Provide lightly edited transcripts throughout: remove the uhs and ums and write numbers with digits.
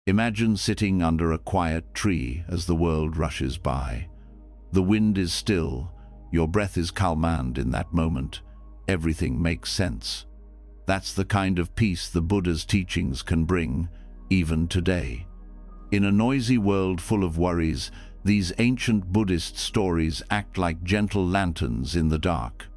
Imagine sitting under a quiet tree as the world rushes by. The wind is still, your breath is calmant in that moment. Everything makes sense. That's the kind of peace the Buddha's teachings can bring, even today. In a noisy world full of worries, these ancient Buddhist stories act like gentle lanterns in the dark.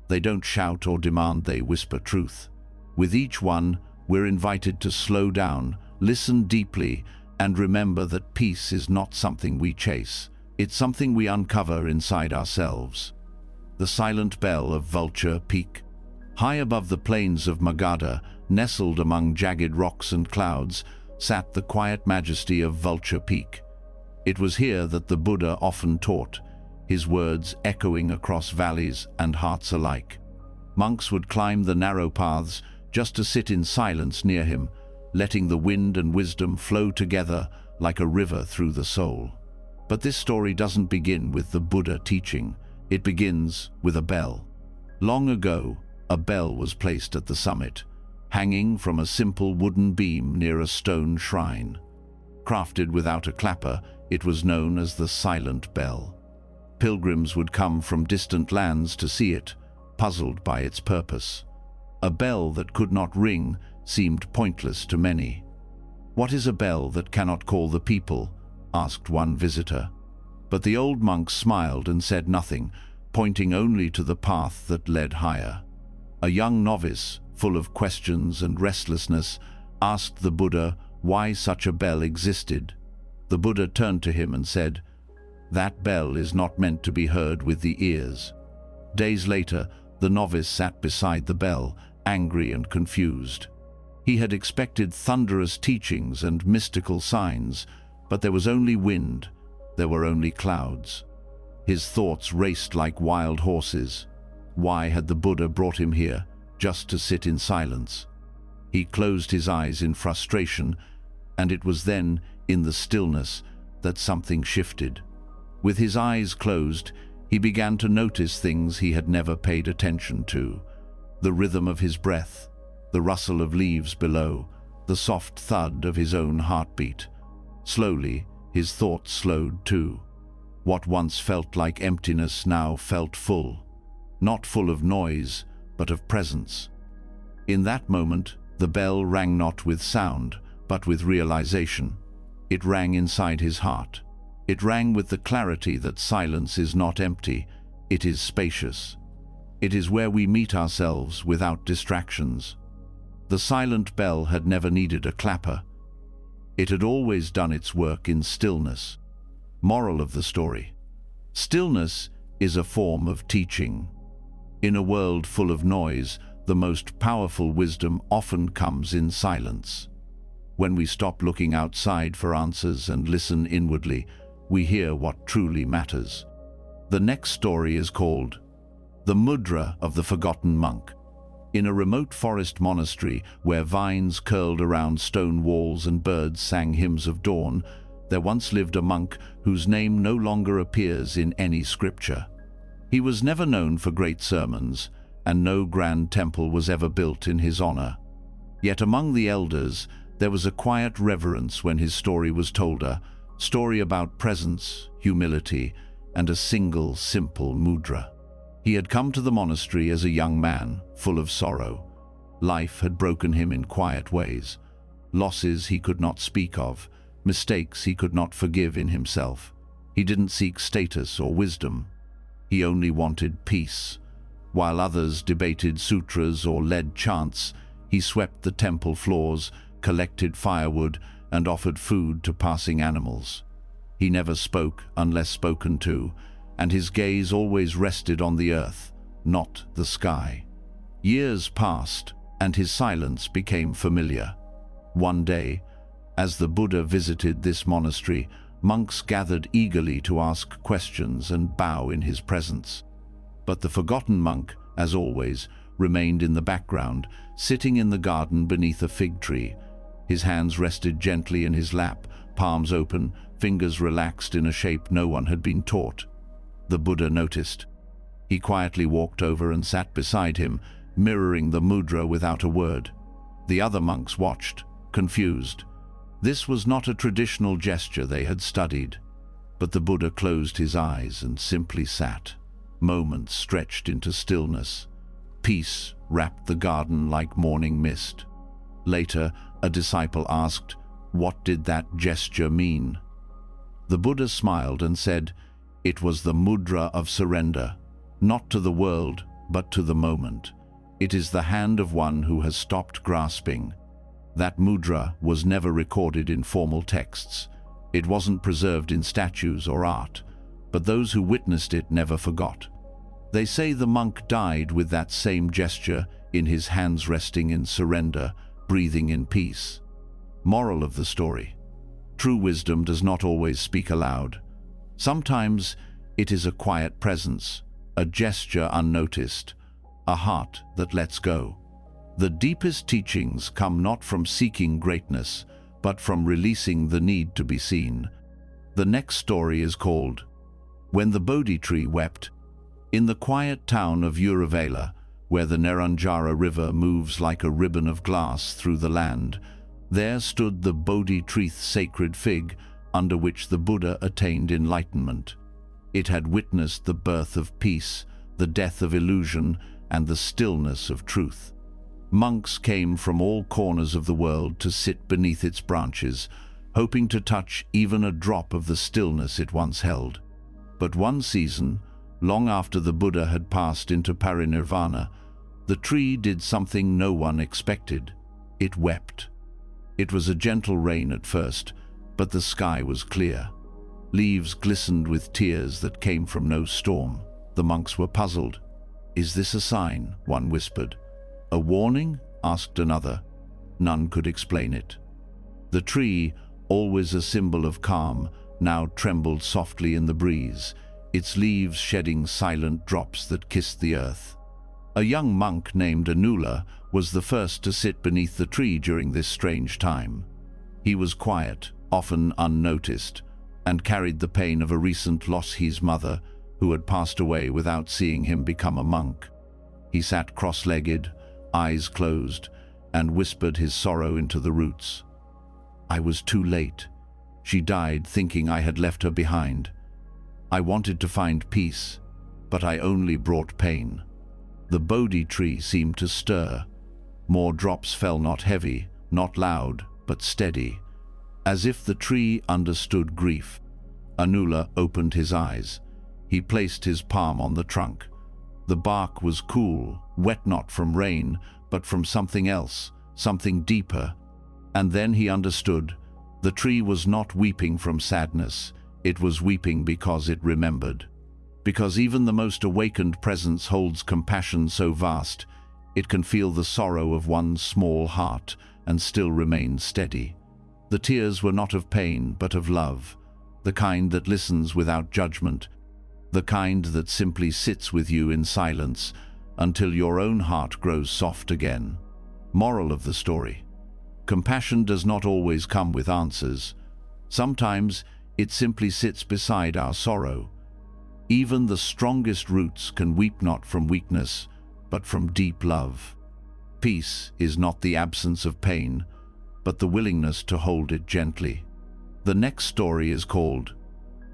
They don't shout or demand, they whisper truth. With each one, we're invited to slow down, listen deeply, and remember that peace is not something we chase. It's something we uncover inside ourselves. The silent bell of Vulture Peak. High above the plains of Magadha, nestled among jagged rocks and clouds, sat the quiet majesty of Vulture Peak. It was here that the Buddha often taught, his words echoing across valleys and hearts alike. Monks would climb the narrow paths just to sit in silence near him, letting the wind and wisdom flow together like a river through the soul. But this story doesn't begin with the Buddha teaching. It begins with a bell. Long ago, a bell was placed at the summit, hanging from a simple wooden beam near a stone shrine. Crafted without a clapper, it was known as the Silent Bell. Pilgrims would come from distant lands to see it, puzzled by its purpose. A bell that could not ring seemed pointless to many. "What is a bell that cannot call the people?" asked one visitor. But the old monk smiled and said nothing, pointing only to the path that led higher. A young novice, full of questions and restlessness, asked the Buddha why such a bell existed. The Buddha turned to him and said, "That bell is not meant to be heard with the ears." Days later, the novice sat beside the bell, angry and confused. He had expected thunderous teachings and mystical signs, but there was only wind, there were only clouds. His thoughts raced like wild horses. Why had the Buddha brought him here, just to sit in silence? He closed his eyes in frustration, and it was then, in the stillness, that something shifted. With his eyes closed, he began to notice things he had never paid attention to. The rhythm of his breath, the rustle of leaves below, the soft thud of his own heartbeat. Slowly, his thoughts slowed too. What once felt like emptiness now felt full. Not full of noise, but of presence. In that moment, the bell rang not with sound, but with realization. It rang inside his heart. It rang with the clarity that silence is not empty, it is spacious. It is where we meet ourselves without distractions. The silent bell had never needed a clapper. It had always done its work in stillness. Moral of the story: stillness is a form of teaching. In a world full of noise, the most powerful wisdom often comes in silence. When we stop looking outside for answers and listen inwardly, we hear what truly matters. The next story is called The Mudra of the Forgotten Monk. In a remote forest monastery where vines curled around stone walls and birds sang hymns of dawn, there once lived a monk whose name no longer appears in any scripture. He was never known for great sermons, and no grand temple was ever built in his honor. Yet among the elders, there was a quiet reverence when his story was told, a story about presence, humility, and a single, simple mudra. He had come to the monastery as a young man, full of sorrow. Life had broken him in quiet ways. Losses he could not speak of, mistakes he could not forgive in himself. He didn't seek status or wisdom. He only wanted peace. While others debated sutras or led chants, he swept the temple floors, collected firewood, and offered food to passing animals. He never spoke unless spoken to, and his gaze always rested on the earth, not the sky. Years passed, and his silence became familiar. One day, as the Buddha visited this monastery, monks gathered eagerly to ask questions and bow in his presence. But the forgotten monk, as always, remained in the background, sitting in the garden beneath a fig tree. His hands rested gently in his lap, palms open, fingers relaxed in a shape no one had been taught. The Buddha noticed. He quietly walked over and sat beside him, mirroring the mudra without a word. The other monks watched, confused. This was not a traditional gesture they had studied, but the Buddha closed his eyes and simply sat. Moments stretched into stillness. Peace wrapped the garden like morning mist. Later, a disciple asked, "What did that gesture mean?" The Buddha smiled and said, "It was the mudra of surrender, not to the world, but to the moment. It is the hand of one who has stopped grasping." That mudra was never recorded in formal texts. It wasn't preserved in statues or art, but those who witnessed it never forgot. They say the monk died with that same gesture, in his hands resting in surrender, breathing in peace. Moral of the story: true wisdom does not always speak aloud. Sometimes it is a quiet presence, a gesture unnoticed, a heart that lets go. The deepest teachings come not from seeking greatness, but from releasing the need to be seen. The next story is called When the Bodhi Tree Wept. In the quiet town of Uruvela, where the Neranjara River moves like a ribbon of glass through the land, there stood the Bodhi tree's sacred fig, under which the Buddha attained enlightenment. It had witnessed the birth of peace, the death of illusion, and the stillness of truth. Monks came from all corners of the world to sit beneath its branches, hoping to touch even a drop of the stillness it once held. But one season, long after the Buddha had passed into parinirvana, the tree did something no one expected. It wept. It was a gentle rain at first, but the sky was clear. Leaves glistened with tears that came from no storm. The monks were puzzled. "Is this a sign?" one whispered. "A warning?" asked another. None could explain it. The tree, always a symbol of calm, now trembled softly in the breeze, its leaves shedding silent drops that kissed the earth. A young monk named Anula was the first to sit beneath the tree during this strange time. He was quiet, often unnoticed, and carried the pain of a recent loss, his mother, who had passed away without seeing him become a monk. He sat cross-legged, eyes closed, and whispered his sorrow into the roots. "I was too late. She died thinking I had left her behind. I wanted to find peace, but I only brought pain." The Bodhi tree seemed to stir. More drops fell, not heavy, not loud, but steady, as if the tree understood grief. Anula opened his eyes. He placed his palm on the trunk. The bark was cool, wet not from rain, but from something else, something deeper. And then he understood. The tree was not weeping from sadness. It was weeping because it remembered. Because even the most awakened presence holds compassion so vast, it can feel the sorrow of one's small heart and still remain steady. The tears were not of pain, but of love, the kind that listens without judgment, the kind that simply sits with you in silence until your own heart grows soft again. Moral of the story: compassion does not always come with answers. Sometimes it simply sits beside our sorrow. Even the strongest roots can weep not from weakness, but from deep love. Peace is not the absence of pain, but the willingness to hold it gently. The next story is called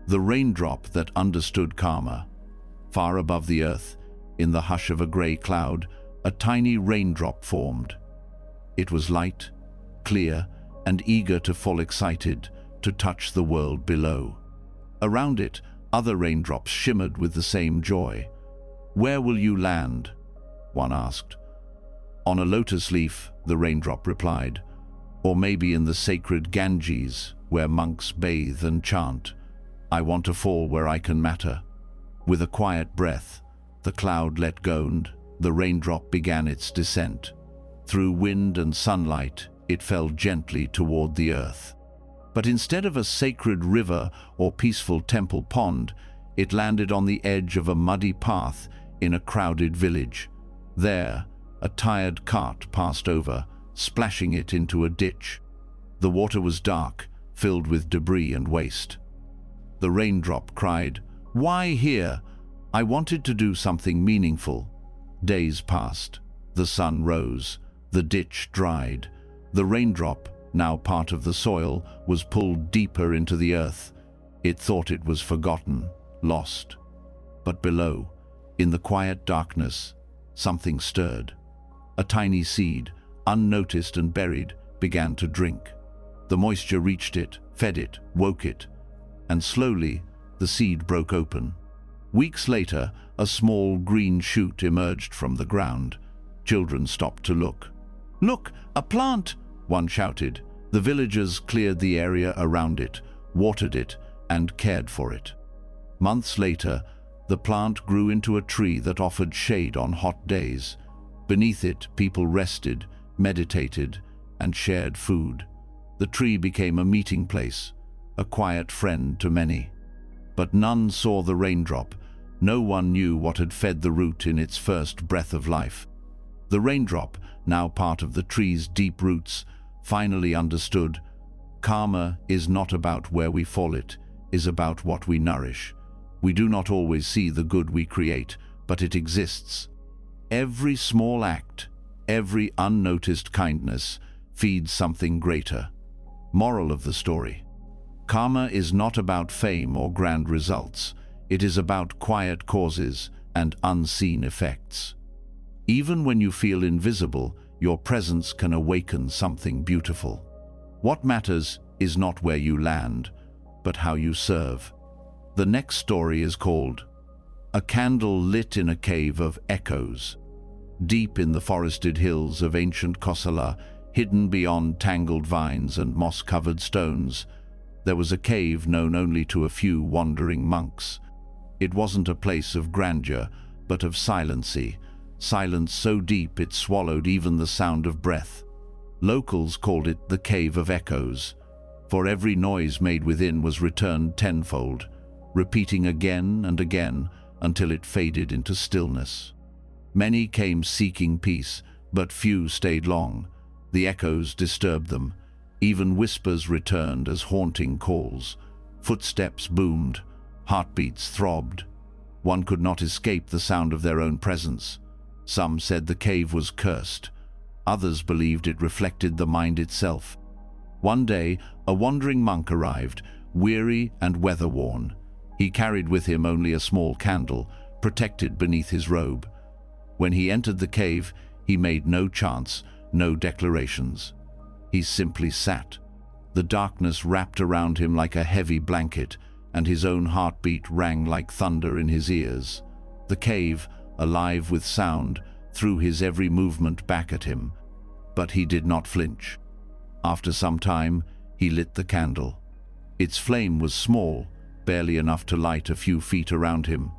The Raindrop That Understood Karma. Far above the earth, in the hush of a grey cloud, a tiny raindrop formed. It was light, clear, and eager to fall, excited to touch the world below. Around it, other raindrops shimmered with the same joy. "Where will you land?" one asked. "On a lotus leaf," the raindrop replied. "Or maybe in the sacred Ganges, where monks bathe and chant. I want to fall where I can matter." With a quiet breath, the cloud let go and the raindrop began its descent. Through wind and sunlight, it fell gently toward the earth. But instead of a sacred river or peaceful temple pond, it landed on the edge of a muddy path in a crowded village. There, a tired cart passed over, splashing it into a ditch. The water was dark, filled with debris and waste. The raindrop cried, "Why here? I wanted to do something meaningful." Days passed. The sun rose. The ditch dried. The raindrop, now part of the soil, was pulled deeper into the earth. It thought it was forgotten, lost. But below, in the quiet darkness, something stirred. A tiny seed, unnoticed and buried, began to drink. The moisture reached it, fed it, woke it, and slowly the seed broke open. Weeks later, a small green shoot emerged from the ground. Children stopped to look. "Look, a plant!" one shouted. The villagers cleared the area around it, watered it, and cared for it. Months later, the plant grew into a tree that offered shade on hot days. Beneath it, people rested, meditated, and shared food. The tree became a meeting place, a quiet friend to many. But none saw the raindrop. No one knew what had fed the root in its first breath of life. The raindrop, now part of the tree's deep roots, finally understood. Karma is not about where we fall, it is about what we nourish. We do not always see the good we create, but it exists. Every small act, every unnoticed kindness feeds something greater. Moral of the story: karma is not about fame or grand results. It is about quiet causes and unseen effects. Even when you feel invisible, your presence can awaken something beautiful. What matters is not where you land, but how you serve. The next story is called A Candle Lit in a Cave of Echoes. Deep in the forested hills of ancient Kosala, hidden beyond tangled vines and moss-covered stones, there was a cave known only to a few wandering monks. It wasn't a place of grandeur, but of silency, silence so deep it swallowed even the sound of breath. Locals called it the Cave of Echoes, for every noise made within was returned tenfold, repeating again and again until it faded into stillness. Many came seeking peace, but few stayed long. The echoes disturbed them. Even whispers returned as haunting calls. Footsteps boomed. Heartbeats throbbed. One could not escape the sound of their own presence. Some said the cave was cursed. Others believed it reflected the mind itself. One day, a wandering monk arrived, weary and weather-worn. He carried with him only a small candle, protected beneath his robe. When he entered the cave, he made no chants, no declarations. He simply sat. The darkness wrapped around him like a heavy blanket, and his own heartbeat rang like thunder in his ears. The cave, alive with sound, threw his every movement back at him. But he did not flinch. After some time, he lit the candle. Its flame was small, barely enough to light a few feet around him.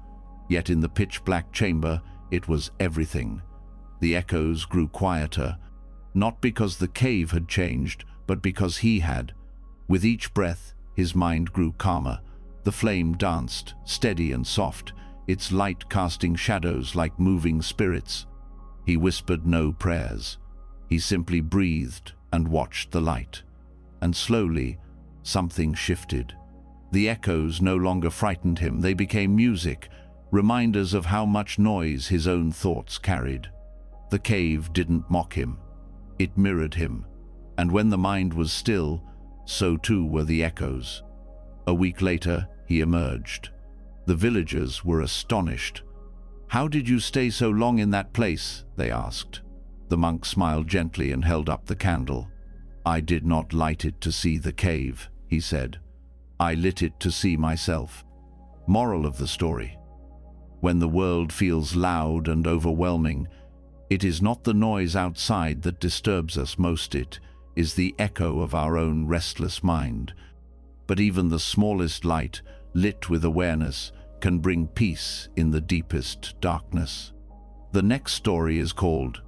Yet in the pitch-black chamber, it was everything. The echoes grew quieter, not because the cave had changed, but because he had. With each breath, his mind grew calmer. The flame danced, steady and soft, its light casting shadows like moving spirits. He whispered no prayers. He simply breathed and watched the light. And slowly, something shifted. The echoes no longer frightened him. They became music, reminders of how much noise his own thoughts carried. The cave didn't mock him. It mirrored him. And when the mind was still, so too were the echoes. A week later, he emerged. The villagers were astonished. "How did you stay so long in that place?" they asked. The monk smiled gently and held up the candle. "I did not light it to see the cave," he said. "I lit it to see myself." Moral of the story: when the world feels loud and overwhelming, it is not the noise outside that disturbs us most, it is the echo of our own restless mind. But even the smallest light, lit with awareness, can bring peace in the deepest darkness. The next story is called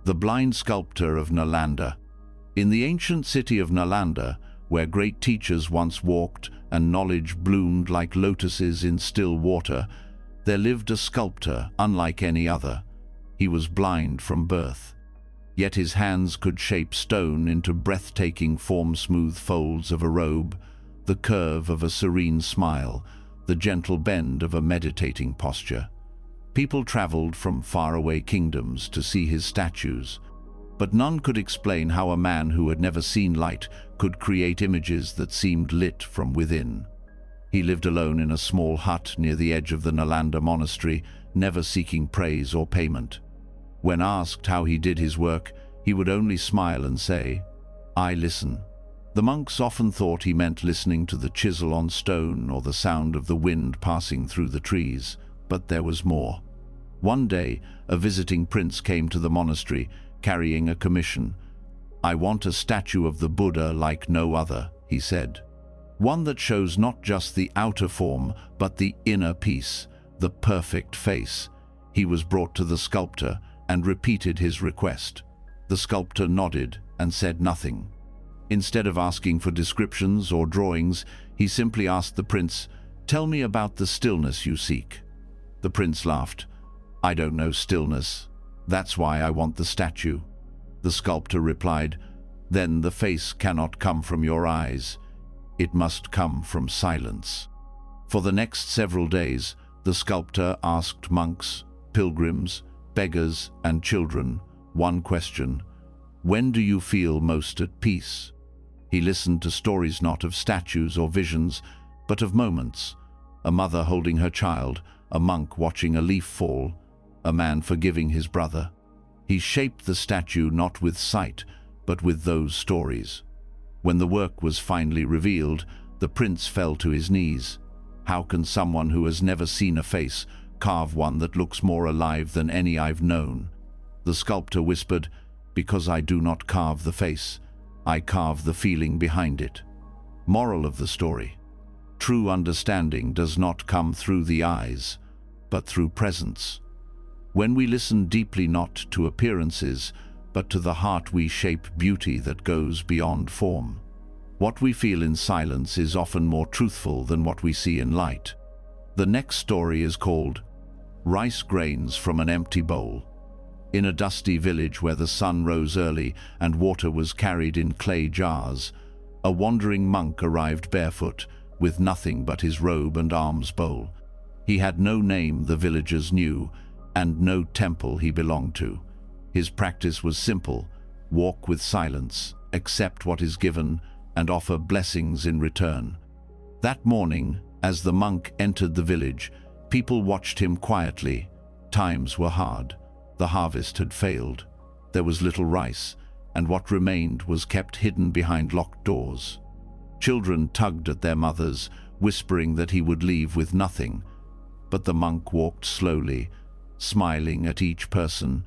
The Blind Sculptor of Nalanda. In the ancient city of Nalanda, where great teachers once walked and knowledge bloomed like lotuses in still water, there lived a sculptor unlike any other. He was blind from birth. Yet his hands could shape stone into breathtaking form-smooth folds of a robe, the curve of a serene smile, the gentle bend of a meditating posture. People traveled from faraway kingdoms to see his statues. But none could explain how a man who had never seen light could create images that seemed lit from within. He lived alone in a small hut near the edge of the Nalanda monastery, never seeking praise or payment. When asked how he did his work, he would only smile and say, "I listen." The monks often thought he meant listening to the chisel on stone or the sound of the wind passing through the trees, but there was more. One day, a visiting prince came to the monastery, carrying a commission. "I want a statue of the Buddha like no other," he said. "One that shows not just the outer form, but the inner peace, the perfect face." He was brought to the sculptor and repeated his request. The sculptor nodded and said nothing. Instead of asking for descriptions or drawings, he simply asked the prince, "Tell me about the stillness you seek." The prince laughed. "I don't know stillness. That's why I want the statue." The sculptor replied, "Then the face cannot come from your eyes. It must come from silence." For the next several days, the sculptor asked monks, pilgrims, beggars, and children one question: "When do you feel most at peace?" He listened to stories not of statues or visions, but of moments. A mother holding her child, a monk watching a leaf fall, a man forgiving his brother. He shaped the statue not with sight, but with those stories. When the work was finally revealed, the prince fell to his knees. "How can someone who has never seen a face carve one that looks more alive than any I've known?" The sculptor whispered, "Because I do not carve the face, I carve the feeling behind it." Moral of the story: true understanding does not come through the eyes, but through presence. When we listen deeply not to appearances, but to the heart, we shape beauty that goes beyond form. What we feel in silence is often more truthful than what we see in light. The next story is called Rice Grains from an Empty Bowl. In a dusty village where the sun rose early and water was carried in clay jars, a wandering monk arrived barefoot, with nothing but his robe and alms bowl. He had no name the villagers knew, and no temple he belonged to. His practice was simple: walk with silence, accept what is given, and offer blessings in return. That morning, as the monk entered the village, people watched him quietly. Times were hard. The harvest had failed. There was little rice, and what remained was kept hidden behind locked doors. Children tugged at their mothers, whispering that he would leave with nothing. But the monk walked slowly, smiling at each person,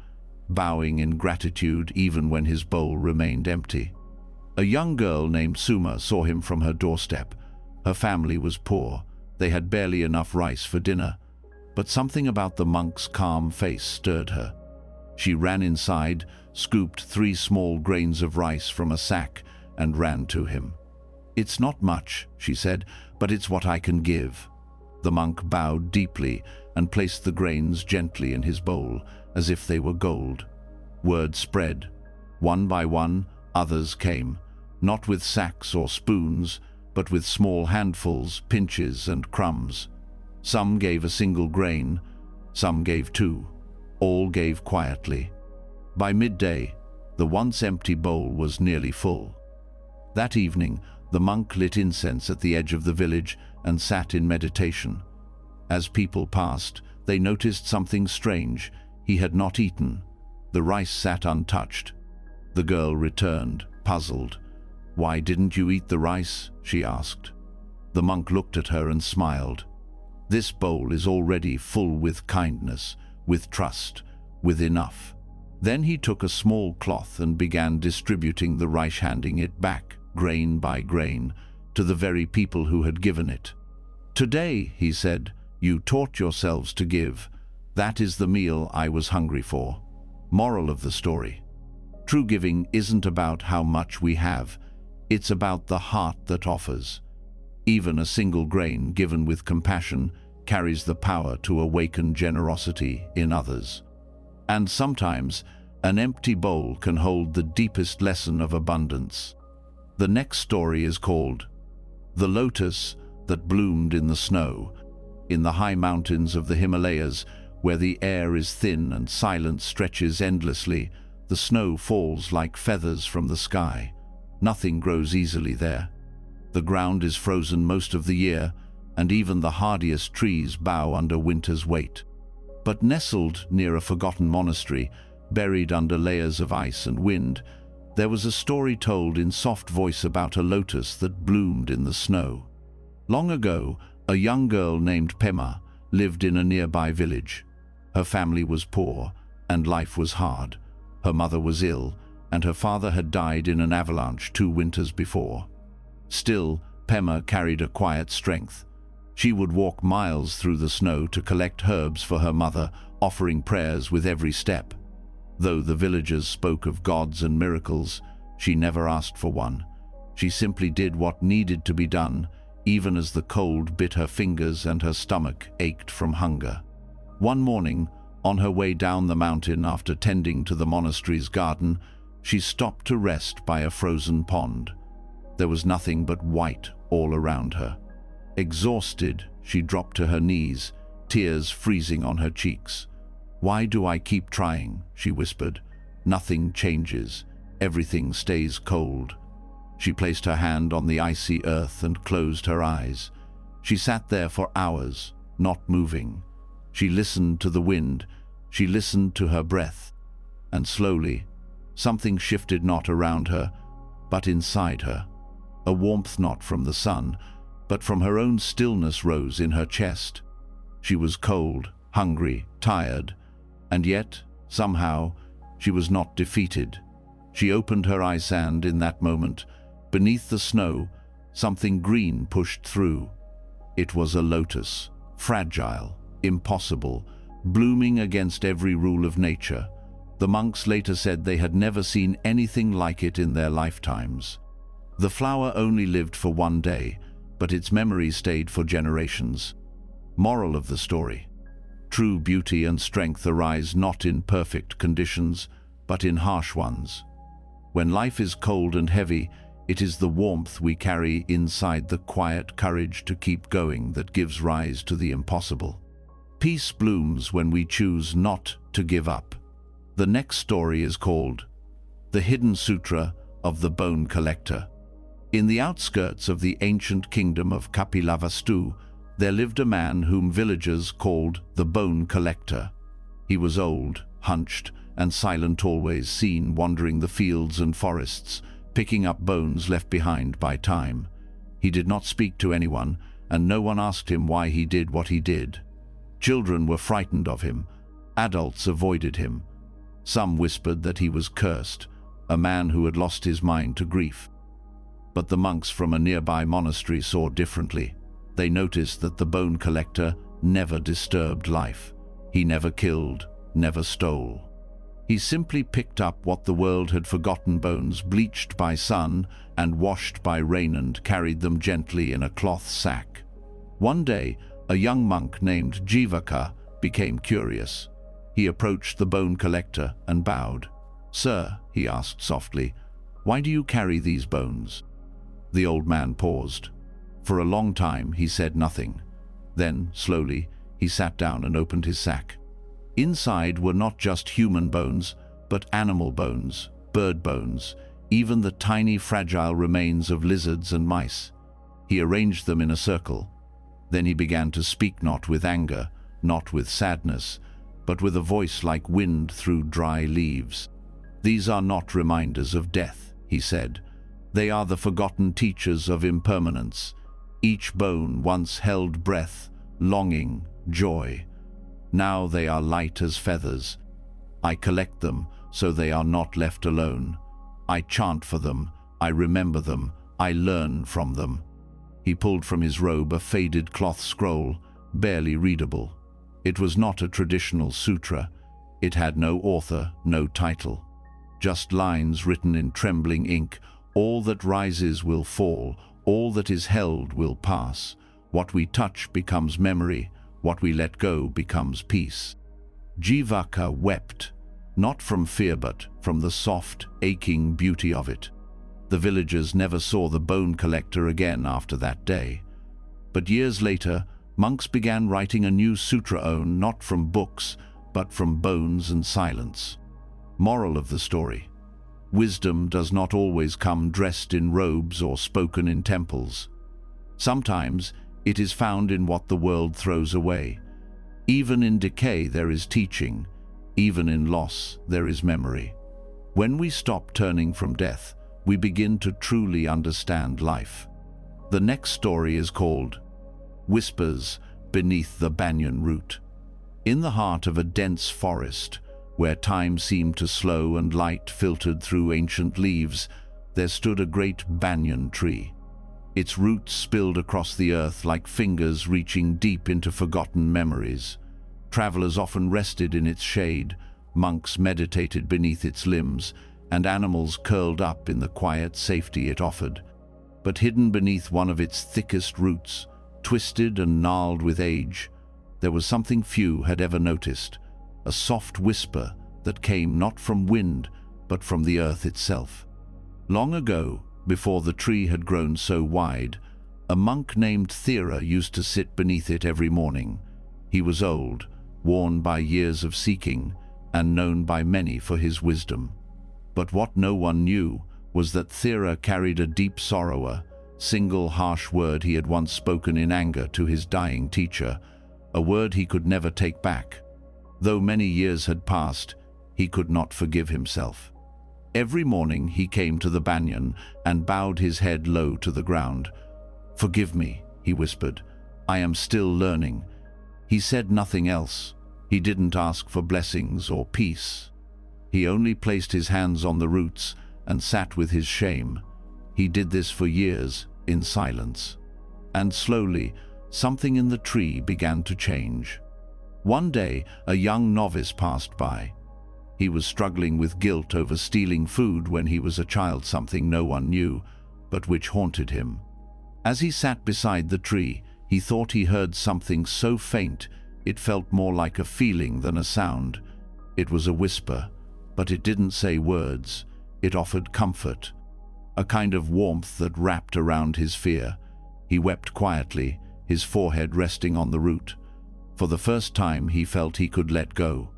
bowing in gratitude even when his bowl remained empty. A young girl named Suma saw him from her doorstep. Her family was poor. They had barely enough rice for dinner. But something about the monk's calm face stirred her. She ran inside, scooped 3 small grains of rice from a sack, and ran to him. "It's not much," she said, "but it's what I can give." The monk bowed deeply and placed the grains gently in his bowl, as if they were gold. Word spread. One by one, others came, not with sacks or spoons, but with small handfuls, pinches, and crumbs. Some gave a single grain, some gave 2. All gave quietly. By midday, the once empty bowl was nearly full. That evening, the monk lit incense at the edge of the village and sat in meditation. As people passed, they noticed something strange. He had not eaten. The rice sat untouched. The girl returned, puzzled. "Why didn't you eat the rice?" she asked. The monk looked at her and smiled. "This bowl is already full with kindness, with trust, with enough." Then he took a small cloth and began distributing the rice, handing it back, grain by grain, to the very people who had given it. "Today," he said, "you taught yourselves to give. That is the meal I was hungry for." Moral of the story: true giving isn't about how much we have. It's about the heart that offers. Even a single grain given with compassion carries the power to awaken generosity in others. And sometimes, an empty bowl can hold the deepest lesson of abundance. The next story is called The Lotus That Bloomed in the Snow. In the high mountains of the Himalayas, where the air is thin and silence stretches endlessly, The snow falls like feathers from the sky. Nothing grows easily there. The ground is frozen most of the year, and even the hardiest trees bow under winter's weight. But nestled near a forgotten monastery, buried under layers of ice and wind, there was a story told in soft voice about a lotus that bloomed in the snow. Long ago, a young girl named Pema lived in a nearby village. Her family was poor, and life was hard. Her mother was ill, and her father had died in an avalanche 2 winters before. Still, Pema carried a quiet strength. She would walk miles through the snow to collect herbs for her mother, offering prayers with every step. Though the villagers spoke of gods and miracles, she never asked for one. She simply did what needed to be done, even as the cold bit her fingers and her stomach ached from hunger. One morning, on her way down the mountain after tending to the monastery's garden, she stopped to rest by a frozen pond. There was nothing but white all around her. Exhausted, she dropped to her knees, tears freezing on her cheeks. "Why do I keep trying?" she whispered. "Nothing changes. Everything stays cold." She placed her hand on the icy earth and closed her eyes. She sat there for hours, not moving. She listened to the wind. She listened to her breath. And slowly, something shifted not around her, but inside her. A warmth not from the sun, but from her own stillness rose in her chest. She was cold, hungry, tired, and yet, somehow, she was not defeated. She opened her eyes and, in that moment, beneath the snow, something green pushed through. It was a lotus, fragile, impossible, blooming against every rule of nature. The monks later said they had never seen anything like it in their lifetimes. The flower only lived for one day, but its memory stayed for generations. Moral of the story: true beauty and strength arise not in perfect conditions, but in harsh ones. When life is cold and heavy, it is the warmth we carry inside, the quiet courage to keep going, that gives rise to the impossible. Peace blooms when we choose not to give up. The next story is called The Hidden Sutra of the Bone Collector. In the outskirts of the ancient kingdom of Kapilavastu, there lived a man whom villagers called the Bone Collector. He was old, hunched, and silent, always seen wandering the fields and forests, picking up bones left behind by time. He did not speak to anyone, and no one asked him why he did what he did. Children were frightened of him. Adults avoided him. Some whispered that he was cursed, a man who had lost his mind to grief. But the monks from a nearby monastery saw differently. They noticed that the Bone Collector never disturbed life. He never killed, never stole. He simply picked up what the world had forgotten: bones bleached by sun and washed by rain, and carried them gently in a cloth sack. One day, a young monk named Jivaka became curious. He approached the Bone Collector and bowed. "Sir," he asked softly, "why do you carry these bones?" The old man paused. For a long time he said nothing. Then, slowly, he sat down and opened his sack. Inside were not just human bones, but animal bones, bird bones, even the tiny fragile remains of lizards and mice. He arranged them in a circle. Then he began to speak, not with anger, not with sadness, but with a voice like wind through dry leaves. "These are not reminders of death," he said. "They are the forgotten teachers of impermanence. Each bone once held breath, longing, joy. Now they are light as feathers. I collect them so they are not left alone. I chant for them, I remember them, I learn from them." He pulled from his robe a faded cloth scroll, barely readable. It was not a traditional sutra. It had no author, no title. Just lines written in trembling ink: "All that rises will fall, all that is held will pass. What we touch becomes memory, what we let go becomes peace." Jivaka wept, not from fear but from the soft, aching beauty of it. The villagers never saw the Bone Collector again after that day. But years later, monks began writing a new sutra, not from books, but from bones and silence. Moral of the story: wisdom does not always come dressed in robes or spoken in temples. Sometimes it is found in what the world throws away. Even in decay there is teaching. Even in loss there is memory. When we stop turning from death, we begin to truly understand life. The next story is called Whispers Beneath the Banyan Root. In the heart of a dense forest, where time seemed to slow and light filtered through ancient leaves, there stood a great banyan tree. Its roots spilled across the earth like fingers reaching deep into forgotten memories. Travelers often rested in its shade, monks meditated beneath its limbs, and animals curled up in the quiet safety it offered. But hidden beneath one of its thickest roots, twisted and gnarled with age, there was something few had ever noticed, a soft whisper that came not from wind, but from the earth itself. Long ago, before the tree had grown so wide, a monk named Thera used to sit beneath it every morning. He was old, worn by years of seeking, and known by many for his wisdom. But what no one knew was that Thera carried a deep sorrow, a single harsh word he had once spoken in anger to his dying teacher, a word he could never take back. Though many years had passed, he could not forgive himself. Every morning he came to the banyan and bowed his head low to the ground. "Forgive me," he whispered. "I am still learning." He said nothing else. He didn't ask for blessings or peace. He only placed his hands on the roots and sat with his shame. He did this for years, in silence. And slowly, something in the tree began to change. One day, a young novice passed by. He was struggling with guilt over stealing food when he was a child, something no one knew, but which haunted him. As he sat beside the tree, he thought he heard something so faint it felt more like a feeling than a sound. It was a whisper, but it didn't say words. It offered comfort, a kind of warmth that wrapped around his fear. He wept quietly, his forehead resting on the root. For the first time he felt he could let go.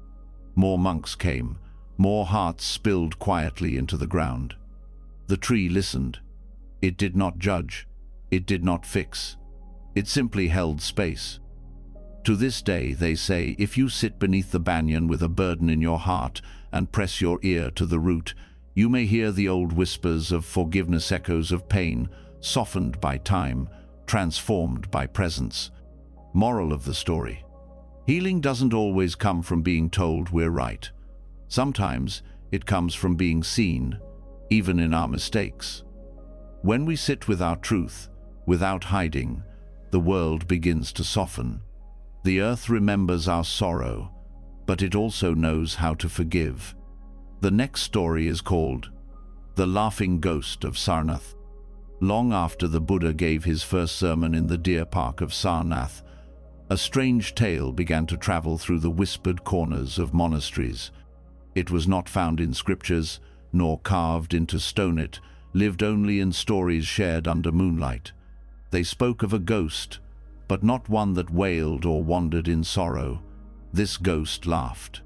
More monks came. More hearts spilled quietly into the ground. The tree listened. It did not judge. It did not fix. It simply held space. To this day, they say, if you sit beneath the banyan with a burden in your heart and press your ear to the root, you may hear the old whispers of forgiveness, echoes of pain, softened by time, transformed by presence. Moral of the story: healing doesn't always come from being told we're right. Sometimes it comes from being seen, even in our mistakes. When we sit with our truth, without hiding, the world begins to soften. The earth remembers our sorrow, but it also knows how to forgive. The next story is called The Laughing Ghost of Sarnath. Long after the Buddha gave his first sermon in the deer park of Sarnath, a strange tale began to travel through the whispered corners of monasteries. It was not found in scriptures, nor carved into stone. It lived only in stories shared under moonlight. They spoke of a ghost, but not one that wailed or wandered in sorrow. This ghost laughed.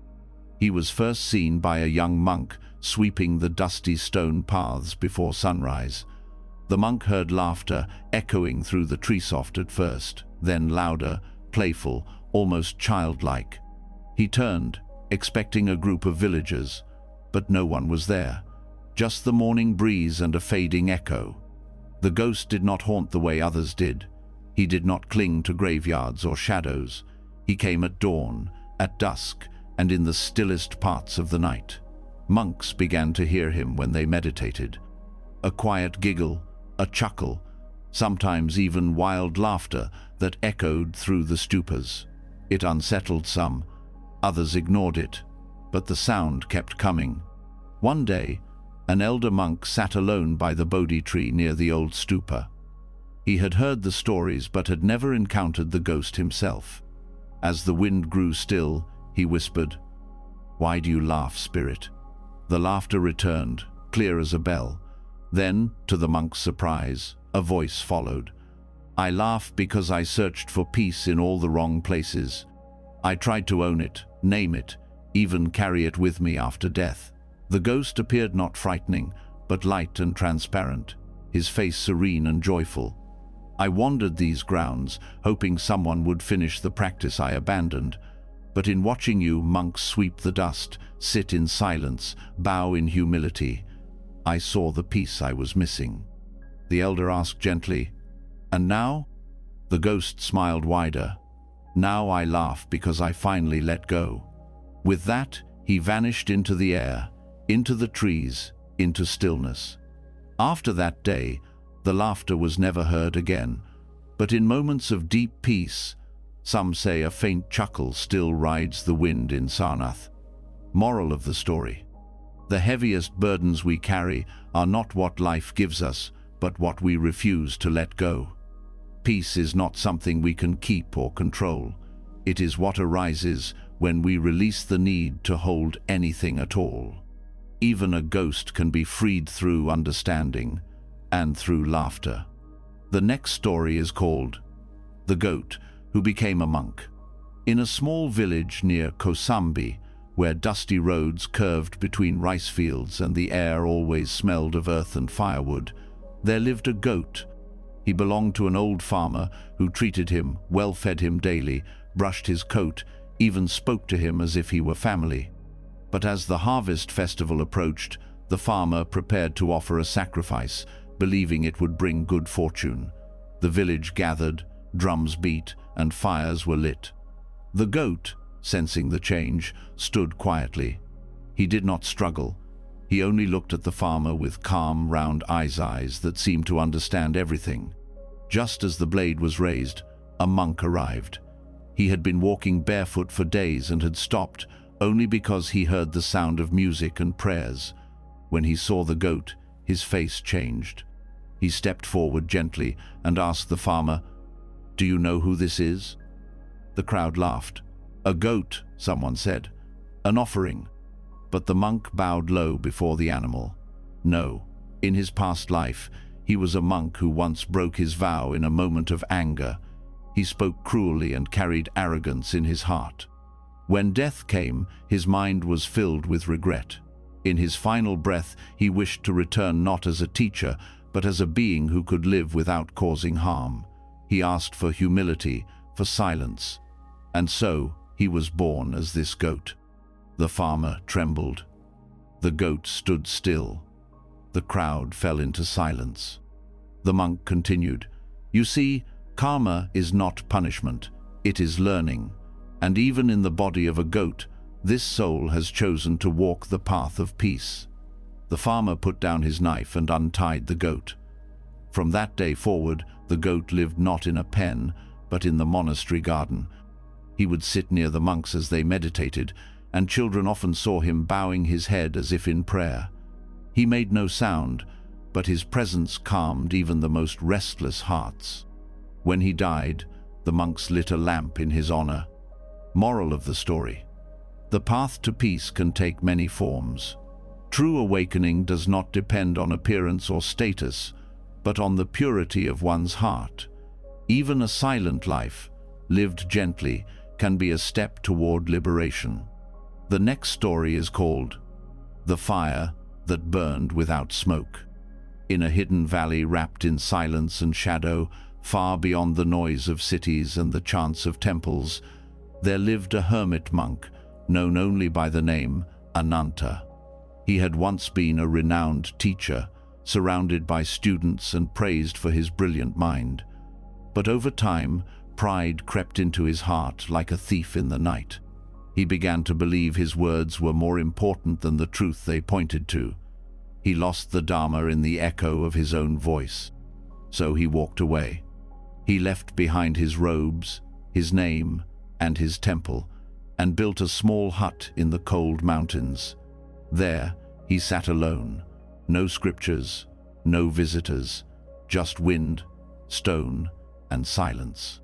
He was first seen by a young monk sweeping the dusty stone paths before sunrise. The monk heard laughter echoing through the tree-soft at first, then louder, playful, almost childlike. He turned, expecting a group of villagers, but no one was there, just the morning breeze and a fading echo. The ghost did not haunt the way others did. He did not cling to graveyards or shadows. He came at dawn, at dusk, and in the stillest parts of the night. Monks began to hear him when they meditated. A quiet giggle, a chuckle, sometimes even wild laughter that echoed through the stupas. It unsettled some. Others ignored it, but the sound kept coming. One day, an elder monk sat alone by the Bodhi tree near the old stupa. He had heard the stories but had never encountered the ghost himself. As the wind grew still, he whispered, "Why do you laugh, spirit?" The laughter returned, clear as a bell. Then, to the monk's surprise, a voice followed. "I laugh because I searched for peace in all the wrong places. I tried to own it, name it, even carry it with me after death. The ghost appeared not frightening, but light and transparent, his face serene and joyful. I wandered these grounds, hoping someone would finish the practice I abandoned. But in watching you, monks, sweep the dust, sit in silence, bow in humility, I saw the peace I was missing. The elder asked gently, "And now?" The ghost smiled wider. "Now I laugh because I finally let go." With that, he vanished into the air, into the trees, into stillness. After that day, the laughter was never heard again, but in moments of deep peace, some say a faint chuckle still rides the wind in Sarnath. Moral of the story: the heaviest burdens we carry are not what life gives us, but what we refuse to let go. Peace is not something we can keep or control. It is what arises when we release the need to hold anything at all. Even a ghost can be freed through understanding and through laughter. The next story is called The Goat Who Became a Monk. In a small village near Kosambi, where dusty roads curved between rice fields and the air always smelled of earth and firewood, there lived a goat. He belonged to an old farmer who treated him, well-fed him daily, brushed his coat, even spoke to him as if he were family. But as the harvest festival approached, the farmer prepared to offer a sacrifice, believing it would bring good fortune. The village gathered, drums beat, and fires were lit. The goat, sensing the change, stood quietly. He did not struggle. He only looked at the farmer with calm, round eyes that seemed to understand everything. Just as the blade was raised, a monk arrived. He had been walking barefoot for days and had stopped only because he heard the sound of music and prayers. When he saw the goat, his face changed. He stepped forward gently and asked the farmer, "Do you know who this is?" The crowd laughed. "A goat," someone said. "An offering." But the monk bowed low before the animal. No, in his past life, he was a monk who once broke his vow in a moment of anger. He spoke cruelly and carried arrogance in his heart. When death came, his mind was filled with regret. In his final breath, he wished to return not as a teacher, but as a being who could live without causing harm. He asked for humility, for silence. And so, he was born as this goat. The farmer trembled. The goat stood still. The crowd fell into silence. The monk continued, "You see, karma is not punishment, it is learning. And even in the body of a goat, this soul has chosen to walk the path of peace." The farmer put down his knife and untied the goat. From that day forward, the goat lived not in a pen, but in the monastery garden. He would sit near the monks as they meditated, and children often saw him bowing his head as if in prayer. He made no sound, but his presence calmed even the most restless hearts. When he died, the monks lit a lamp in his honor. Moral of the story: the path to peace can take many forms. True awakening does not depend on appearance or status, but on the purity of one's heart. Even a silent life, lived gently, can be a step toward liberation. The next story is called The Fire That Burned Without Smoke. In a hidden valley wrapped in silence and shadow, far beyond the noise of cities and the chants of temples, there lived a hermit monk, known only by the name Ananta. He had once been a renowned teacher, surrounded by students and praised for his brilliant mind. But over time, pride crept into his heart like a thief in the night. He began to believe his words were more important than the truth they pointed to. He lost the Dharma in the echo of his own voice. So he walked away. He left behind his robes, his name, and his temple, and built a small hut in the cold mountains. There, he sat alone. No scriptures, no visitors, just wind, stone, and silence.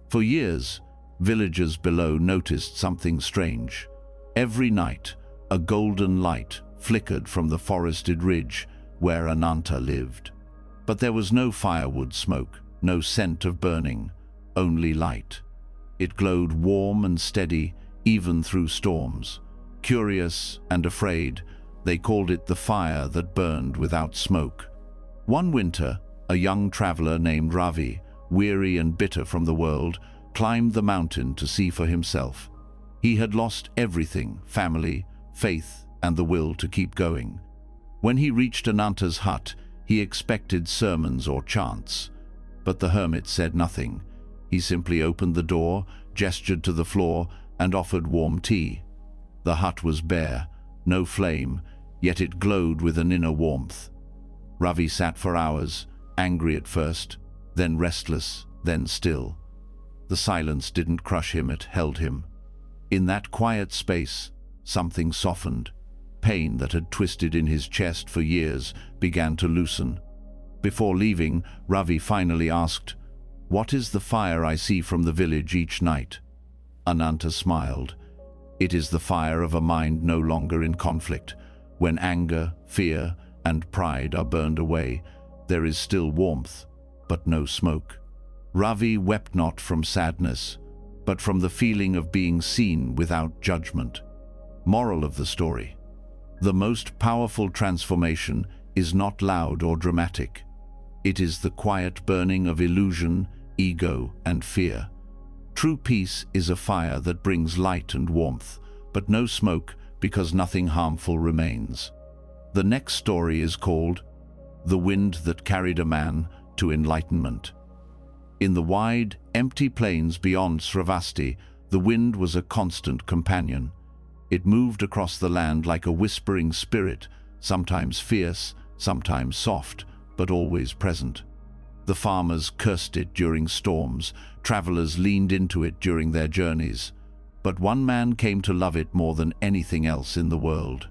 For years, villagers below noticed something strange. Every night, a golden light flickered from the forested ridge where Ananta lived. But there was no firewood smoke, no scent of burning, only light. It glowed warm and steady, even through storms. Curious and afraid, They called it the fire that burned without smoke. One winter, a young traveler named Ravi, weary and bitter from the world, climbed the mountain to see for himself. He had lost everything: family, faith, and the will to keep going. When he reached Ananta's hut, he expected sermons or chants. But the hermit said nothing. He simply opened the door, gestured to the floor, and offered warm tea. The hut was bare, no flame, yet it glowed with an inner warmth. Ravi sat for hours, angry at first, then restless, then still. The silence didn't crush him, it held him. In that quiet space, something softened. Pain that had twisted in his chest for years began to loosen. Before leaving, Ravi finally asked, "What is the fire I see from the village each night?" Ananta smiled. "It is the fire of a mind no longer in conflict. When anger, fear, and pride are burned away, there is still warmth, but no smoke." Ravi wept not from sadness, but from the feeling of being seen without judgment. Moral of the story: the most powerful transformation is not loud or dramatic. It is the quiet burning of illusion, ego, and fear. True peace is a fire that brings light and warmth, but no smoke, because nothing harmful remains. The next story is called The Wind That Carried a Man to Enlightenment. In the wide, empty plains beyond Sravasti, the wind was a constant companion. It moved across the land like a whispering spirit, sometimes fierce, sometimes soft, but always present. The farmers cursed it during storms, travelers leaned into it during their journeys. But one man came to love it more than anything else in the world.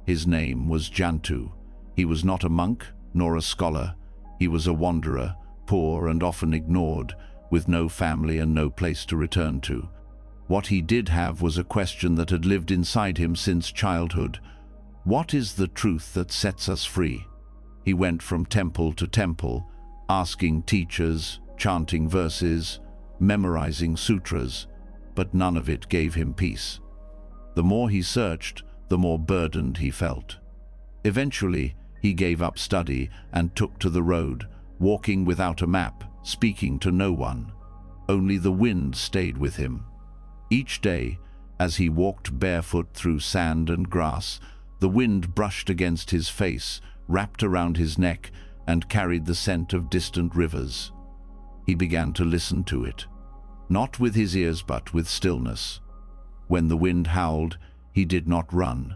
His name was Jantu. He was not a monk, nor a scholar. He was a wanderer, poor and often ignored, with no family and no place to return to. What he did have was a question that had lived inside him since childhood. What is the truth that sets us free? He went from temple to temple, asking teachers, chanting verses, memorizing sutras, but none of it gave him peace. The more he searched, the more burdened he felt. Eventually, he gave up study and took to the road, walking without a map, speaking to no one. Only the wind stayed with him. Each day, as he walked barefoot through sand and grass, the wind brushed against his face, wrapped around his neck, and carried the scent of distant rivers. He began to listen to it, not with his ears but with stillness. When the wind howled, he did not run.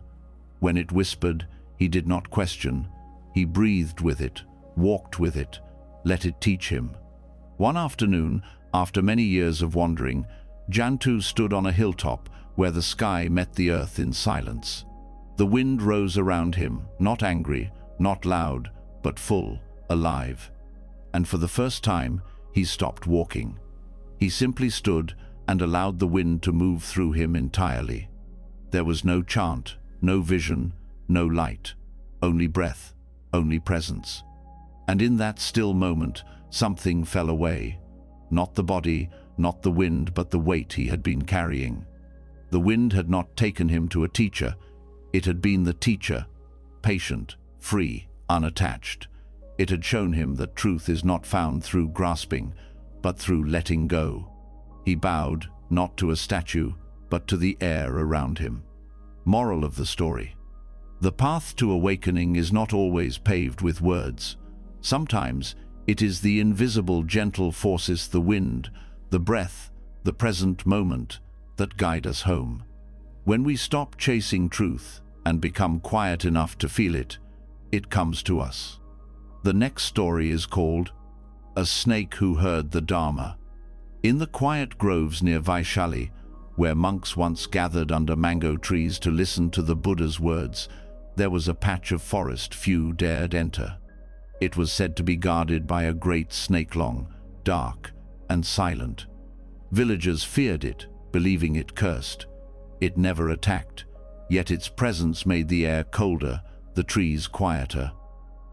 When it whispered, he did not question. He breathed with it, walked with it, let it teach him. One afternoon, after many years of wandering, Jantu stood on a hilltop where the sky met the earth in silence. The wind rose around him, not angry, not loud, but full, alive. And for the first time, he stopped walking. He simply stood and allowed the wind to move through him entirely. There was no chant, no vision, no light, only breath, only presence. And in that still moment, something fell away. Not the body, not the wind, but the weight he had been carrying. The wind had not taken him to a teacher. It had been the teacher, patient, free, unattached. It had shown him that truth is not found through grasping, but through letting go. He bowed, not to a statue, but to the air around him. Moral of the story: the path to awakening is not always paved with words. Sometimes it is the invisible gentle forces, the wind, the breath, the present moment, that guide us home. When we stop chasing truth and become quiet enough to feel it, it comes to us. The next story is called A Snake Who Heard the Dharma. In the quiet groves near Vaishali, where monks once gathered under mango trees to listen to the Buddha's words, there was a patch of forest few dared enter. It was said to be guarded by a great snake-long, dark and silent. Villagers feared it, believing it cursed. It never attacked, yet its presence made the air colder, the trees quieter.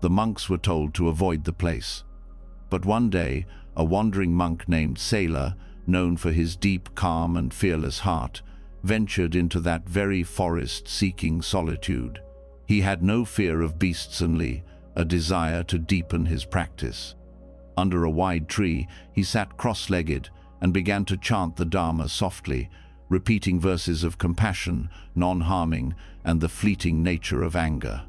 The monks were told to avoid the place. But one day, a wandering monk named Sailor, known for his deep, calm and fearless heart, ventured into that very forest seeking solitude. He had no fear of beasts only, a desire to deepen his practice. Under a wide tree, he sat cross-legged and began to chant the Dharma softly, repeating verses of compassion, non-harming, and the fleeting nature of anger.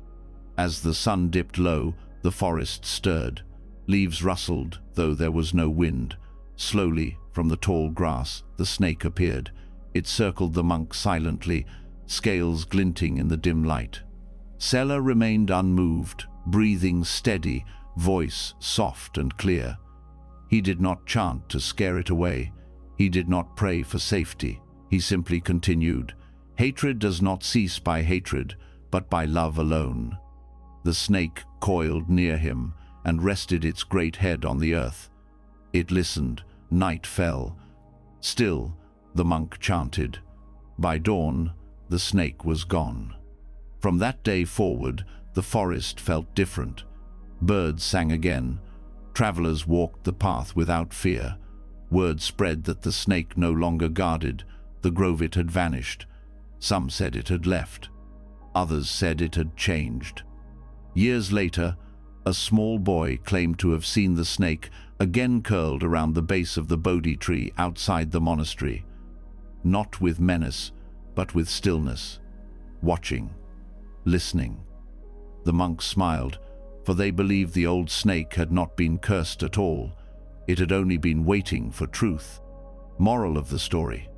As the sun dipped low, the forest stirred. Leaves rustled, though there was no wind. Slowly, from the tall grass, the snake appeared. It circled the monk silently, scales glinting in the dim light. Sela remained unmoved, breathing steady, voice soft and clear. He did not chant to scare it away. He did not pray for safety. He simply continued, "Hatred does not cease by hatred, but by love alone." The snake coiled near him and rested its great head on the earth. It listened. Night fell. Still, the monk chanted. By dawn, the snake was gone. From that day forward, the forest felt different. Birds sang again. Travelers walked the path without fear. Word spread that the snake no longer guarded the grove. It had vanished. Some said it had left. Others said it had changed. Years later, a small boy claimed to have seen the snake again curled around the base of the Bodhi tree outside the monastery. Not with menace, but with stillness. Watching. Listening. The monks smiled, for they believed the old snake had not been cursed at all. It had only been waiting for truth. Moral of the story: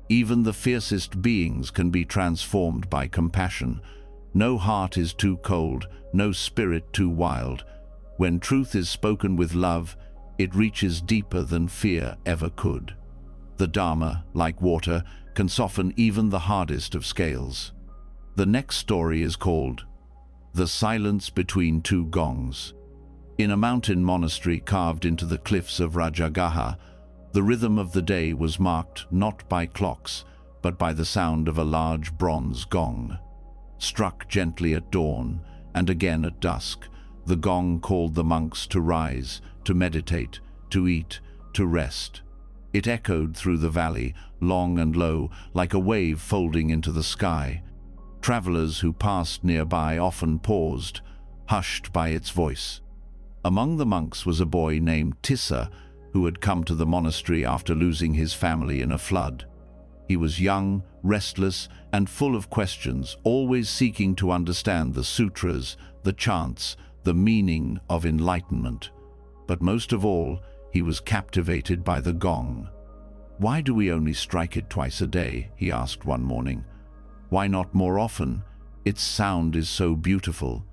even the fiercest beings can be transformed by compassion. No heart is too cold, no spirit too wild. When truth is spoken with love, it reaches deeper than fear ever could. The Dharma, like water, can soften even the hardest of scales. The next story is called The Silence Between Two Gongs. In a mountain monastery carved into the cliffs of Rajagaha, the rhythm of the day was marked not by clocks, but by the sound of a large bronze gong. Struck gently at dawn and again at dusk, the gong called the monks to rise, to meditate, to eat, to rest. It echoed through the valley, long and low, like a wave folding into the sky. Travelers who passed nearby often paused, hushed by its voice. Among the monks was a boy named Tissa, who had come to the monastery after losing his family in a flood. He was young, restless, and full of questions, always seeking to understand the sutras, the chants, the meaning of enlightenment. But most of all, he was captivated by the gong. "Why do we only strike it twice a day?" he asked one morning. "Why not more often? Its sound is so beautiful."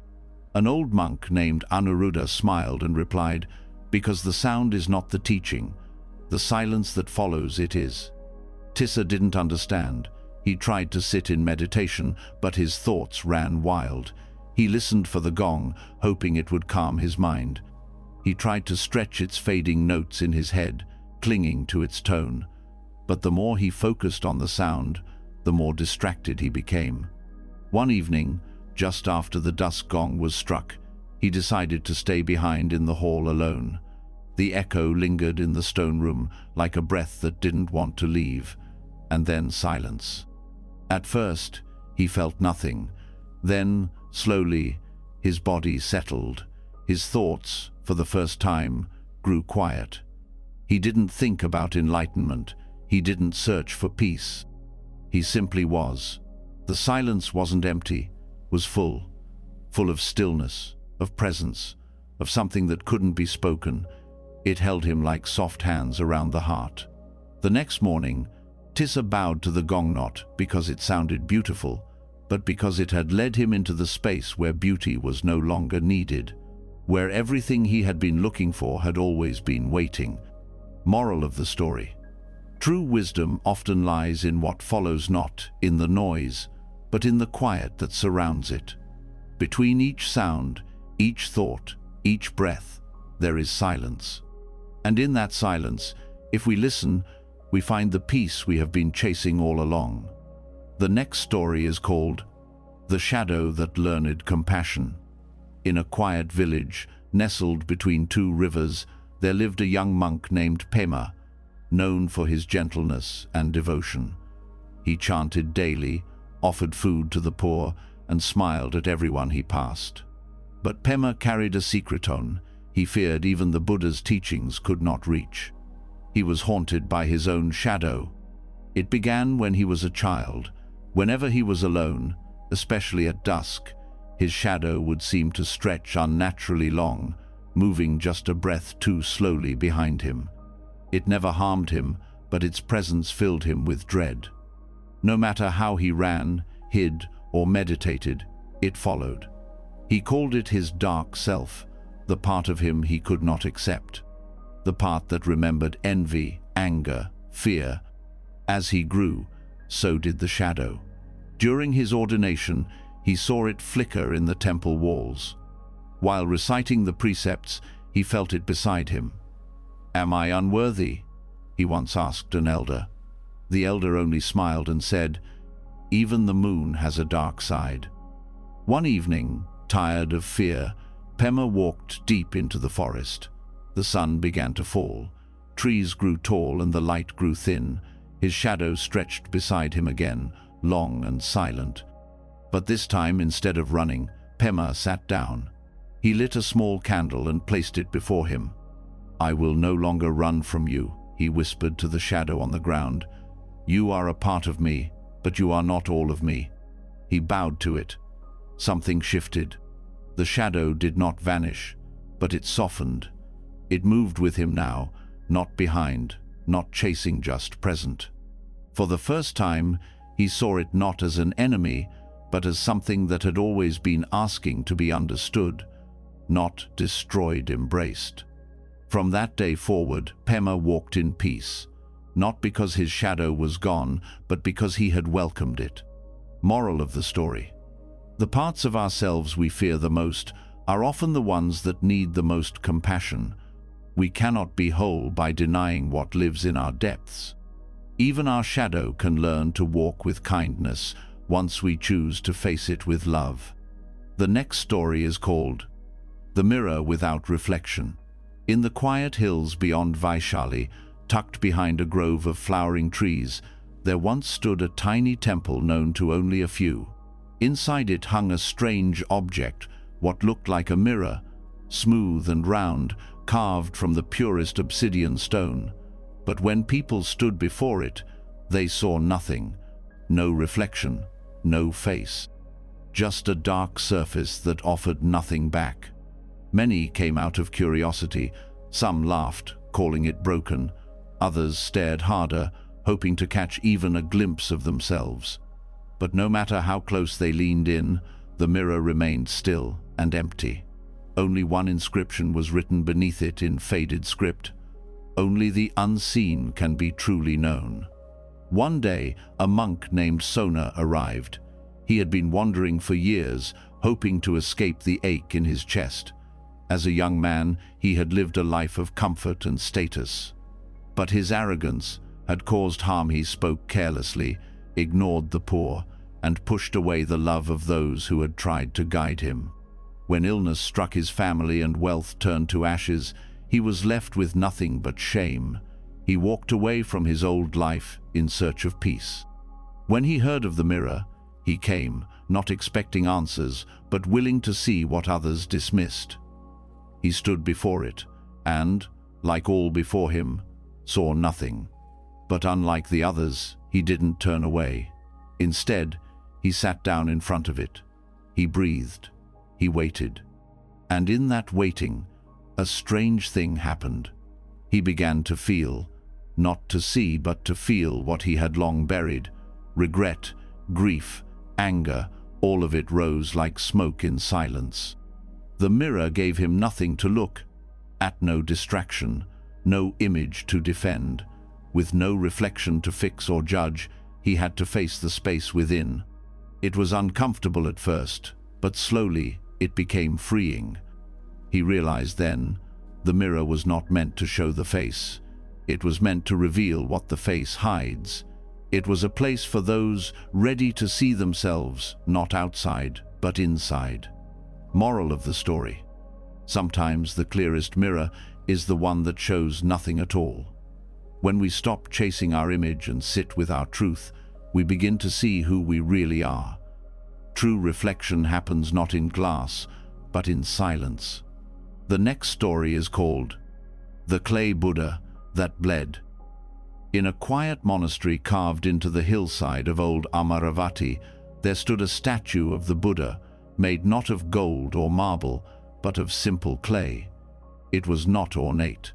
An old monk named Anuruddha smiled and replied, "Because the sound is not the teaching. The silence that follows it is." Tissa didn't understand. He tried to sit in meditation, but his thoughts ran wild. He listened for the gong, hoping it would calm his mind. He tried to stretch its fading notes in his head, clinging to its tone. But the more he focused on the sound, the more distracted he became. One evening, just after the dusk gong was struck, he decided to stay behind in the hall alone. The echo lingered in the stone room like a breath that didn't want to leave, and then silence. At first, he felt nothing. Then, slowly, his body settled. His thoughts, for the first time, grew quiet. He didn't think about enlightenment. He didn't search for peace. He simply was. The silence wasn't empty, was full of stillness, of presence, of something that couldn't be spoken. It held him like soft hands around the heart. The next morning, Tissa bowed to the gong not because it sounded beautiful, but because it had led him into the space where beauty was no longer needed, where everything he had been looking for had always been waiting. Moral of the story: true wisdom often lies in what follows, not in the noise, but in the quiet that surrounds it. Between each sound, each thought, each breath, there is silence. And in that silence, if we listen, we find the peace we have been chasing all along. The next story is called The Shadow That Learned Compassion. In a quiet village, nestled between two rivers, there lived a young monk named Pema, known for his gentleness and devotion. He chanted daily, offered food to the poor, and smiled at everyone he passed. But Pema carried a secret on. He feared even the Buddha's teachings could not reach. He was haunted by his own shadow. It began when he was a child. Whenever he was alone, especially at dusk, his shadow would seem to stretch unnaturally long, moving just a breath too slowly behind him. It never harmed him, but its presence filled him with dread. No matter how he ran, hid, or meditated, it followed. He called it his dark self, the part of him he could not accept, the part that remembered envy, anger, fear. As he grew, so did the shadow. During his ordination, he saw it flicker in the temple walls. While reciting the precepts, he felt it beside him. "Am I unworthy?" he once asked an elder. The elder only smiled and said, "Even the moon has a dark side." One evening, tired of fear, Pema walked deep into the forest. The sun began to fall. Trees grew tall and the light grew thin. His shadow stretched beside him again, long and silent. But this time, instead of running, Pema sat down. He lit a small candle and placed it before him. "I will no longer run from you," he whispered to the shadow on the ground. "You are a part of me, but you are not all of me." He bowed to it. Something shifted. The shadow did not vanish, but it softened. It moved with him now, not behind, not chasing, just present. For the first time, he saw it not as an enemy, but as something that had always been asking to be understood, not destroyed, embraced. From that day forward, Pema walked in peace, not because his shadow was gone, but because he had welcomed it. Moral of the story: the parts of ourselves we fear the most are often the ones that need the most compassion. We cannot be whole by denying what lives in our depths. Even our shadow can learn to walk with kindness once we choose to face it with love. The next story is called The Mirror Without Reflection. In the quiet hills beyond Vaishali, tucked behind a grove of flowering trees, there once stood a tiny temple known to only a few. Inside it hung a strange object, what looked like a mirror, smooth and round, carved from the purest obsidian stone. But when people stood before it, they saw nothing, no reflection, no face, just a dark surface that offered nothing back. Many came out of curiosity. Some laughed, calling it broken. Others stared harder, hoping to catch even a glimpse of themselves. But no matter how close they leaned in, the mirror remained still and empty. Only one inscription was written beneath it in faded script: "Only the unseen can be truly known." One day, a monk named Sona arrived. He had been wandering for years, hoping to escape the ache in his chest. As a young man, he had lived a life of comfort and status. But his arrogance had caused harm. He spoke carelessly, ignored the poor, and pushed away the love of those who had tried to guide him. When illness struck his family and wealth turned to ashes, he was left with nothing but shame. He walked away from his old life in search of peace. When he heard of the mirror, he came, not expecting answers, but willing to see what others dismissed. He stood before it, and, like all before him, saw nothing. But unlike the others, he didn't turn away. Instead, he sat down in front of it. He breathed. He waited. And in that waiting, a strange thing happened. He began to feel, not to see, but to feel what he had long buried. Regret, grief, anger, all of it rose like smoke in silence. The mirror gave him nothing to look at, no distraction, no image to defend. With no reflection to fix or judge, he had to face the space within. It was uncomfortable at first, but slowly it became freeing. He realized then, the mirror was not meant to show the face. It was meant to reveal what the face hides. It was a place for those ready to see themselves, not outside, but inside. Moral of the story: sometimes the clearest mirror is the one that shows nothing at all. When we stop chasing our image and sit with our truth, we begin to see who we really are. True reflection happens not in glass, but in silence. The next story is called The Clay Buddha That Bled. In a quiet monastery carved into the hillside of old Amaravati, there stood a statue of the Buddha, made not of gold or marble, but of simple clay. It was not ornate.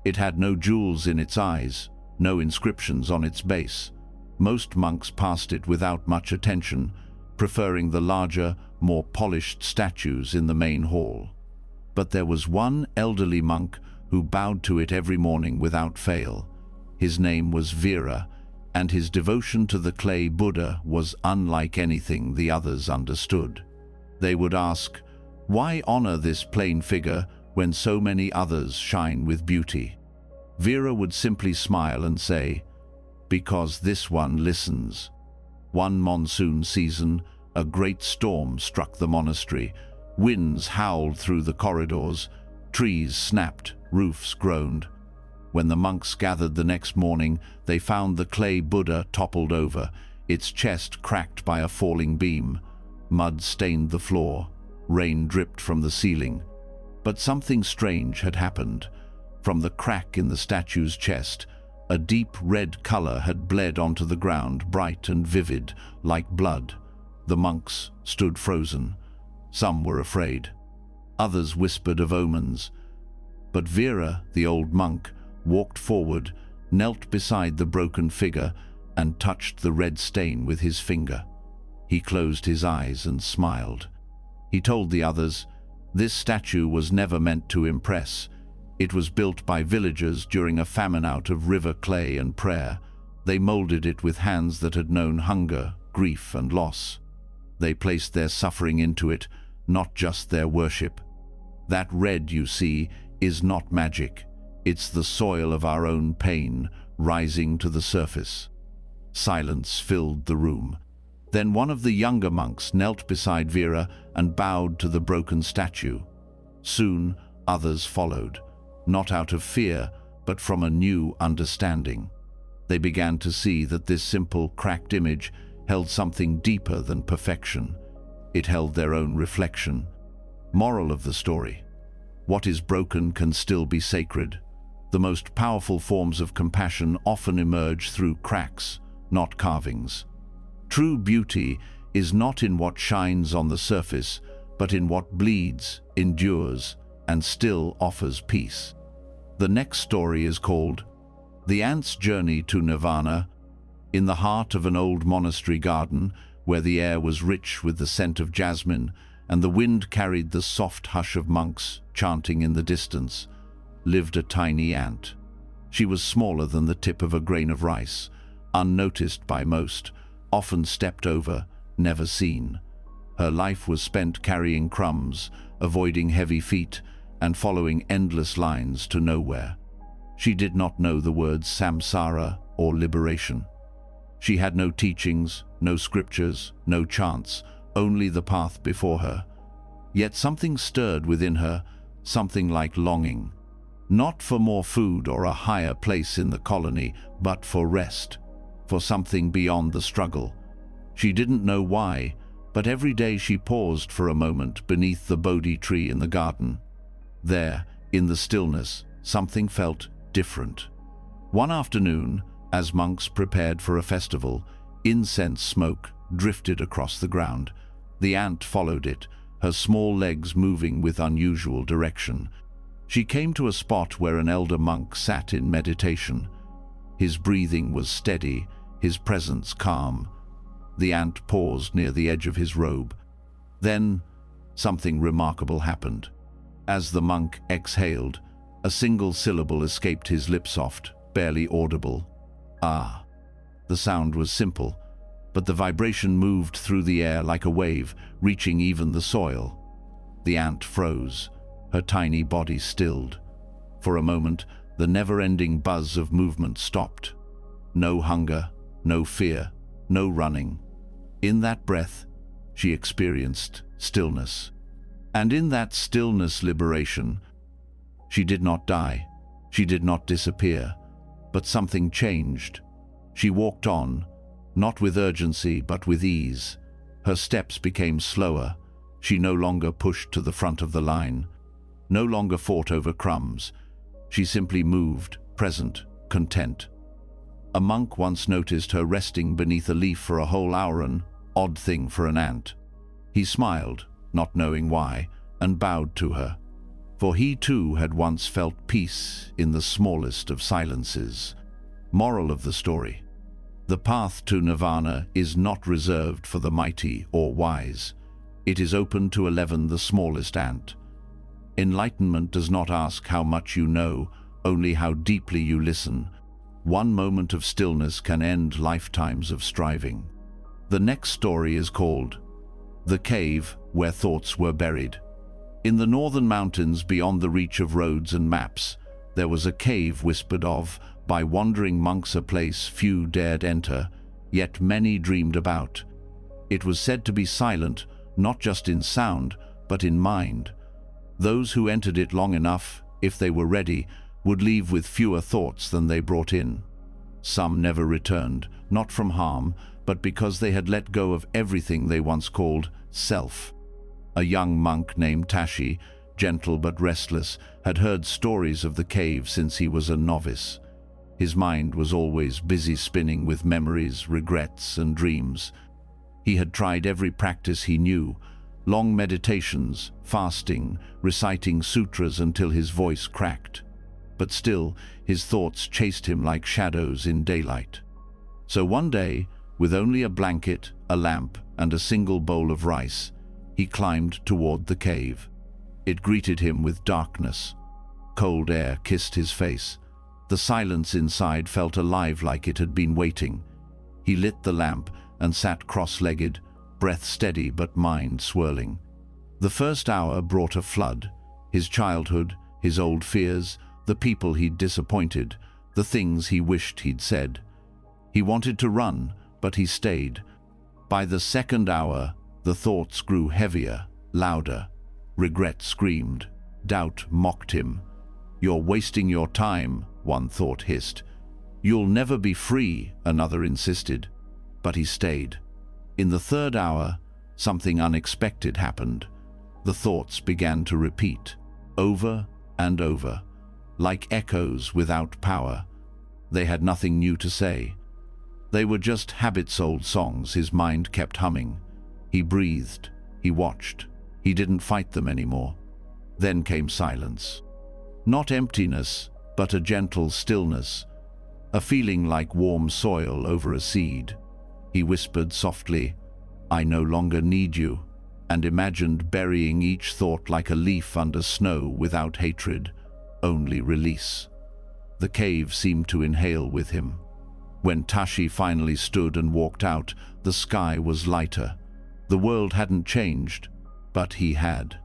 It had no jewels in its eyes, no inscriptions on its base. Most monks passed it without much attention, preferring the larger, more polished statues in the main hall. But there was one elderly monk who bowed to it every morning without fail. His name was Veera, and his devotion to the clay Buddha was unlike anything the others understood. They would ask, "Why honor this plain figure when so many others shine with beauty?" Veera would simply smile and say, "Because this one listens." One monsoon season, a great storm struck the monastery. Winds howled through the corridors, trees snapped, roofs groaned. When the monks gathered the next morning, they found the clay Buddha toppled over, its chest cracked by a falling beam. Mud stained the floor, rain dripped from the ceiling. But something strange had happened. From the crack in the statue's chest, a deep red color had bled onto the ground, bright and vivid, like blood. The monks stood frozen. Some were afraid. Others whispered of omens. But Veera, the old monk, walked forward, knelt beside the broken figure, and touched the red stain with his finger. He closed his eyes and smiled. He told the others, "This statue was never meant to impress. It was built by villagers during a famine out of river clay and prayer. They molded it with hands that had known hunger, grief, and loss. They placed their suffering into it, not just their worship. That red you see is not magic. It's the soil of our own pain rising to the surface." Silence filled the room. Then one of the younger monks knelt beside Veera and bowed to the broken statue. Soon others followed, not out of fear, but from a new understanding. They began to see that this simple, cracked image held something deeper than perfection. It held their own reflection. Moral of the story: what is broken can still be sacred. The most powerful forms of compassion often emerge through cracks, not carvings. True beauty is not in what shines on the surface, but in what bleeds, endures, and still offers peace. The next story is called The Ant's Journey to Nirvana. In the heart of an old monastery garden, where the air was rich with the scent of jasmine and the wind carried the soft hush of monks chanting in the distance, lived a tiny ant. She was smaller than the tip of a grain of rice, unnoticed by most, often stepped over, never seen. Her life was spent carrying crumbs, avoiding heavy feet, and following endless lines to nowhere. She did not know the words samsara or liberation. She had no teachings, no scriptures, no chants, only the path before her. Yet something stirred within her, something like longing. Not for more food or a higher place in the colony, but for rest, for something beyond the struggle. She didn't know why, but every day she paused for a moment beneath the Bodhi tree in the garden. There, in the stillness, something felt different. One afternoon, as monks prepared for a festival, incense smoke drifted across the ground. The ant followed it, her small legs moving with unusual direction. She came to a spot where an elder monk sat in meditation. His breathing was steady, his presence calm. The ant paused near the edge of his robe. Then, something remarkable happened. As the monk exhaled, a single syllable escaped his lips, barely audible. "Ah." The sound was simple, but the vibration moved through the air like a wave, reaching even the soil. The ant froze, her tiny body stilled. For a moment, the never-ending buzz of movement stopped. No hunger, no fear, no running. In that breath, she experienced stillness. And in that stillness, liberation. She did not die, she did not disappear, but something changed. She walked on, not with urgency, but with ease. Her steps became slower. She no longer pushed to the front of the line, no longer fought over crumbs. She simply moved, present, content. A monk once noticed her resting beneath a leaf for a whole hour, an odd thing for an ant. He smiled, not knowing why, and bowed to her. For he too had once felt peace in the smallest of silences. Moral of the story: the path to nirvana is not reserved for the mighty or wise. It is open to the smallest ant. Enlightenment does not ask how much you know, only how deeply you listen. One moment of stillness can end lifetimes of striving. The next story is called The Cave Where Thoughts Were Buried. In the northern mountains beyond the reach of roads and maps, there was a cave whispered of by wandering monks, a place few dared enter, yet many dreamed about. It was said to be silent, not just in sound, but in mind. Those who entered it long enough, if they were ready, would leave with fewer thoughts than they brought in. Some never returned, not from harm, but because they had let go of everything they once called self. A young monk named Tashi, gentle but restless, had heard stories of the cave since he was a novice. His mind was always busy spinning with memories, regrets, and dreams. He had tried every practice he knew, long meditations, fasting, reciting sutras until his voice cracked. But still, his thoughts chased him like shadows in daylight. So one day, with only a blanket, a lamp, and a single bowl of rice, he climbed toward the cave. It greeted him with darkness. Cold air kissed his face. The silence inside felt alive, like it had been waiting. He lit the lamp and sat cross-legged, breath steady but mind swirling. The first hour brought a flood. His childhood, his old fears, the people he'd disappointed, the things he wished he'd said. He wanted to run, but he stayed. By the second hour, the thoughts grew heavier, louder. Regret screamed. Doubt mocked him. "You're wasting your time," one thought hissed. "You'll never be free," another insisted. But he stayed. In the third hour, something unexpected happened. The thoughts began to repeat, over and over, like echoes without power. They had nothing new to say. They were just habits, old songs his mind kept humming. He breathed, he watched, he didn't fight them anymore. Then came silence. Not emptiness, but a gentle stillness, a feeling like warm soil over a seed. He whispered softly, "I no longer need you," and imagined burying each thought like a leaf under snow without hatred, only release. The cave seemed to inhale with him. When Tashi finally stood and walked out, the sky was lighter. The world hadn't changed, but he had.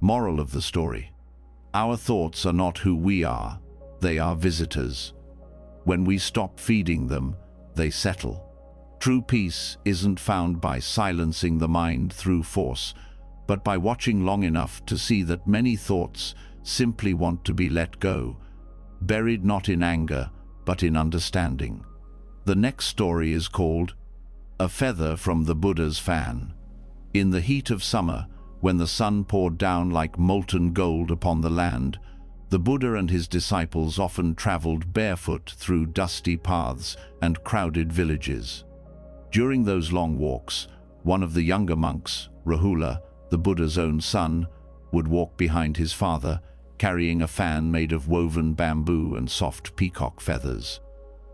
Moral of the story: our thoughts are not who we are, they are visitors. When we stop feeding them, they settle. True peace isn't found by silencing the mind through force, but by watching long enough to see that many thoughts simply want to be let go, buried not in anger, but in understanding. The next story is called A Feather from the Buddha's Fan. In the heat of summer, when the sun poured down like molten gold upon the land, the Buddha and his disciples often traveled barefoot through dusty paths and crowded villages. During those long walks, one of the younger monks, Rahula, the Buddha's own son, would walk behind his father, carrying a fan made of woven bamboo and soft peacock feathers.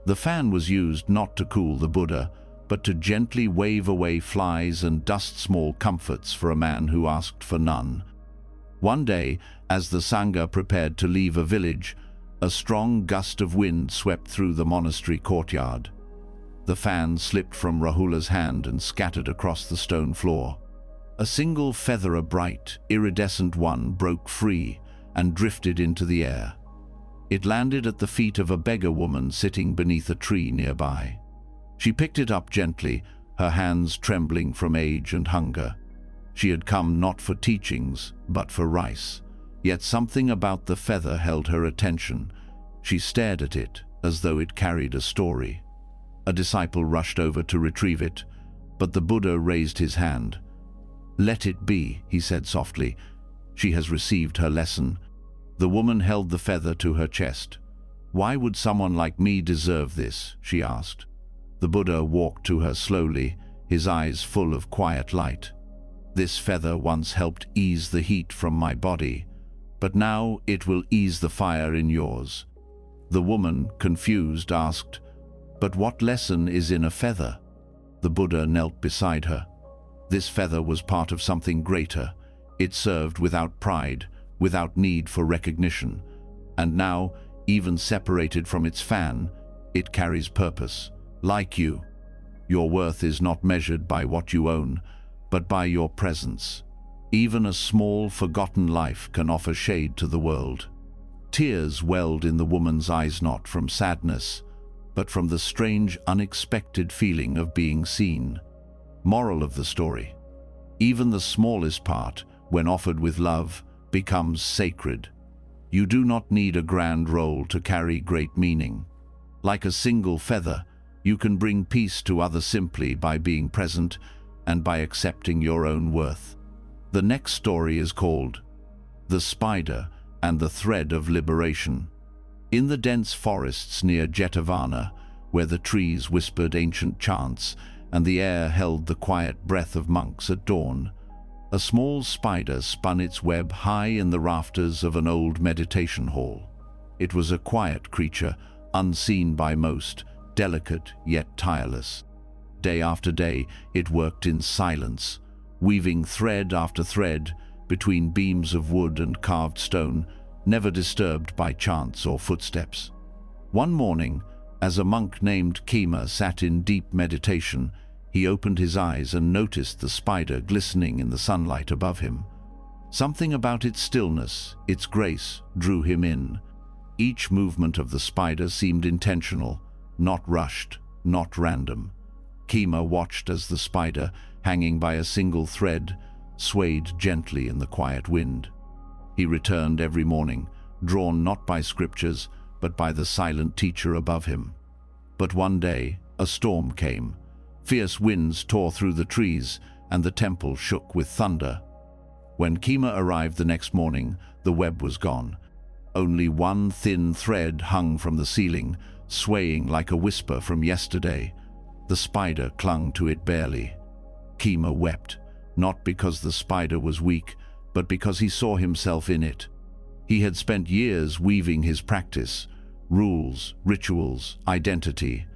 The fan was used not to cool the Buddha, but to gently wave away flies and dust small comforts for a man who asked for none. One day, as the Sangha prepared to leave a village, a strong gust of wind swept through the monastery courtyard. The fan slipped from Rahula's hand and scattered across the stone floor. A single feather, a bright, iridescent one, broke free and drifted into the air. It landed at the feet of a beggar woman sitting beneath a tree nearby. She picked it up gently, her hands trembling from age and hunger. She had come not for teachings, but for rice. Yet something about the feather held her attention. She stared at it as though it carried a story. A disciple rushed over to retrieve it. But the Buddha raised his hand. "Let it be," he said softly. "She has received her lesson." The woman held the feather to her chest. "Why would someone like me deserve this?" she asked. The Buddha walked to her slowly, his eyes full of quiet light. "This feather once helped ease the heat from my body, but now it will ease the fire in yours." The woman, confused, asked, "But what lesson is in a feather?" The Buddha knelt beside her. This feather was part of something greater. It served without pride, without need for recognition. And now, even separated from its fan, it carries purpose. Like you, your worth is not measured by what you own, but by your presence. Even a small, forgotten life can offer shade to the world. Tears welled in the woman's eyes, not from sadness, but from the strange, unexpected feeling of being seen. Moral of the story: even the smallest part, when offered with love, becomes sacred. You do not need a grand role to carry great meaning. Like a single feather, you can bring peace to others simply by being present and by accepting your own worth. The next story is called The Spider and the Thread of Liberation. In the dense forests near Jetavana, where the trees whispered ancient chants and the air held the quiet breath of monks at dawn, a small spider spun its web high in the rafters of an old meditation hall. It was a quiet creature, unseen by most, delicate yet tireless. Day after day, it worked in silence, weaving thread after thread between beams of wood and carved stone, never disturbed by chants or footsteps. One morning, as a monk named Kema sat in deep meditation, he opened his eyes and noticed the spider glistening in the sunlight above him. Something about its stillness, its grace, drew him in. Each movement of the spider seemed intentional, not rushed, not random. Kema watched as the spider, hanging by a single thread, swayed gently in the quiet wind. He returned every morning, drawn not by scriptures, but by the silent teacher above him. But one day, a storm came. Fierce winds tore through the trees, and the temple shook with thunder. When Kema arrived the next morning, the web was gone. Only one thin thread hung from the ceiling, swaying like a whisper from yesterday. The spider clung to it barely. Kema wept, not because the spider was weak, but because he saw himself in it. He had spent years weaving his practice, rules, rituals, identity,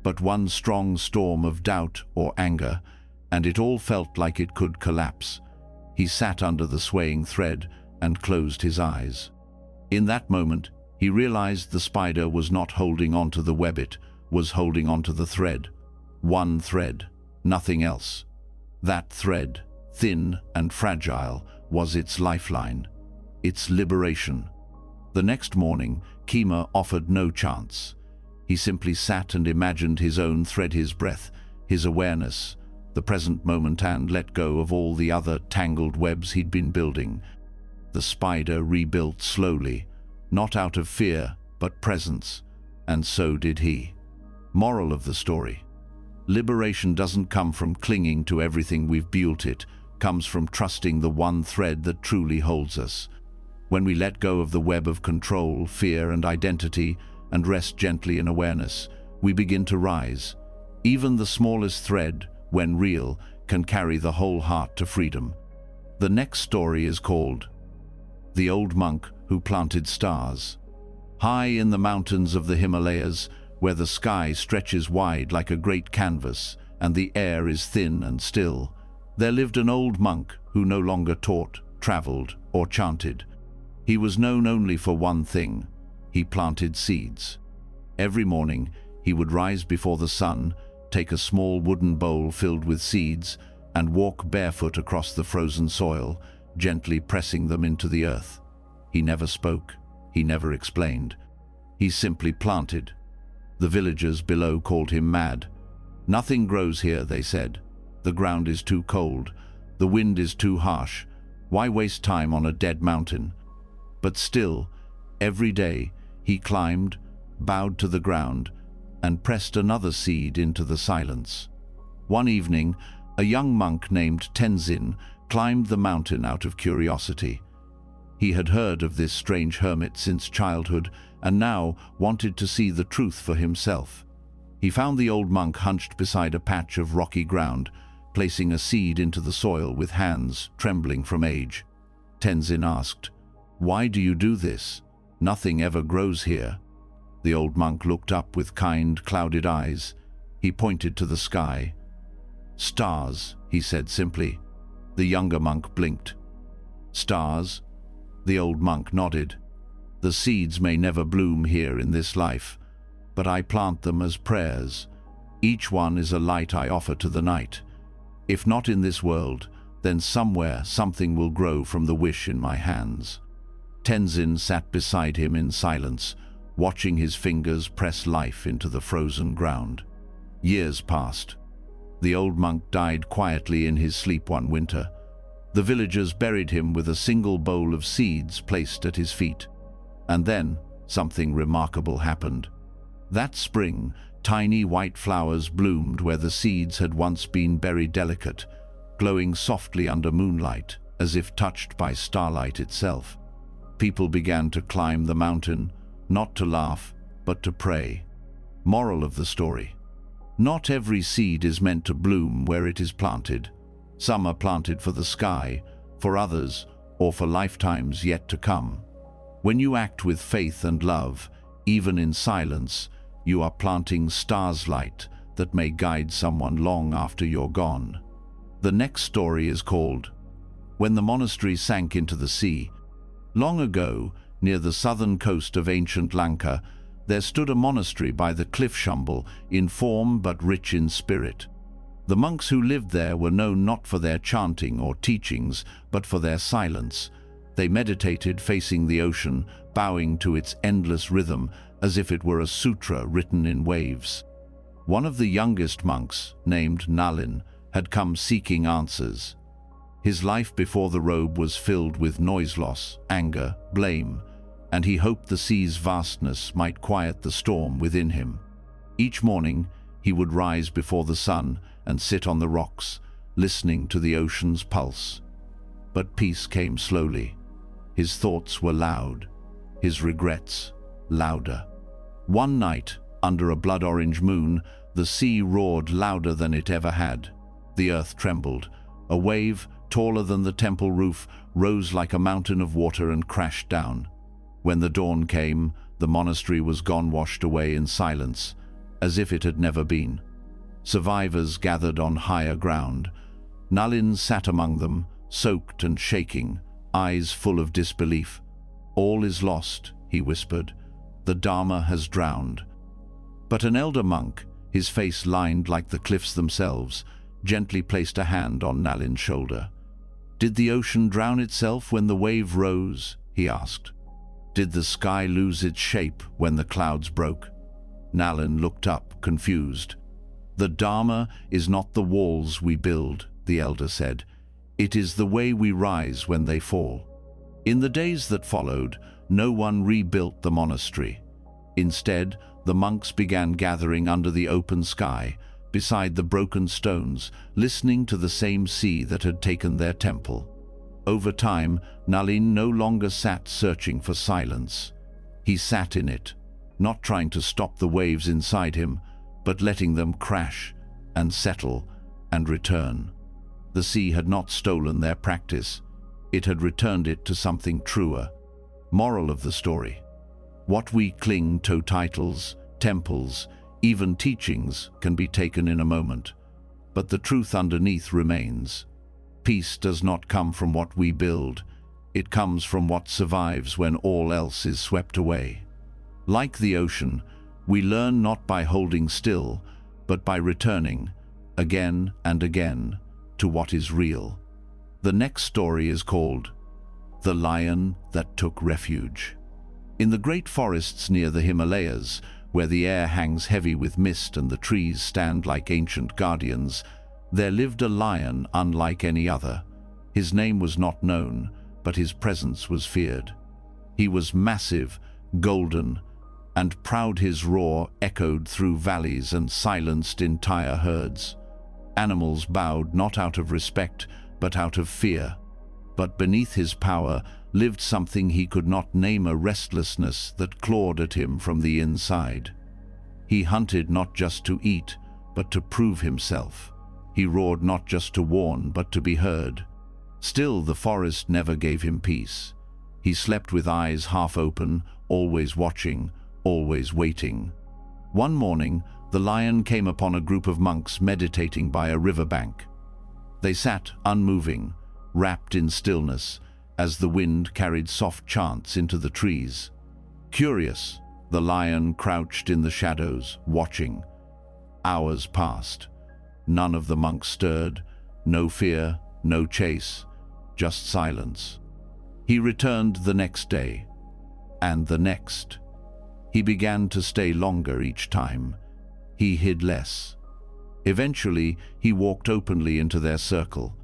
but one strong storm of doubt or anger, and it all felt like it could collapse. He sat under the swaying thread and closed his eyes. In that moment, he realized the spider was not holding on to the web, it was holding on to the thread. One thread, nothing else. That thread, thin and fragile, was its lifeline, its liberation. The next morning, Kema offered no chance. He simply sat and imagined his own thread, his breath, his awareness, the present moment, and let go of all the other tangled webs he'd been building. The spider rebuilt slowly, not out of fear, but presence, and so did he. Moral of the story: liberation doesn't come from clinging to everything we've built, it comes from trusting the one thread that truly holds us. When we let go of the web of control, fear, and identity, and rest gently in awareness, we begin to rise. Even the smallest thread, when real, can carry the whole heart to freedom. The next story is called The Old Monk Who Planted Stars. High in the mountains of the Himalayas, where the sky stretches wide like a great canvas and the air is thin and still, there lived an old monk who no longer taught, traveled, or chanted. He was known only for one thing: he planted seeds. Every morning, he would rise before the sun, take a small wooden bowl filled with seeds, and walk barefoot across the frozen soil, gently pressing them into the earth. He never spoke, he never explained. He simply planted. The villagers below called him mad. "Nothing grows here," they said. "The ground is too cold. The wind is too harsh. Why waste time on a dead mountain?" But still, every day, he climbed, bowed to the ground, and pressed another seed into the silence. One evening, a young monk named Tenzin climbed the mountain out of curiosity. He had heard of this strange hermit since childhood and now wanted to see the truth for himself. He found the old monk hunched beside a patch of rocky ground, placing a seed into the soil with hands trembling from age. Tenzin asked, "Why do you do this? Nothing ever grows here." The old monk looked up with kind, clouded eyes. He pointed to the sky. "Stars," he said simply. The younger monk blinked. "Stars?" The old monk nodded. "The seeds may never bloom here in this life, but I plant them as prayers. Each one is a light I offer to the night. If not in this world, then somewhere something will grow from the wish in my hands." Tenzin sat beside him in silence, watching his fingers press life into the frozen ground. Years passed. The old monk died quietly in his sleep one winter. The villagers buried him with a single bowl of seeds placed at his feet. And then something remarkable happened. That spring, tiny white flowers bloomed where the seeds had once been buried delicate, glowing softly under moonlight, as if touched by starlight itself. People began to climb the mountain, not to laugh, but to pray. Moral of the story: not every seed is meant to bloom where it is planted. Some are planted for the sky, for others, or for lifetimes yet to come. When you act with faith and love, even in silence, you are planting stars' light that may guide someone long after you're gone. The next story is called When the Monastery Sank into the Sea. Long ago, near the southern coast of ancient Lanka, there stood a monastery by the cliff shumble, in form but rich in spirit. The monks who lived there were known not for their chanting or teachings, but for their silence. They meditated facing the ocean, bowing to its endless rhythm, as if it were a sutra written in waves. One of the youngest monks, named Nalin, had come seeking answers. His life before the robe was filled with noise loss, anger, blame, and he hoped the sea's vastness might quiet the storm within him. Each morning, he would rise before the sun and sit on the rocks, listening to the ocean's pulse. But peace came slowly. His thoughts were loud, his regrets louder. One night, under a blood-orange moon, the sea roared louder than it ever had. The earth trembled. A wave, taller than the temple roof, rose like a mountain of water and crashed down. When the dawn came, the monastery was gone, washed away in silence, as if it had never been. Survivors gathered on higher ground. Nalin sat among them, soaked and shaking, eyes full of disbelief. "All is lost," he whispered. "The Dharma has drowned." But an elder monk, his face lined like the cliffs themselves, gently placed a hand on Nalin's shoulder. "Did the ocean drown itself when the wave rose?" he asked. "Did the sky lose its shape when the clouds broke?" Nalin looked up, confused. "The Dharma is not the walls we build," the elder said. "It is the way we rise when they fall." In the days that followed, no one rebuilt the monastery. Instead, the monks began gathering under the open sky, beside the broken stones, listening to the same sea that had taken their temple. Over time, Nalin no longer sat searching for silence. He sat in it, not trying to stop the waves inside him, but letting them crash and settle and return. The sea had not stolen their practice. It had returned it to something truer. Moral of the story: what we cling to, titles, temples, even teachings, can be taken in a moment, but the truth underneath remains. Peace does not come from what we build. It comes from what survives when all else is swept away. Like the ocean, we learn not by holding still, but by returning, again and again, to what is real. The next story is called The Lion That Took Refuge. In the great forests near the Himalayas, where the air hangs heavy with mist and the trees stand like ancient guardians, there lived a lion unlike any other. His name was not known, but his presence was feared. He was massive, golden, and proud. His roar echoed through valleys and silenced entire herds. Animals bowed not out of respect, but out of fear. But beneath his power lived something he could not name, a restlessness that clawed at him from the inside. He hunted not just to eat, but to prove himself. He roared not just to warn, but to be heard. Still, the forest never gave him peace. He slept with eyes half open, always watching, always waiting. One morning, the lion came upon a group of monks meditating by a riverbank. They sat unmoving, wrapped in stillness, as the wind carried soft chants into the trees. Curious, the lion crouched in the shadows, watching. Hours passed. None of the monks stirred, no fear, no chase, just silence. He returned the next day, and the next. He began to stay longer each time. He hid less. Eventually, he walked openly into their circle.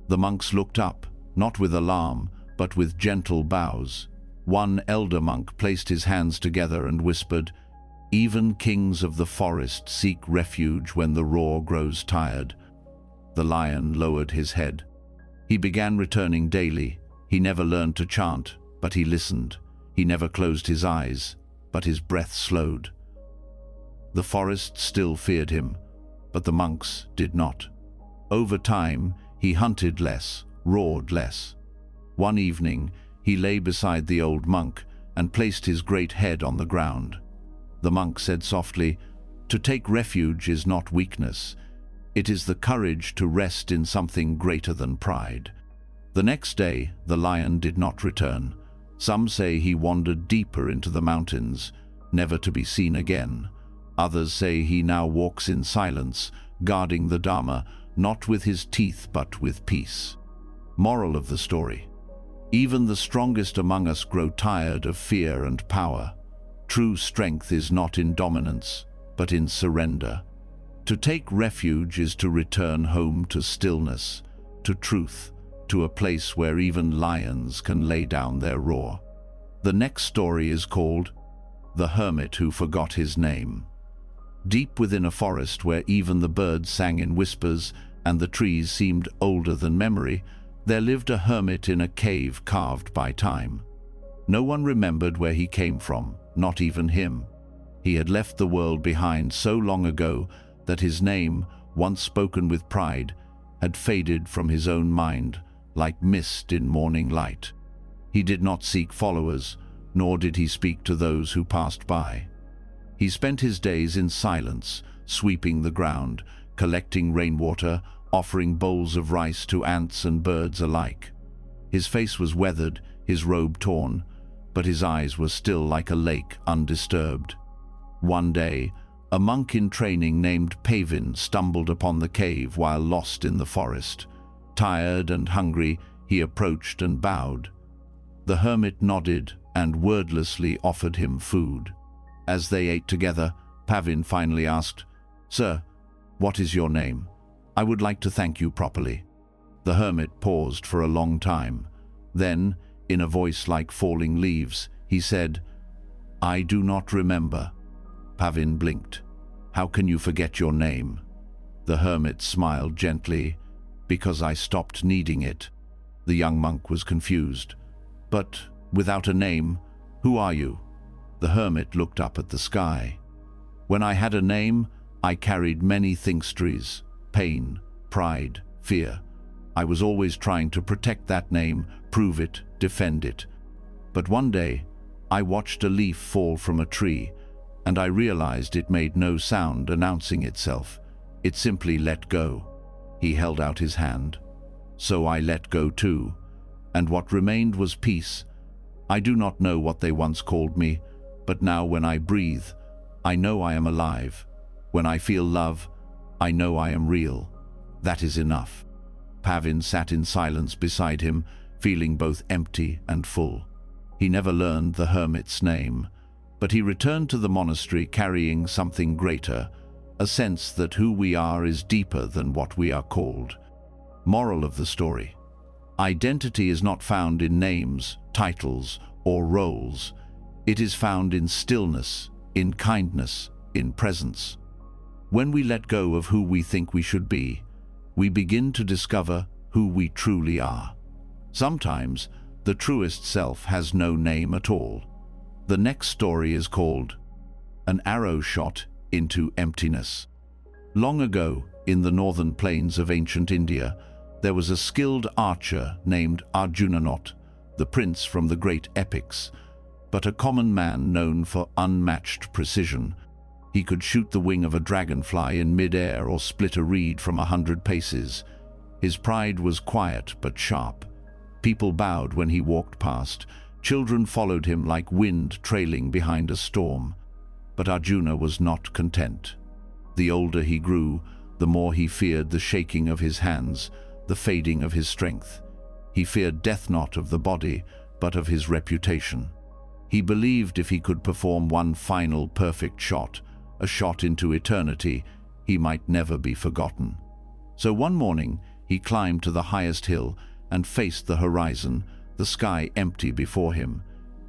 The monks looked up, not with alarm, but with gentle bows. One elder monk placed his hands together and whispered, "Even kings of the forest seek refuge when the roar grows tired." The lion lowered his head. He began returning daily. He never learned to chant, but he listened. He never closed his eyes, but his breath slowed. The forest still feared him, but the monks did not. Over time, he hunted less, roared less. One evening, he lay beside the old monk and placed his great head on the ground. The monk said softly, "To take refuge is not weakness. It is the courage to rest in something greater than pride." The next day, the lion did not return. Some say he wandered deeper into the mountains, never to be seen again. Others say he now walks in silence, guarding the Dharma, not with his teeth but with peace. Moral of the story: even the strongest among us grow tired of fear and power. True strength is not in dominance, but in surrender. To take refuge is to return home to stillness, to truth, to a place where even lions can lay down their roar. The next story is called The Hermit Who Forgot His Name. Deep within a forest where even the birds sang in whispers and the trees seemed older than memory, there lived a hermit in a cave carved by time. No one remembered where he came from, not even him. He had left the world behind so long ago that his name, once spoken with pride, had faded from his own mind like mist in morning light. He did not seek followers, nor did he speak to those who passed by. He spent his days in silence, sweeping the ground, collecting rainwater, offering bowls of rice to ants and birds alike. His face was weathered, his robe torn, but his eyes were still like a lake, undisturbed. One day, a monk in training named Pavin stumbled upon the cave while lost in the forest. Tired and hungry, he approached and bowed. The hermit nodded and wordlessly offered him food. As they ate together, Pavin finally asked, "Sir, what is your name? I would like to thank you properly." The hermit paused for a long time. Then, in a voice like falling leaves, he said, "I do not remember." Pavin blinked. "How can you forget your name?" The hermit smiled gently, "Because I stopped needing it." The young monk was confused. "But without a name, who are you?" The hermit looked up at the sky. "When I had a name, I carried many thingstries, pain, pride, fear. I was always trying to protect that name, prove it, defend it. But one day, I watched a leaf fall from a tree, and I realized it made no sound announcing itself. It simply let go." He held out his hand. "So I let go too, and what remained was peace. I do not know what they once called me, but now when I breathe, I know I am alive. When I feel love, I know I am real. That is enough." Pavin sat in silence beside him, feeling both empty and full. He never learned the hermit's name, but he returned to the monastery carrying something greater, a sense that who we are is deeper than what we are called. Moral of the story: identity is not found in names, titles, or roles. It is found in stillness, in kindness, in presence. When we let go of who we think we should be, we begin to discover who we truly are. Sometimes, the truest self has no name at all. The next story is called An Arrow Shot into Emptiness. Long ago, in the northern plains of ancient India, there was a skilled archer named Arjuna, the prince from the great epics, but a common man known for unmatched precision. He could shoot the wing of a dragonfly in mid-air or split a reed from 100 paces. His pride was quiet but sharp. People bowed when he walked past. Children followed him like wind trailing behind a storm. But Arjuna was not content. The older he grew, the more he feared the shaking of his hands, the fading of his strength. He feared death not of the body, but of his reputation. He believed if he could perform one final perfect shot, a shot into eternity, he might never be forgotten. So one morning, he climbed to the highest hill and faced the horizon, the sky empty before him.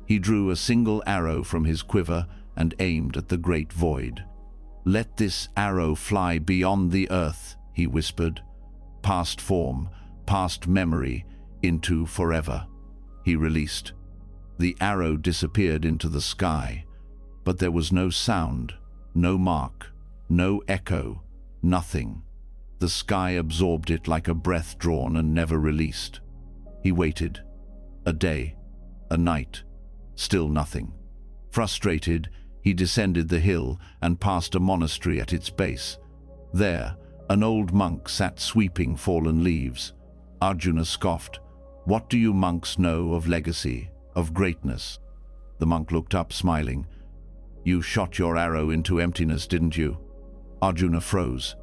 He drew a single arrow from his quiver and aimed at the great void. "Let this arrow fly beyond the earth," he whispered. "Past form, past memory, into forever." He released. The arrow disappeared into the sky, but there was no sound, no mark, no echo, nothing. The sky absorbed it like a breath drawn and never released. He waited. A day, a night, still nothing. Frustrated, he descended the hill and passed a monastery at its base. There, an old monk sat sweeping fallen leaves. Arjuna scoffed. "What do you monks know of legacy, of greatness?" The monk looked up, smiling. "You shot your arrow into emptiness, didn't you?" Arjuna froze.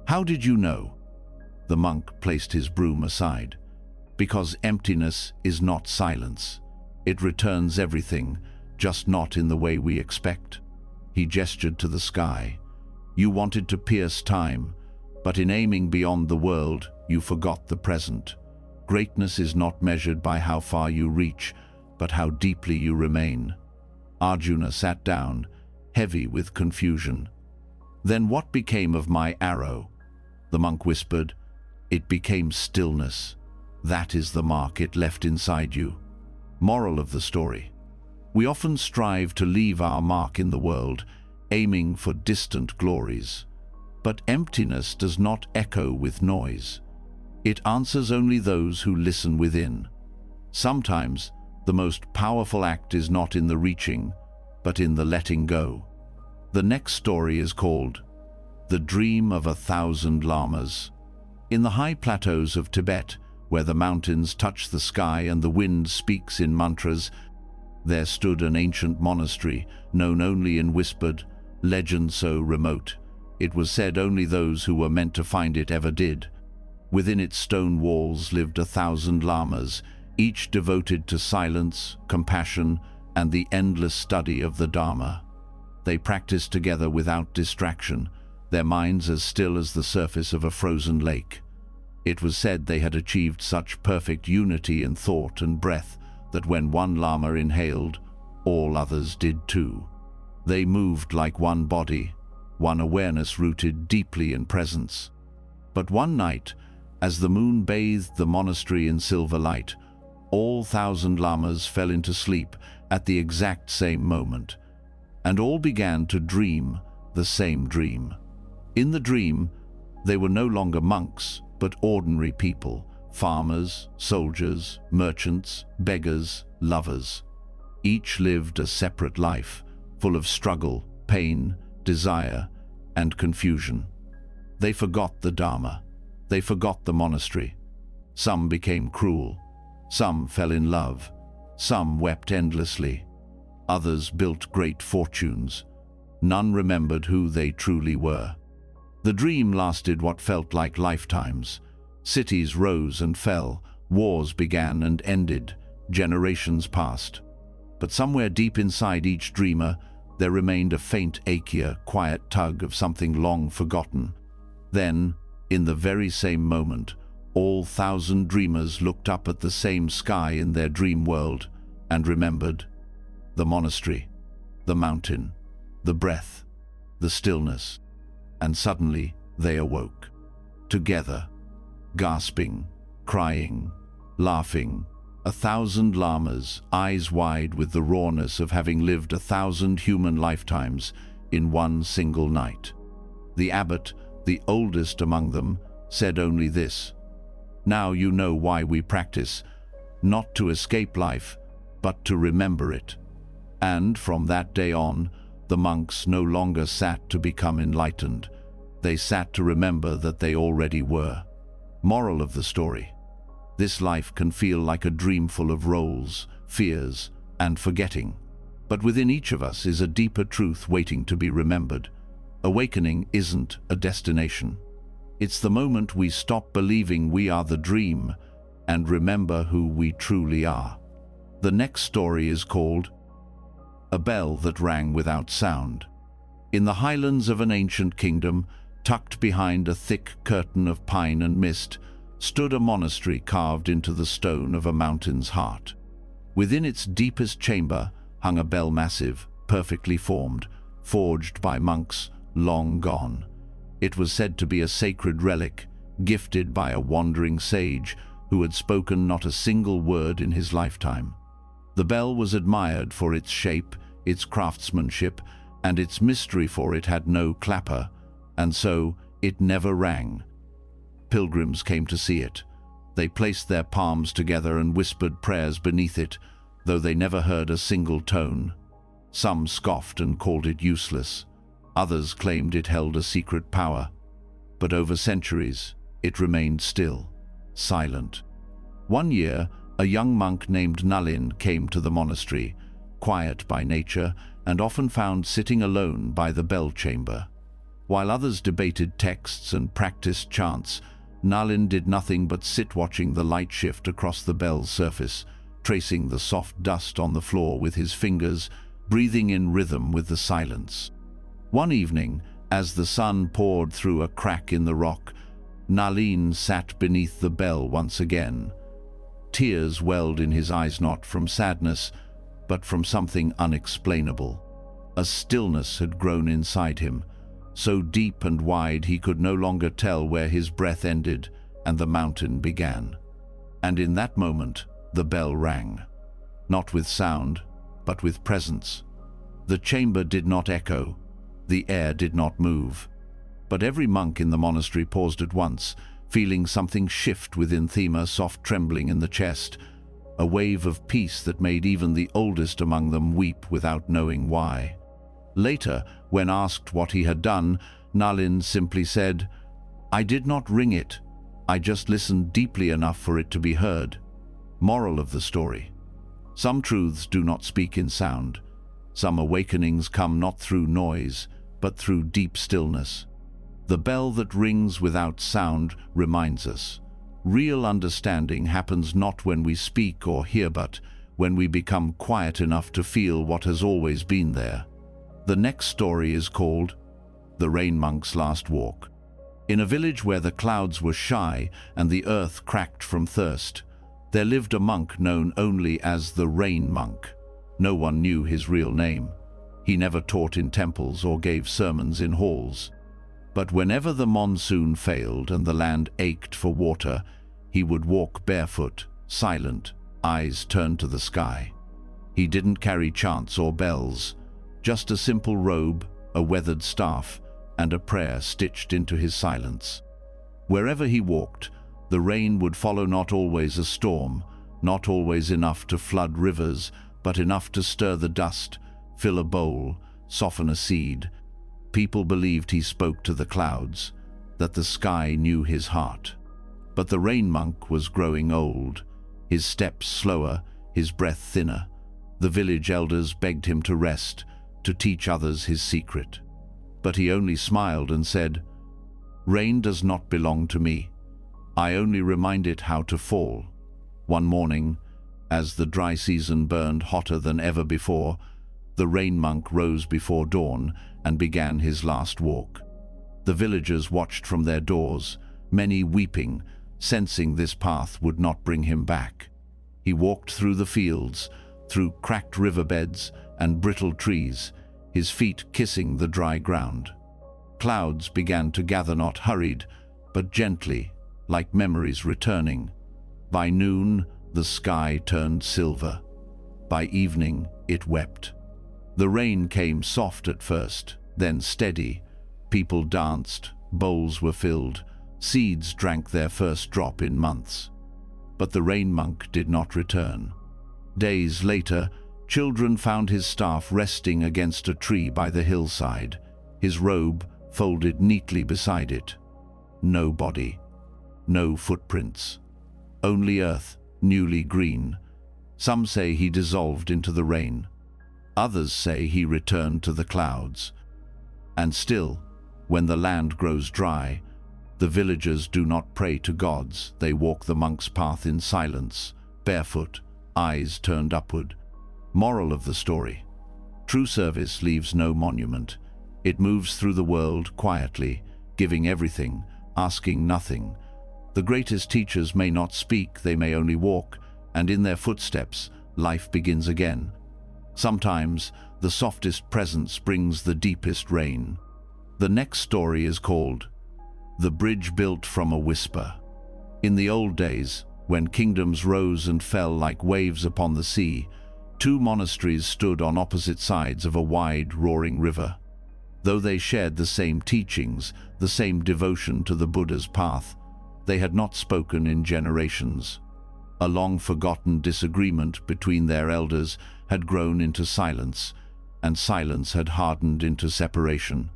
"How did you know?" The monk placed his broom aside. "Because emptiness is not silence. It returns everything, just not in the way we expect." He gestured to the sky. "You wanted to pierce time, but in aiming beyond the world, you forgot the present. Greatness is not measured by how far you reach, but how deeply you remain." Arjuna sat down, heavy with confusion. "Then what became of my arrow?" The monk whispered. "It became stillness. That is the mark it left inside you." Moral of the story: we often strive to leave our mark in the world, aiming for distant glories. But emptiness does not echo with noise. It answers only those who listen within. Sometimes, the most powerful act is not in the reaching, but in the letting go. The next story is called The Dream of 1,000 Lamas. In the high plateaus of Tibet, where the mountains touch the sky and the wind speaks in mantras, there stood an ancient monastery, known only in whispered, legend so remote, it was said only those who were meant to find it ever did. Within its stone walls lived 1,000 lamas, each devoted to silence, compassion, and the endless study of the Dharma. They practiced together without distraction, their minds as still as the surface of a frozen lake. It was said they had achieved such perfect unity in thought and breath that when one Lama inhaled, all others did too. They moved like one body, one awareness rooted deeply in presence. But one night, as the moon bathed the monastery in silver light, all 1,000 Lamas fell into sleep at the exact same moment, and all began to dream the same dream. In the dream, they were no longer monks, but ordinary people, farmers, soldiers, merchants, beggars, lovers. Each lived a separate life, full of struggle, pain, desire, and confusion. They forgot the Dharma. They forgot the monastery. Some became cruel. Some fell in love. Some wept endlessly. Others built great fortunes. None remembered who they truly were. The dream lasted what felt like lifetimes. Cities rose and fell, wars began and ended, generations passed. But somewhere deep inside each dreamer, there remained a faint, achier, quiet tug of something long forgotten. Then, in the very same moment, all 1,000 dreamers looked up at the same sky in their dream world and remembered the monastery, the mountain, the breath, the stillness. And suddenly they awoke. Together, gasping, crying, laughing, 1,000 lamas, eyes wide with the rawness of having lived 1,000 human lifetimes in one single night. The abbot, the oldest among them, said only this: "Now you know why we practice, not to escape life, but to remember it." And from that day on, the monks no longer sat to become enlightened. They sat to remember that they already were. Moral of the story: this life can feel like a dream full of roles, fears, and forgetting. But within each of us is a deeper truth waiting to be remembered. Awakening isn't a destination. It's the moment we stop believing we are the dream and remember who we truly are. The next story is called A Bell That Rang Without Sound. In the highlands of an ancient kingdom, tucked behind a thick curtain of pine and mist, stood a monastery carved into the stone of a mountain's heart. Within its deepest chamber hung a bell massive, perfectly formed, forged by monks long gone. It was said to be a sacred relic, gifted by a wandering sage who had spoken not a single word in his lifetime. The bell was admired for its shape, its craftsmanship, and its mystery, for it had no clapper, and so it never rang. Pilgrims came to see it. They placed their palms together and whispered prayers beneath it, though they never heard a single tone. Some scoffed and called it useless. Others claimed it held a secret power. But over centuries, it remained still, silent. One year, a young monk named Nalin came to the monastery, quiet by nature and often found sitting alone by the bell chamber. While others debated texts and practiced chants, Nalin did nothing but sit watching the light shift across the bell's surface, tracing the soft dust on the floor with his fingers, breathing in rhythm with the silence. One evening, as the sun poured through a crack in the rock, Nalin sat beneath the bell once again. Tears welled in his eyes, not from sadness, but from something unexplainable. A stillness had grown inside him, so deep and wide he could no longer tell where his breath ended and the mountain began. And in that moment, the bell rang. Not with sound, but with presence. The chamber did not echo. The air did not move. But every monk in the monastery paused at once, feeling something shift within them, a soft trembling in the chest, a wave of peace that made even the oldest among them weep without knowing why. Later, when asked what he had done, Nalin simply said, "I did not ring it. I just listened deeply enough for it to be heard." Moral of the story: some truths do not speak in sound. Some awakenings come not through noise, but through deep stillness. The bell that rings without sound reminds us. Real understanding happens not when we speak or hear, but when we become quiet enough to feel what has always been there. The next story is called The Rain Monk's Last Walk. In a village where the clouds were shy and the earth cracked from thirst, there lived a monk known only as the Rain Monk. No one knew his real name. He never taught in temples or gave sermons in halls. But whenever the monsoon failed and the land ached for water, he would walk barefoot, silent, eyes turned to the sky. He didn't carry chants or bells, just a simple robe, a weathered staff, and a prayer stitched into his silence. Wherever he walked, the rain would follow, not always a storm, not always enough to flood rivers, but enough to stir the dust, fill a bowl, soften a seed. People believed he spoke to the clouds, that the sky knew his heart. But the Rain Monk was growing old, his steps slower, his breath thinner. The village elders begged him to rest, to teach others his secret. But he only smiled and said, "Rain does not belong to me. I only remind it how to fall." One morning, as the dry season burned hotter than ever before, the Rain Monk rose before dawn and began his last walk. The villagers watched from their doors, many weeping, sensing this path would not bring him back. He walked through the fields, through cracked riverbeds and brittle trees, his feet kissing the dry ground. Clouds began to gather, not hurried, but gently, like memories returning. By noon, the sky turned silver. By evening, it wept. The rain came soft at first, then steady. People danced, bowls were filled, seeds drank their first drop in months. But the rain monk did not return. Days later, children found his staff resting against a tree by the hillside, his robe folded neatly beside it. No body, no footprints, only earth, newly green. Some say he dissolved into the rain. Others say he returned to the clouds. And still, when the land grows dry, the villagers do not pray to gods. They walk the monk's path in silence, barefoot, eyes turned upward. Moral of the story: true service leaves no monument. It moves through the world quietly, giving everything, asking nothing. The greatest teachers may not speak, they may only walk, and in their footsteps, life begins again. Sometimes, the softest presence brings the deepest rain. The next story is called The Bridge Built from a Whisper. In the old days, when kingdoms rose and fell like waves upon the sea, two monasteries stood on opposite sides of a wide, roaring river. Though they shared the same teachings, the same devotion to the Buddha's path, they had not spoken in generations. A long-forgotten disagreement between their elders had grown into silence, and silence had hardened into separation.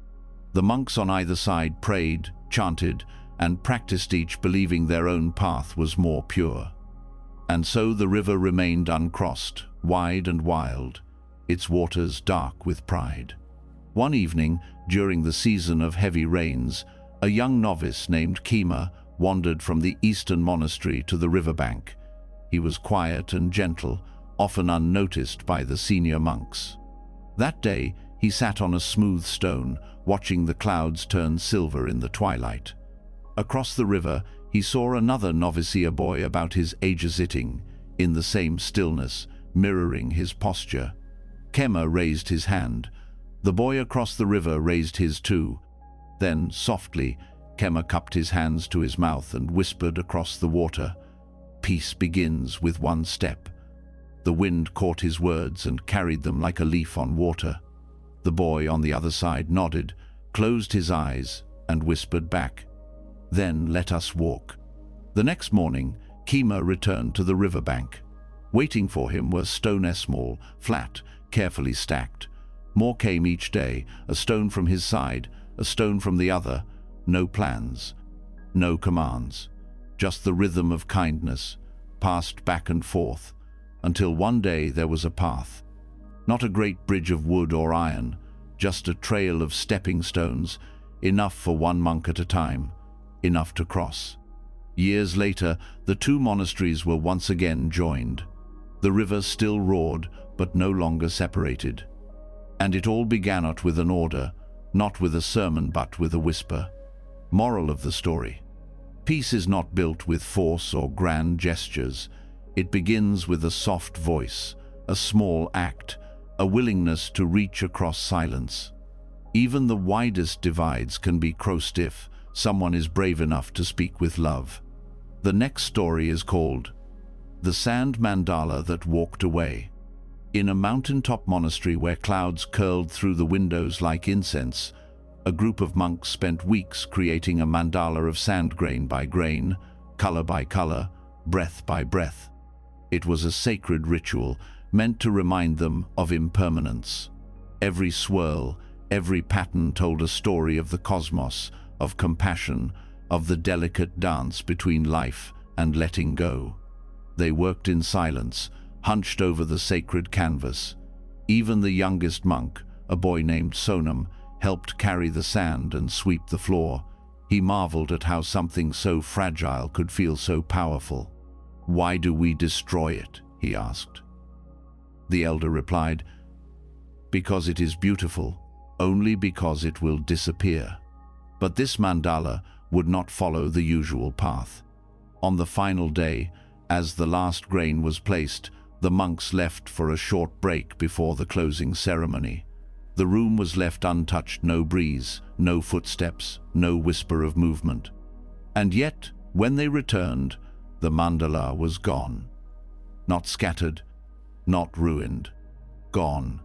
The monks on either side prayed, chanted, and practiced, each believing their own path was more pure. And so the river remained uncrossed, wide and wild, its waters dark with pride. One evening, during the season of heavy rains, a young novice named Kema wandered from the eastern monastery to the riverbank. He was quiet and gentle, often unnoticed by the senior monks. That day, he sat on a smooth stone, watching the clouds turn silver in the twilight. Across the river, he saw another novitiate boy about his age sitting, in the same stillness, mirroring his posture. Kema raised his hand. The boy across the river raised his too. Then, softly, Kema cupped his hands to his mouth and whispered across the water, "Peace begins with one step." The wind caught his words and carried them like a leaf on water. The boy on the other side nodded, closed his eyes, and whispered back, "Then let us walk." The next morning, Kema returned to the riverbank. Waiting for him were stone small, flat, carefully stacked. More came each day, a stone from his side, a stone from the other. No plans, no commands, just the rhythm of kindness, passed back and forth, until one day there was a path. Not a great bridge of wood or iron, just a trail of stepping stones, enough for one monk at a time, enough to cross. Years later, the two monasteries were once again joined. The river still roared, but no longer separated. And it all began not with an order, not with a sermon, but with a whisper. Moral of the story: peace is not built with force or grand gestures. It begins with a soft voice, a small act, a willingness to reach across silence. Even the widest divides can be crow-stiff. Someone is brave enough to speak with love. The next story is called The Sand Mandala That Walked Away. In a mountaintop monastery where clouds curled through the windows like incense, a group of monks spent weeks creating a mandala of sand, grain by grain, color by color, breath by breath. It was a sacred ritual meant to remind them of impermanence. Every swirl, every pattern told a story of the cosmos, of compassion, of the delicate dance between life and letting go. They worked in silence, hunched over the sacred canvas. Even the youngest monk, a boy named Sonam, helped carry the sand and sweep the floor. He marveled at how something so fragile could feel so powerful. "Why do we destroy it?" he asked. The elder replied, "Because it is beautiful, only because it will disappear." But this mandala would not follow the usual path. On the final day, as the last grain was placed, the monks left for a short break before the closing ceremony. The room was left untouched, no breeze, no footsteps, no whisper of movement. And yet, When they returned, the mandala was gone. Not scattered, not ruined. Gone.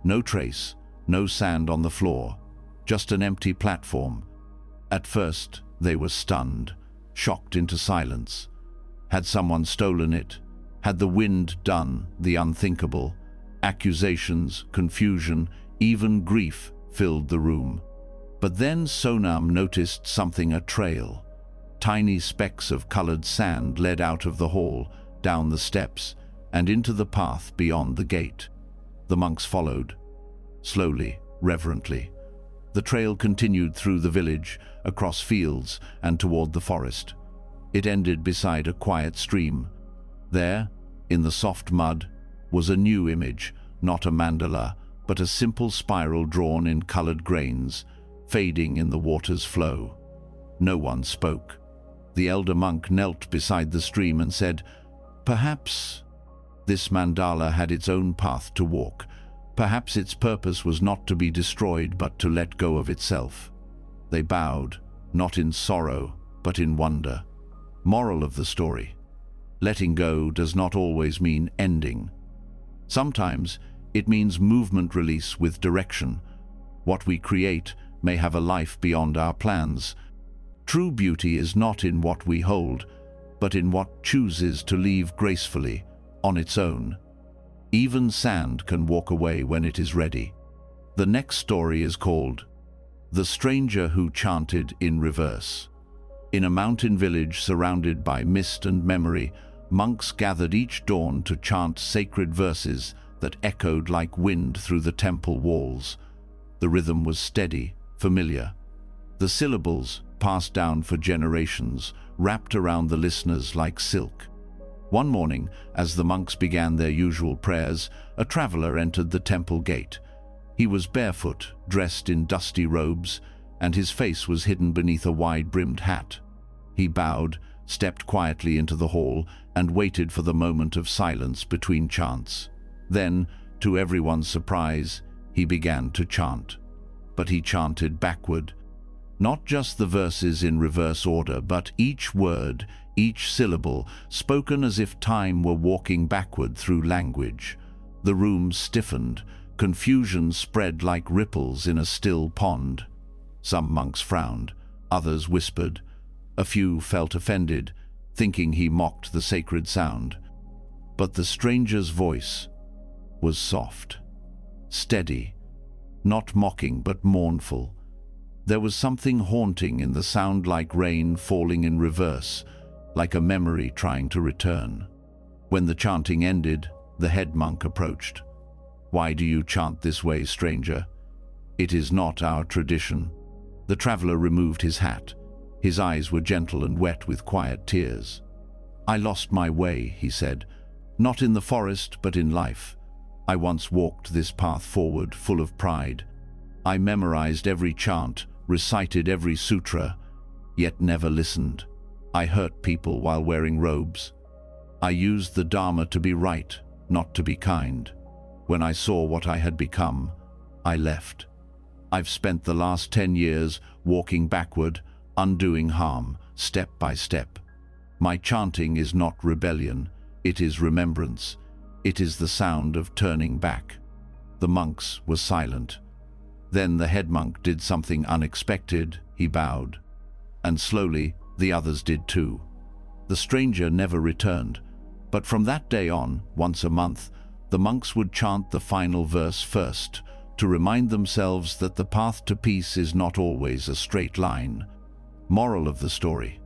No trace, no sand on the floor, just an empty platform. At first, they were stunned, shocked into silence. Had someone stolen it? Had the wind done the unthinkable? Accusations, confusion, even grief filled the room. But then Sonam noticed something, a trail. Tiny specks of colored sand led out of the hall, down the steps, and into the path beyond the gate. The monks followed, slowly, reverently. The trail continued through the village, across fields, and toward the forest. It ended beside a quiet stream. There, in the soft mud, was a new image, not a mandala, but a simple spiral drawn in colored grains, fading in the water's flow. No one spoke. The elder monk knelt beside the stream and said, "Perhaps this mandala had its own path to walk. Perhaps its purpose was not to be destroyed, but to let go of itself." They bowed, not in sorrow, but in wonder. Moral of the story: letting go does not always mean ending. Sometimes it means movement, release with direction. What we create may have a life beyond our plans. True beauty is not in what we hold, but in what chooses to leave gracefully, on its own. Even sand can walk away when it is ready. The next story is called The Stranger Who Chanted in Reverse. In a mountain village surrounded by mist and memory, monks gathered each dawn to chant sacred verses that echoed like wind through the temple walls. The rhythm was steady, familiar. The syllables, passed down for generations, wrapped around the listeners like silk. One morning, as the monks began their usual prayers, a traveler entered the temple gate. He was barefoot, dressed in dusty robes, and his face was hidden beneath a wide-brimmed hat. He bowed, stepped quietly into the hall, and waited for the moment of silence between chants. Then, to everyone's surprise, he began to chant. But he chanted backward. Not just the verses in reverse order, but each word, each syllable, spoken as if time were walking backward through language. The room stiffened. Confusion spread like ripples in a still pond. Some monks frowned, others whispered. A few felt offended, thinking he mocked the sacred sound. But the stranger's voice was soft, steady, not mocking but mournful. There was something haunting in the sound, like rain falling in reverse, like a memory trying to return. When the chanting ended, the head monk approached. "Why do you chant this way, stranger? It is not our tradition." The traveler removed his hat. His eyes were gentle and wet with quiet tears. "I lost my way," he said, "not in the forest, but in life. I once walked this path forward, full of pride. I memorized every chant, recited every sutra, yet never listened. I hurt people while wearing robes. I used the Dharma to be right, not to be kind. When I saw what I had become, I left. I've spent the last 10 years walking backward, undoing harm, step by step. My chanting is not rebellion, it is remembrance. It is the sound of turning back." The monks were silent. Then the head monk did something unexpected. He bowed. And slowly, the others did too. The stranger never returned, but from that day on, once a month, the monks would chant the final verse first, to remind themselves that the path to peace is not always a straight line. Moral of the story: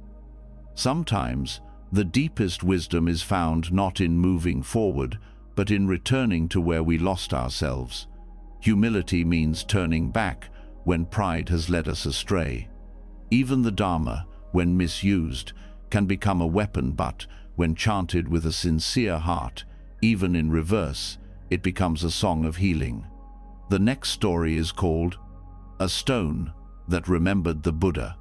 sometimes the deepest wisdom is found not in moving forward, but in returning to where we lost ourselves. Humility means turning back when pride has led us astray. Even the Dharma, when misused, can become a weapon, but when chanted with a sincere heart, even in reverse, it becomes a song of healing. The next story is called A Stone That Remembered the Buddha.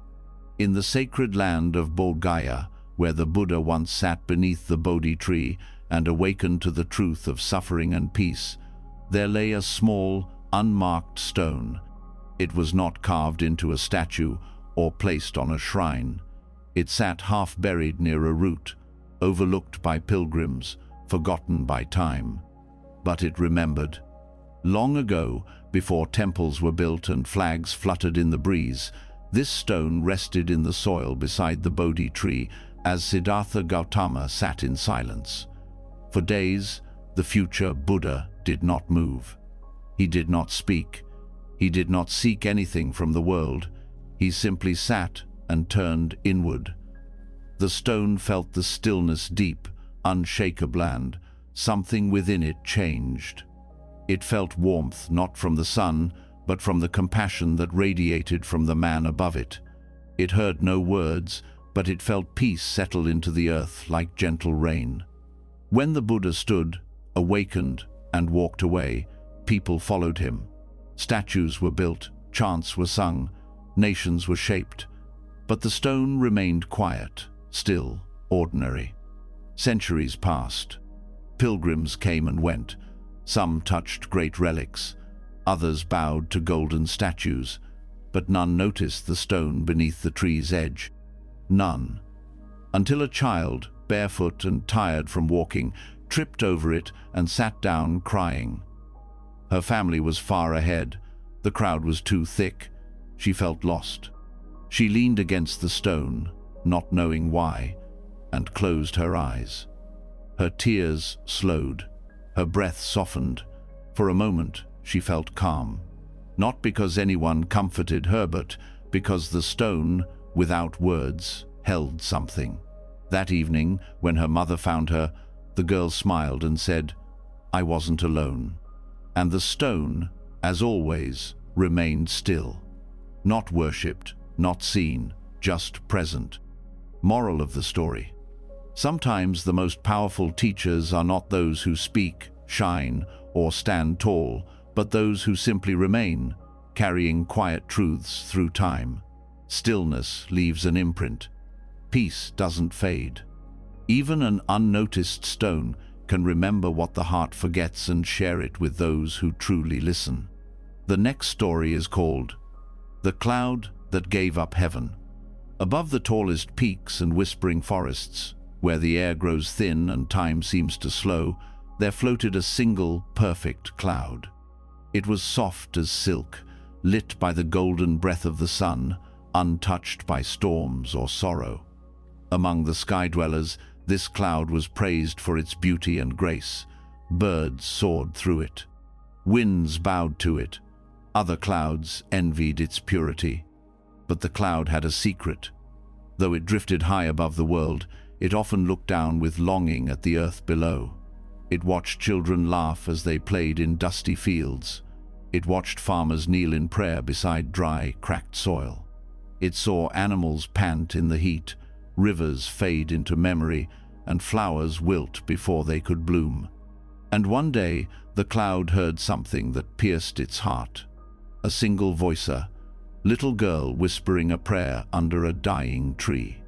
In the sacred land of Bodh Gaya, where the Buddha once sat beneath the Bodhi tree and awakened to the truth of suffering and peace, there lay a small, unmarked stone. It was not carved into a statue or placed on a shrine. It sat half-buried near a root, overlooked by pilgrims, forgotten by time. But it remembered. Long ago, before temples were built and flags fluttered in the breeze, this stone rested in the soil beside the Bodhi tree as Siddhartha Gautama sat in silence. For days, the future Buddha did not move. He did not speak. He did not seek anything from the world. He simply sat and turned inward. The stone felt the stillness deep, unshakable, and something within it changed. It felt warmth not from the sun, but from the compassion that radiated from the man above it. It heard no words, but it felt peace settle into the earth like gentle rain. When the Buddha stood, awakened, and walked away, people followed him. Statues were built, chants were sung, nations were shaped. But the stone remained quiet, still, ordinary. Centuries passed. Pilgrims came and went. Some touched great relics. Others bowed to golden statues. But none noticed the stone beneath the tree's edge. None. Until a child, barefoot and tired from walking, tripped over it and sat down crying. Her family was far ahead. The crowd was too thick. She felt lost. She leaned against the stone, not knowing why, and closed her eyes. Her tears slowed. Her breath softened. For a moment, she felt calm. Not because anyone comforted her, but because the stone, without words, held something. That evening, when her mother found her, the girl smiled and said, "I wasn't alone." And the stone, as always, remained still. Not worshipped, not seen, just present. Moral of the story. Sometimes the most powerful teachers are not those who speak, shine, or stand tall, but those who simply remain, carrying quiet truths through time. Stillness leaves an imprint. Peace doesn't fade. Even an unnoticed stone can remember what the heart forgets and share it with those who truly listen. The next story is called The Cloud That Gave Up Heaven. Above the tallest peaks and whispering forests, where the air grows thin and time seems to slow, there floated a single, perfect cloud. It was soft as silk, lit by the golden breath of the sun, untouched by storms or sorrow. Among the sky-dwellers, this cloud was praised for its beauty and grace. Birds soared through it. Winds bowed to it. Other clouds envied its purity. But the cloud had a secret. Though it drifted high above the world, it often looked down with longing at the earth below. It watched children laugh as they played in dusty fields. It watched farmers kneel in prayer beside dry, cracked soil. It saw animals pant in the heat, rivers fade into memory, and flowers wilt before they could bloom. And one day, the cloud heard something that pierced its heart. A single voicer, little girl whispering a prayer under a dying tree.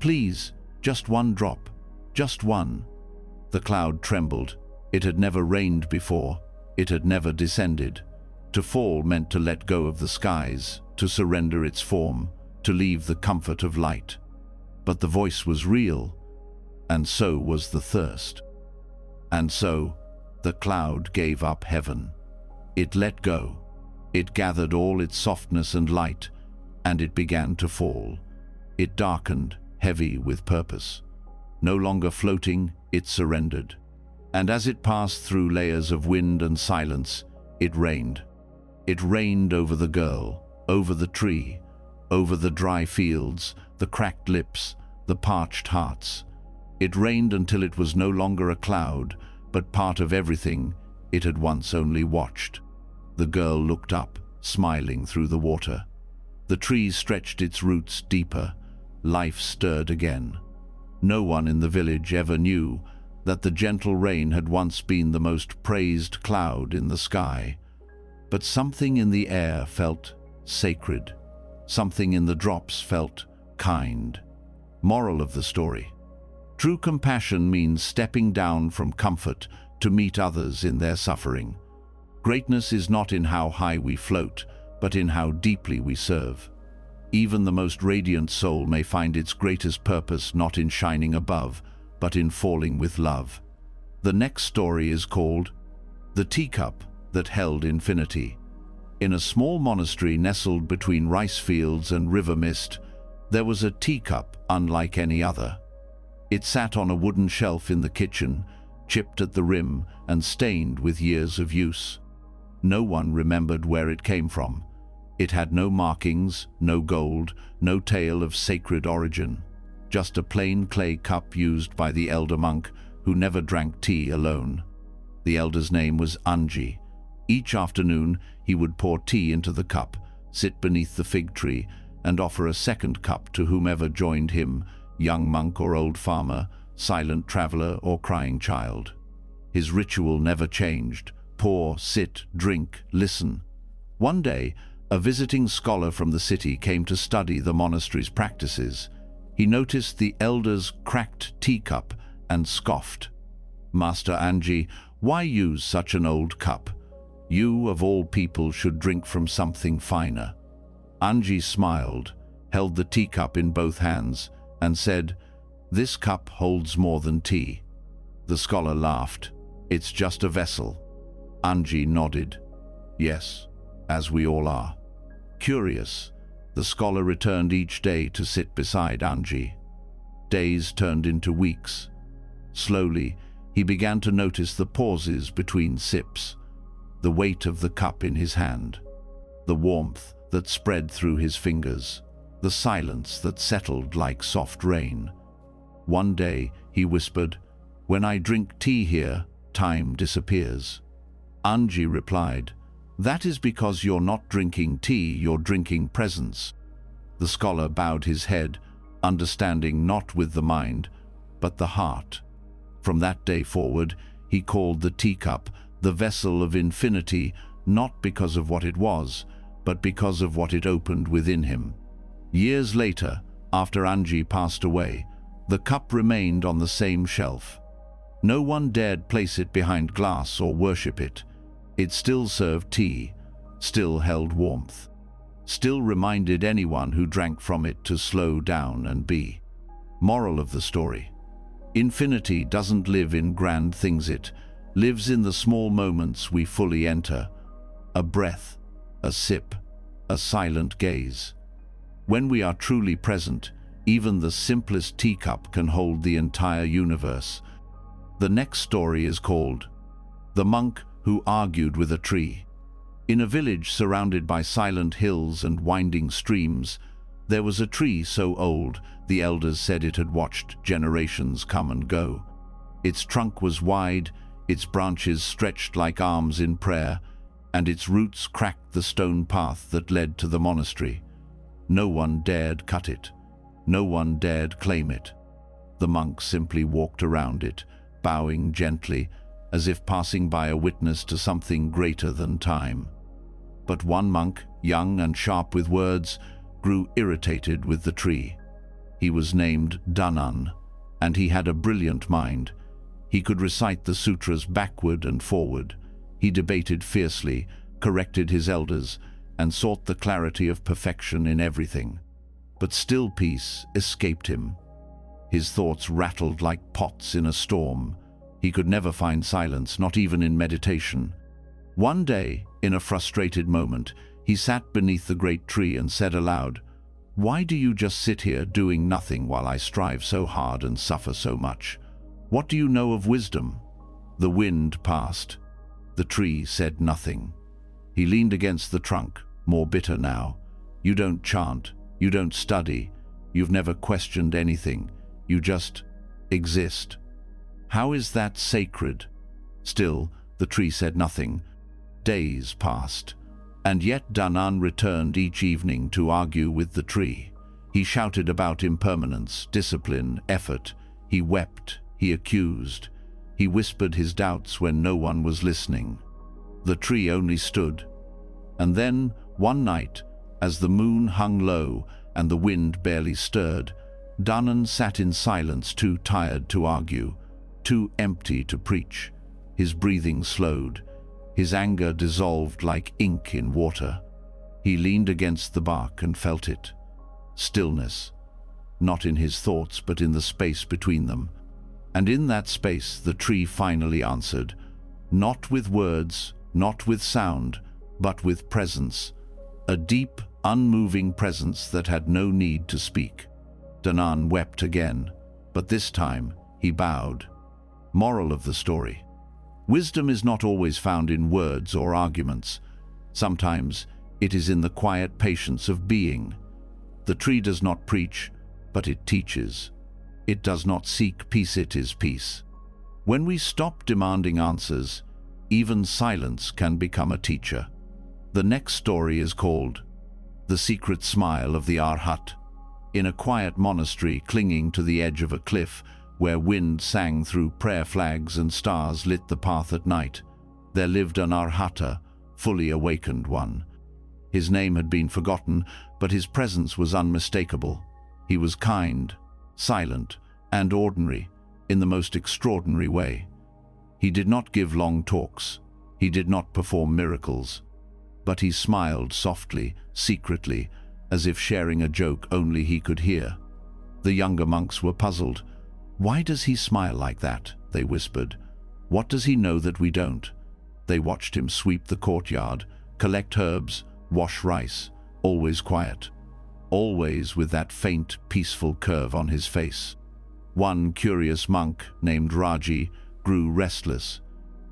"Please, just one drop, just one." The cloud trembled. It had never rained before. It had never descended. To fall meant to let go of the skies, to surrender its form, to leave the comfort of light. But the voice was real, and so was the thirst. And so, the cloud gave up heaven. It let go. It gathered all its softness and light, and it began to fall. It darkened, heavy with purpose. No longer floating, it surrendered. And as it passed through layers of wind and silence, it rained. It rained over the girl, over the tree, over the dry fields, the cracked lips, the parched hearts. It rained until it was no longer a cloud, but part of everything it had once only watched. The girl looked up, smiling through the water. The tree stretched its roots deeper. Life stirred again. No one in the village ever knew that the gentle rain had once been the most praised cloud in the sky. But something in the air felt sacred. Something in the drops felt kind. Moral of the story. True compassion means stepping down from comfort to meet others in their suffering. Greatness is not in how high we float, but in how deeply we serve. Even the most radiant soul may find its greatest purpose not in shining above, but in falling with love. The next story is called The Teacup That Held Infinity. In a small monastery nestled between rice fields and river mist, there was a teacup unlike any other. It sat on a wooden shelf in the kitchen, chipped at the rim and stained with years of use. No one remembered where it came from. It had no markings, no gold, no tale of sacred origin. Just a plain clay cup used by the elder monk who never drank tea alone. The elder's name was Anji. Each afternoon he would pour tea into the cup, sit beneath the fig tree, and offer a second cup to whomever joined him, young monk or old farmer, silent traveler or crying child. His ritual never changed: pour, sit, drink, listen. One day, a visiting scholar from the city came to study the monastery's practices. He noticed the elder's cracked teacup and scoffed. "Master Anji, why use such an old cup? You, of all people, should drink from something finer." Anji smiled, held the teacup in both hands, and said, "This cup holds more than tea." The scholar laughed. "It's just a vessel." Anji nodded. "Yes, as we all are." Curious, the scholar returned each day to sit beside Anji. Days turned into weeks. Slowly, he began to notice the pauses between sips, the weight of the cup in his hand, the warmth that spread through his fingers, the silence that settled like soft rain. One day, he whispered, "When I drink tea here, time disappears." Anji replied, "That is because you're not drinking tea, you're drinking presence." The scholar bowed his head, understanding not with the mind, but the heart. From that day forward, he called the teacup the vessel of infinity, not because of what it was, but because of what it opened within him. Years later, after Anji passed away, the cup remained on the same shelf. No one dared place it behind glass or worship it. It still served tea, still held warmth, still reminded anyone who drank from it to slow down and be. Moral of the story: infinity doesn't live in grand things, it lives in the small moments we fully enter. A breath, a sip, a silent gaze. When we are truly present, even the simplest teacup can hold the entire universe. The next story is called The Monk Who Argued with a Tree. In a village surrounded by silent hills and winding streams, there was a tree so old the elders said it had watched generations come and go. Its trunk was wide, its branches stretched like arms in prayer, and its roots cracked the stone path that led to the monastery. No one dared cut it. No one dared claim it. The monk simply walked around it, bowing gently, as if passing by a witness to something greater than time. But one monk, young and sharp with words, grew irritated with the tree. He was named Danan, and he had a brilliant mind. He could recite the sutras backward and forward. He debated fiercely, corrected his elders, and sought the clarity of perfection in everything. But still peace escaped him. His thoughts rattled like pots in a storm. He could never find silence, not even in meditation. One day, in a frustrated moment, he sat beneath the great tree and said aloud, "Why do you just sit here doing nothing while I strive so hard and suffer so much? What do you know of wisdom?" The wind passed. The tree said nothing. He leaned against the trunk, more bitter now. "You don't chant, you don't study, you've never questioned anything, you just exist. How is that sacred?" Still, the tree said nothing. Days passed, and yet Danan returned each evening to argue with the tree. He shouted about impermanence, discipline, effort. He wept, he accused. He whispered his doubts when no one was listening. The tree only stood. And then, one night, as the moon hung low and the wind barely stirred, Danan sat in silence, too tired to argue, too empty to preach. His breathing slowed. His anger dissolved like ink in water. He leaned against the bark and felt it. stillness, not in his thoughts but in the space between them. And in that space the tree finally answered, not with words, not with sound, but with presence, a deep, unmoving presence that had no need to speak. Danan wept again, but this time he bowed. Moral of the story: wisdom is not always found in words or arguments. Sometimes it is in the quiet patience of being. The tree does not preach, but it teaches. It does not seek peace, it is peace. When we stop demanding answers, even silence can become a teacher. The next story is called The Secret Smile of the Arhat. In a quiet monastery clinging to the edge of a cliff, where wind sang through prayer flags and stars lit the path at night, there lived an Arhata, fully awakened one. His name had been forgotten, but his presence was unmistakable. He was kind, silent, and ordinary in the most extraordinary way. He did not give long talks. He did not perform miracles. But he smiled softly, secretly, as if sharing a joke only he could hear. The younger monks were puzzled. "Why does he smile like that?" they whispered. "What does he know that we don't?" They watched him sweep the courtyard, collect herbs, wash rice, always quiet, always with that faint, peaceful curve on his face. One curious monk named Raji grew restless.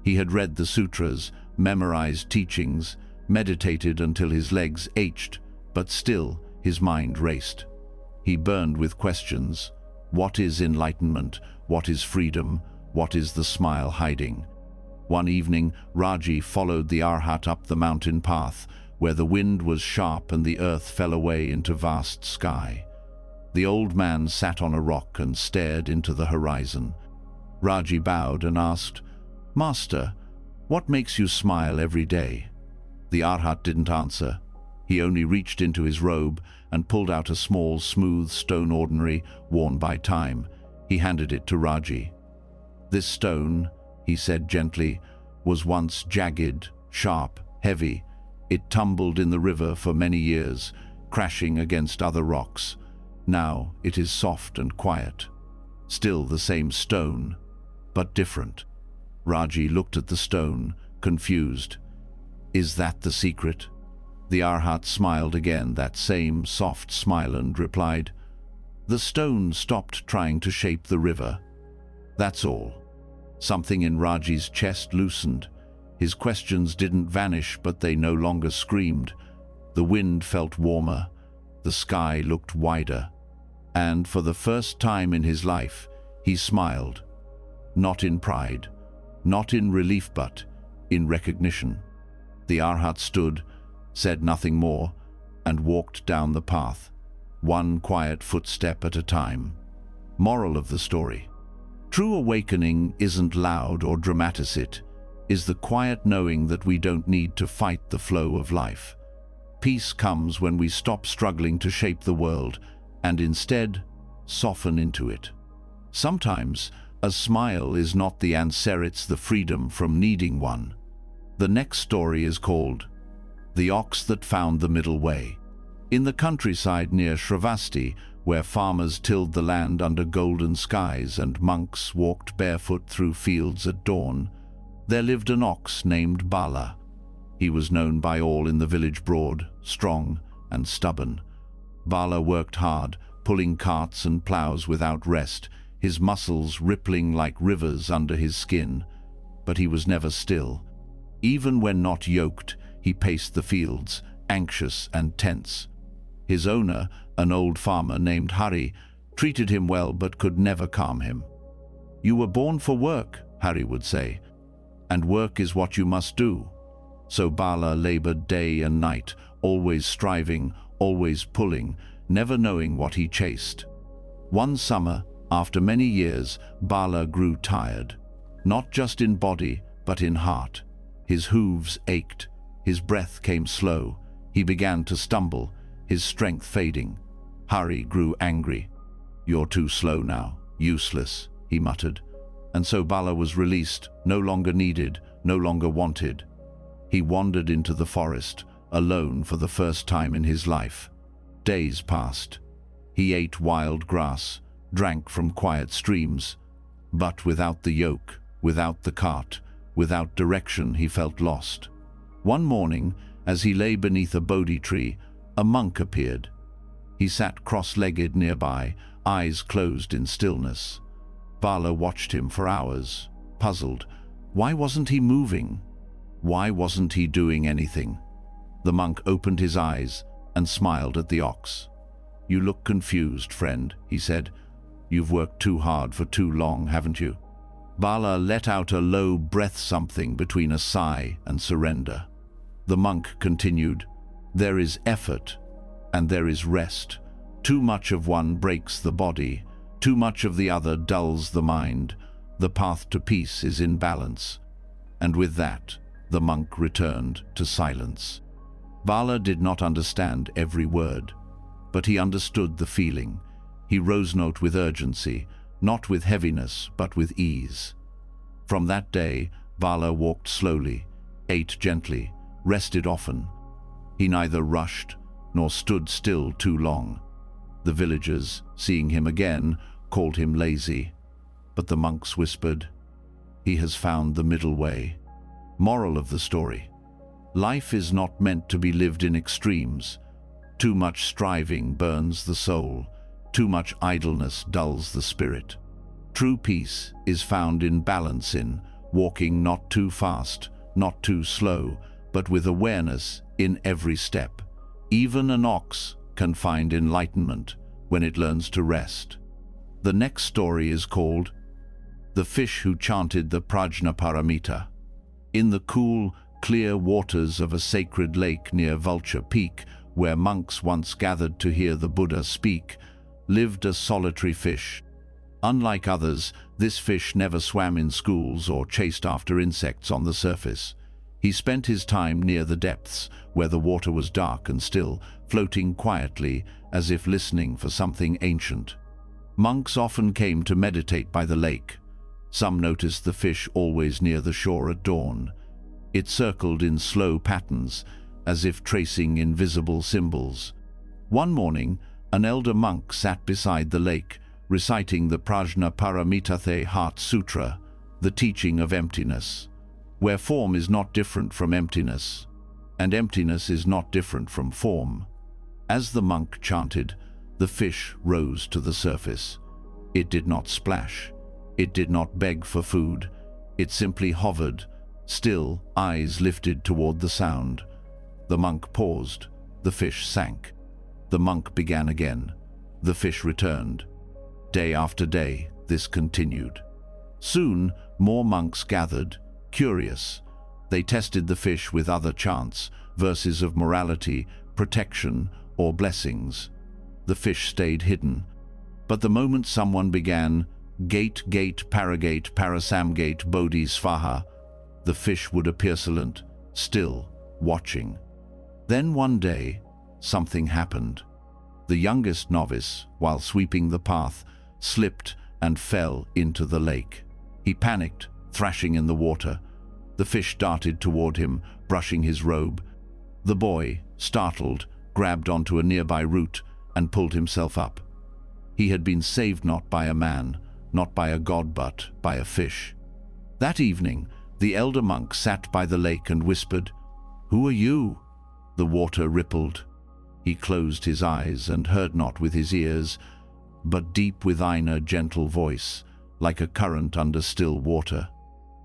He had read the sutras, memorized teachings, meditated until his legs ached, but still his mind raced. He burned with questions. What is enlightenment? What is freedom? What is the smile hiding? One evening, Raji followed the Arhat up the mountain path, where the wind was sharp and the earth fell away into vast sky. The old man sat on a rock and stared into the horizon. Raji bowed and asked, "Master, what makes you smile every day?" The Arhat didn't answer. He only reached into his robe and pulled out a small, smooth stone ordinary worn by time. He handed it to Raji. "This stone," he said gently, "was once jagged, sharp, heavy. It tumbled in the river for many years, crashing against other rocks. Now it is soft and quiet. Still the same stone, but different." Raji looked at the stone, confused. "Is that the secret?" The Arhat smiled again, that same soft smile, and replied, "The stone stopped trying to shape the river. That's all." Something in Raji's chest loosened. His questions didn't vanish, but they no longer screamed. The wind felt warmer. The sky looked wider. And for the first time in his life, he smiled. Not in pride, not in relief, but in recognition. The Arhat stood, said nothing more, and walked down the path, one quiet footstep at a time. Moral of the story: true awakening isn't loud or dramatic. It is the quiet knowing that we don't need to fight the flow of life. Peace comes when we stop struggling to shape the world and instead soften into it. Sometimes a smile is not the answer, it's the freedom from needing one. The next story is called The Ox That Found the Middle Way. In the countryside near Shravasti, where farmers tilled the land under golden skies and monks walked barefoot through fields at dawn, there lived an ox named Bala. He was known by all in the village broad, strong and stubborn. Bala worked hard, pulling carts and plows without rest, his muscles rippling like rivers under his skin. But he was never still. Even when not yoked, he paced the fields, anxious and tense. His owner, an old farmer named Hari, treated him well but could never calm him. "You were born for work," Hari would say, "and work is what you must do." So Bala labored day and night, always striving, always pulling, never knowing what he chased. One summer, after many years, Bala grew tired, not just in body, but in heart. His hooves ached, his breath came slow, he began to stumble, his strength fading. Hari grew angry. "You're too slow now, useless," he muttered. And so Bala was released, no longer needed, no longer wanted. He wandered into the forest, alone for the first time in his life. Days passed. He ate wild grass, drank from quiet streams, but without the yoke, without the cart, without direction, he felt lost. One morning, as he lay beneath a Bodhi tree, a monk appeared. He sat cross-legged nearby, eyes closed in stillness. Bala watched him for hours, puzzled. Why wasn't he moving? Why wasn't he doing anything? The monk opened his eyes and smiled at the ox. "You look confused, friend," he said. "You've worked too hard for too long, haven't you?" Bala let out a low breath, something between a sigh and surrender. The monk continued, "There is effort and there is rest. Too much of one breaks the body, too much of the other dulls the mind. The path to peace is in balance." And with that, the monk returned to silence. Bala did not understand every word, but he understood the feeling. He rose not with urgency, not with heaviness, but with ease. From that day, Bala walked slowly, ate gently, rested often. He neither rushed nor stood still too long. The villagers, seeing him again, called him lazy. But the monks whispered, "He has found the middle way." Moral of the story: life is not meant to be lived in extremes. Too much striving burns the soul. Too much idleness dulls the spirit. True peace is found in balance, in walking not too fast, not too slow, but with awareness in every step. Even an ox can find enlightenment when it learns to rest. The next story is called The Fish Who Chanted the Prajnaparamita. In the cool, clear waters of a sacred lake near Vulture Peak, where monks once gathered to hear the Buddha speak, lived a solitary fish. Unlike others, this fish never swam in schools or chased after insects on the surface. He spent his time near the depths, where the water was dark and still, floating quietly as if listening for something ancient. Monks often came to meditate by the lake. Some noticed the fish always near the shore at dawn. It circled in slow patterns, as if tracing invisible symbols. One morning, an elder monk sat beside the lake, reciting the Prajnaparamita Heart Sutra, the teaching of emptiness, where form is not different from emptiness, and emptiness is not different from form. As the monk chanted, the fish rose to the surface. It did not splash. It did not beg for food. It simply hovered, still, eyes lifted toward the sound. The monk paused. The fish sank. The monk began again. The fish returned. Day after day, this continued. Soon, more monks gathered, curious. They tested the fish with other chants, verses of morality, protection, or blessings. The fish stayed hidden. But the moment someone began, "Gate, gate, paragate, parasamgate, Bodhi Svaha," the fish would appear silent, still, watching. Then one day, something happened. The youngest novice, while sweeping the path, slipped and fell into the lake. He panicked, thrashing in the water. The fish darted toward him, brushing his robe. The boy, startled, grabbed onto a nearby root and pulled himself up. He had been saved not by a man, not by a god, but by a fish. That evening, the elder monk sat by the lake and whispered, "Who are you?" The water rippled. He closed his eyes and heard not with his ears, but deep within a gentle voice, like a current under still water.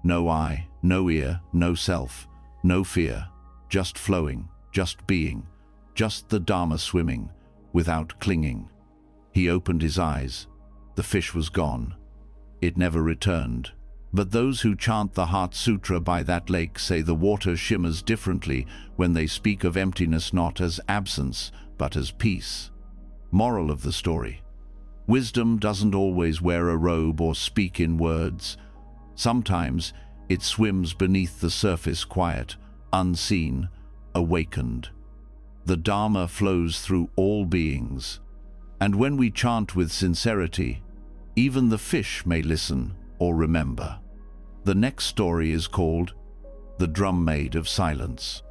No eye, no ear, no self, no fear, just flowing, just being, just the Dharma swimming, without clinging. He opened his eyes. The fish was gone. It never returned. But those who chant the Heart Sutra by that lake say the water shimmers differently when they speak of emptiness not as absence, but as peace. Moral of the story: wisdom doesn't always wear a robe or speak in words. Sometimes it swims beneath the surface, quiet, unseen, awakened. The Dharma flows through all beings. And when we chant with sincerity, even the fish may listen or remember. The next story is called The Drum Maid of Silence.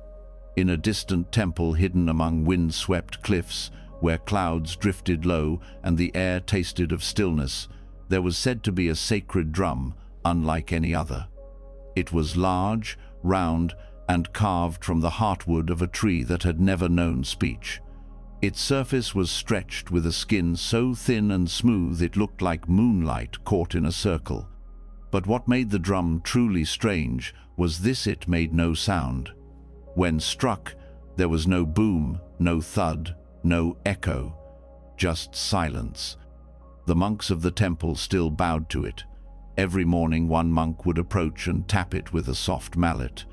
In a distant temple hidden among wind-swept cliffs, where clouds drifted low and the air tasted of stillness, there was said to be a sacred drum unlike any other. It was large, round, and carved from the heartwood of a tree that had never known speech. Its surface was stretched with a skin so thin and smooth it looked like moonlight caught in a circle. But what made the drum truly strange was this: it made no sound. When struck, there was no boom, no thud, no echo, just silence. The monks of the temple still bowed to it. Every morning one monk would approach and tap it with a soft mallet.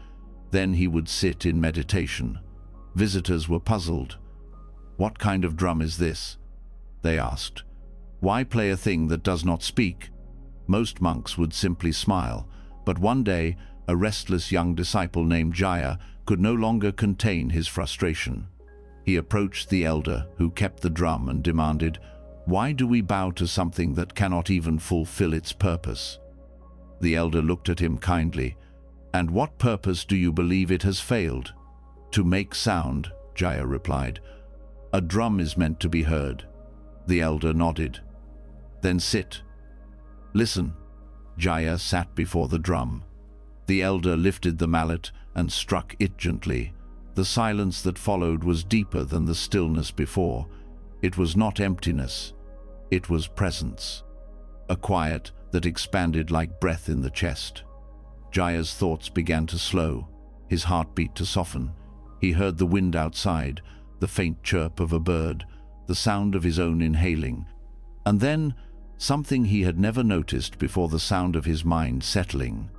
Then he would sit in meditation. Visitors were puzzled. "What kind of drum is this?" they asked. "Why play a thing that does not speak?" Most monks would simply smile, but one day a restless young disciple named Jaya could no longer contain his frustration. He approached the elder who kept the drum and demanded, "Why do we bow to something that cannot even fulfill its purpose?" The elder looked at him kindly. "And what purpose do you believe it has failed?" "To make sound," Jaya replied. "A drum is meant to be heard." The elder nodded. "Then sit. Listen." Jaya sat before the drum. The elder lifted the mallet and struck it gently. The silence that followed was deeper than the stillness before. It was not emptiness. It was presence. A quiet that expanded like breath in the chest. Jaya's thoughts began to slow, his heartbeat to soften. He heard the wind outside, the faint chirp of a bird, the sound of his own inhaling. And then, something he had never noticed before: the sound of his mind settling.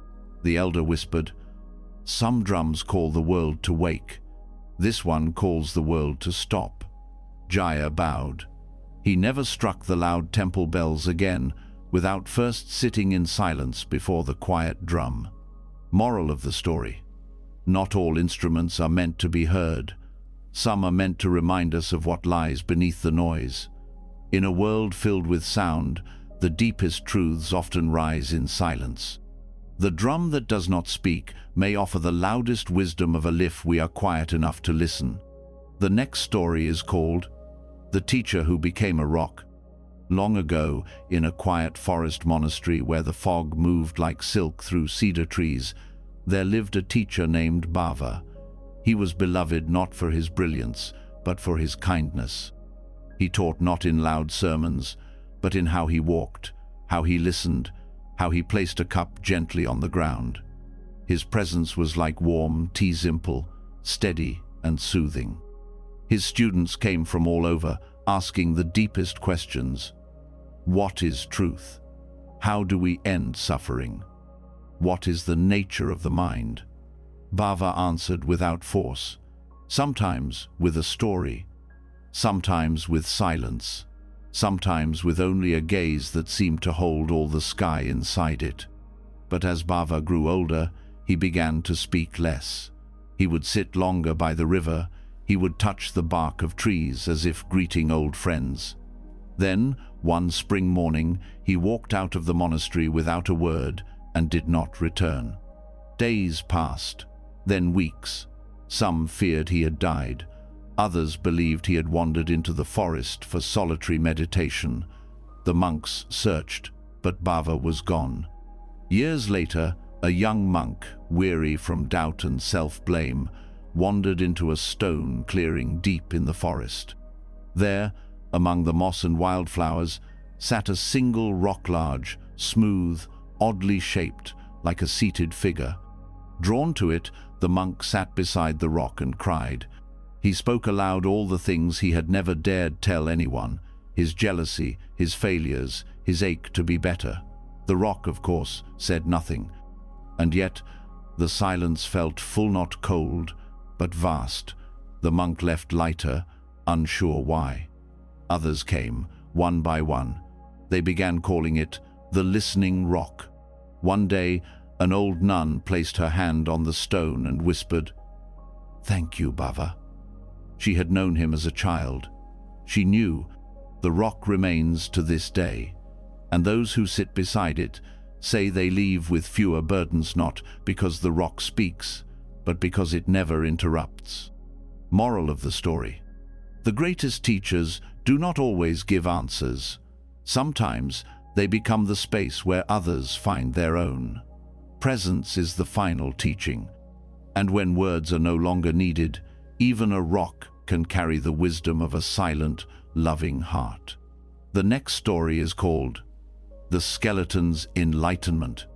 The elder whispered, "Some drums call the world to wake. This one calls the world to stop." Jaya bowed. He never struck the loud temple bells again without first sitting in silence before the quiet drum. Moral of the story: not all instruments are meant to be heard. Some are meant to remind us of what lies beneath the noise. In a world filled with sound, the deepest truths often rise in silence. The drum that does not speak may offer the loudest wisdom of all if we are quiet enough to listen. The next story is called The Teacher Who Became a Rock. Long ago, in a quiet forest monastery where the fog moved like silk through cedar trees, there lived a teacher named Bhava. He was beloved not for his brilliance, but for his kindness. He taught not in loud sermons, but in how he walked, how he listened, how he placed a cup gently on the ground. His presence was like warm tea, simple, steady, and soothing. His students came from all over, asking the deepest questions. What is truth? How do we end suffering? What is the nature of the mind? Bhava answered without force, sometimes with a story, sometimes with silence, sometimes with only a gaze that seemed to hold all the sky inside it. But as Bhava grew older, he began to speak less. He would sit longer by the river. He would touch the bark of trees as if greeting old friends. Then, one spring morning, he walked out of the monastery without a word and did not return. Days passed, then weeks. Some feared he had died. Others believed he had wandered into the forest for solitary meditation. The monks searched, but Bhava was gone. Years later, a young monk, weary from doubt and self-blame, wandered into a stone clearing deep in the forest. There, among the moss and wildflowers, sat a single rock, large, smooth, oddly shaped, like a seated figure. Drawn to it, the monk sat beside the rock and cried. He spoke aloud all the things he had never dared tell anyone: his jealousy, his failures, his ache to be better. The rock, of course, said nothing. And yet, the silence felt full, not cold, but vast. The monk left lighter, unsure why. Others came, one by one. They began calling it the listening rock. One day, an old nun placed her hand on the stone and whispered, "Thank you, Bhava." She had known him as a child. She knew the rock remains to this day, and those who sit beside it say they leave with fewer burdens, not because the rock speaks, but because it never interrupts. Moral of the story: The greatest teachers do not always give answers. Sometimes they become the space where others find their own. Presence is the final teaching, and when words are no longer needed, even a rock can carry the wisdom of a silent, loving heart. The next story is called The Skeleton's Enlightenment.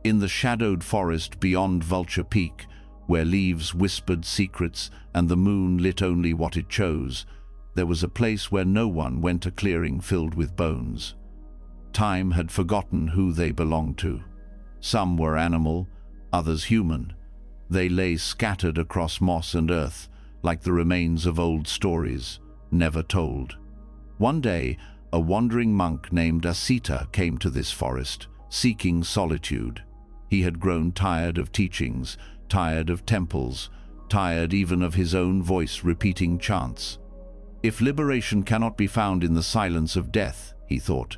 In the shadowed forest beyond Vulture Peak, where leaves whispered secrets and the moon lit only what it chose, there was a place where no one went, a clearing filled with bones. Time had forgotten who they belonged to. Some were animal, others human. They lay scattered across moss and earth, like the remains of old stories, never told. One day, a wandering monk named Asita came to this forest, seeking solitude. He had grown tired of teachings, tired of temples, tired even of his own voice repeating chants. If liberation cannot be found in the silence of death, he thought,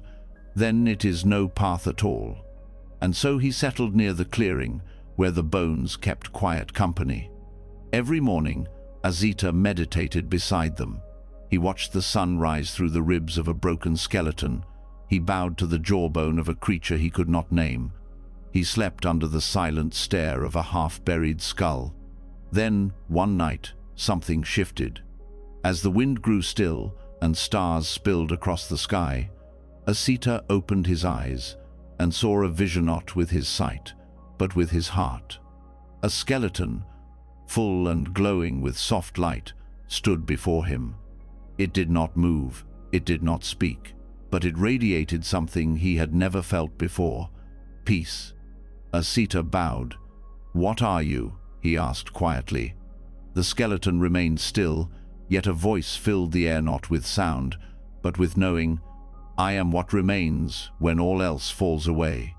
then it is no path at all. And so he settled near the clearing, where the bones kept quiet company. Every morning, Asita meditated beside them. He watched the sun rise through the ribs of a broken skeleton. He bowed to the jawbone of a creature he could not name. He slept under the silent stare of a half-buried skull. Then, one night, something shifted. As the wind grew still and stars spilled across the sky, Asita opened his eyes and saw a vision, not with his sight, but with his heart. A skeleton, full and glowing with soft light, stood before him. It did not move, it did not speak, but it radiated something he had never felt before: peace. Asita bowed. "What are you?" he asked quietly. The skeleton remained still, yet a voice filled the air, not with sound, but with knowing. "I am what remains when all else falls away.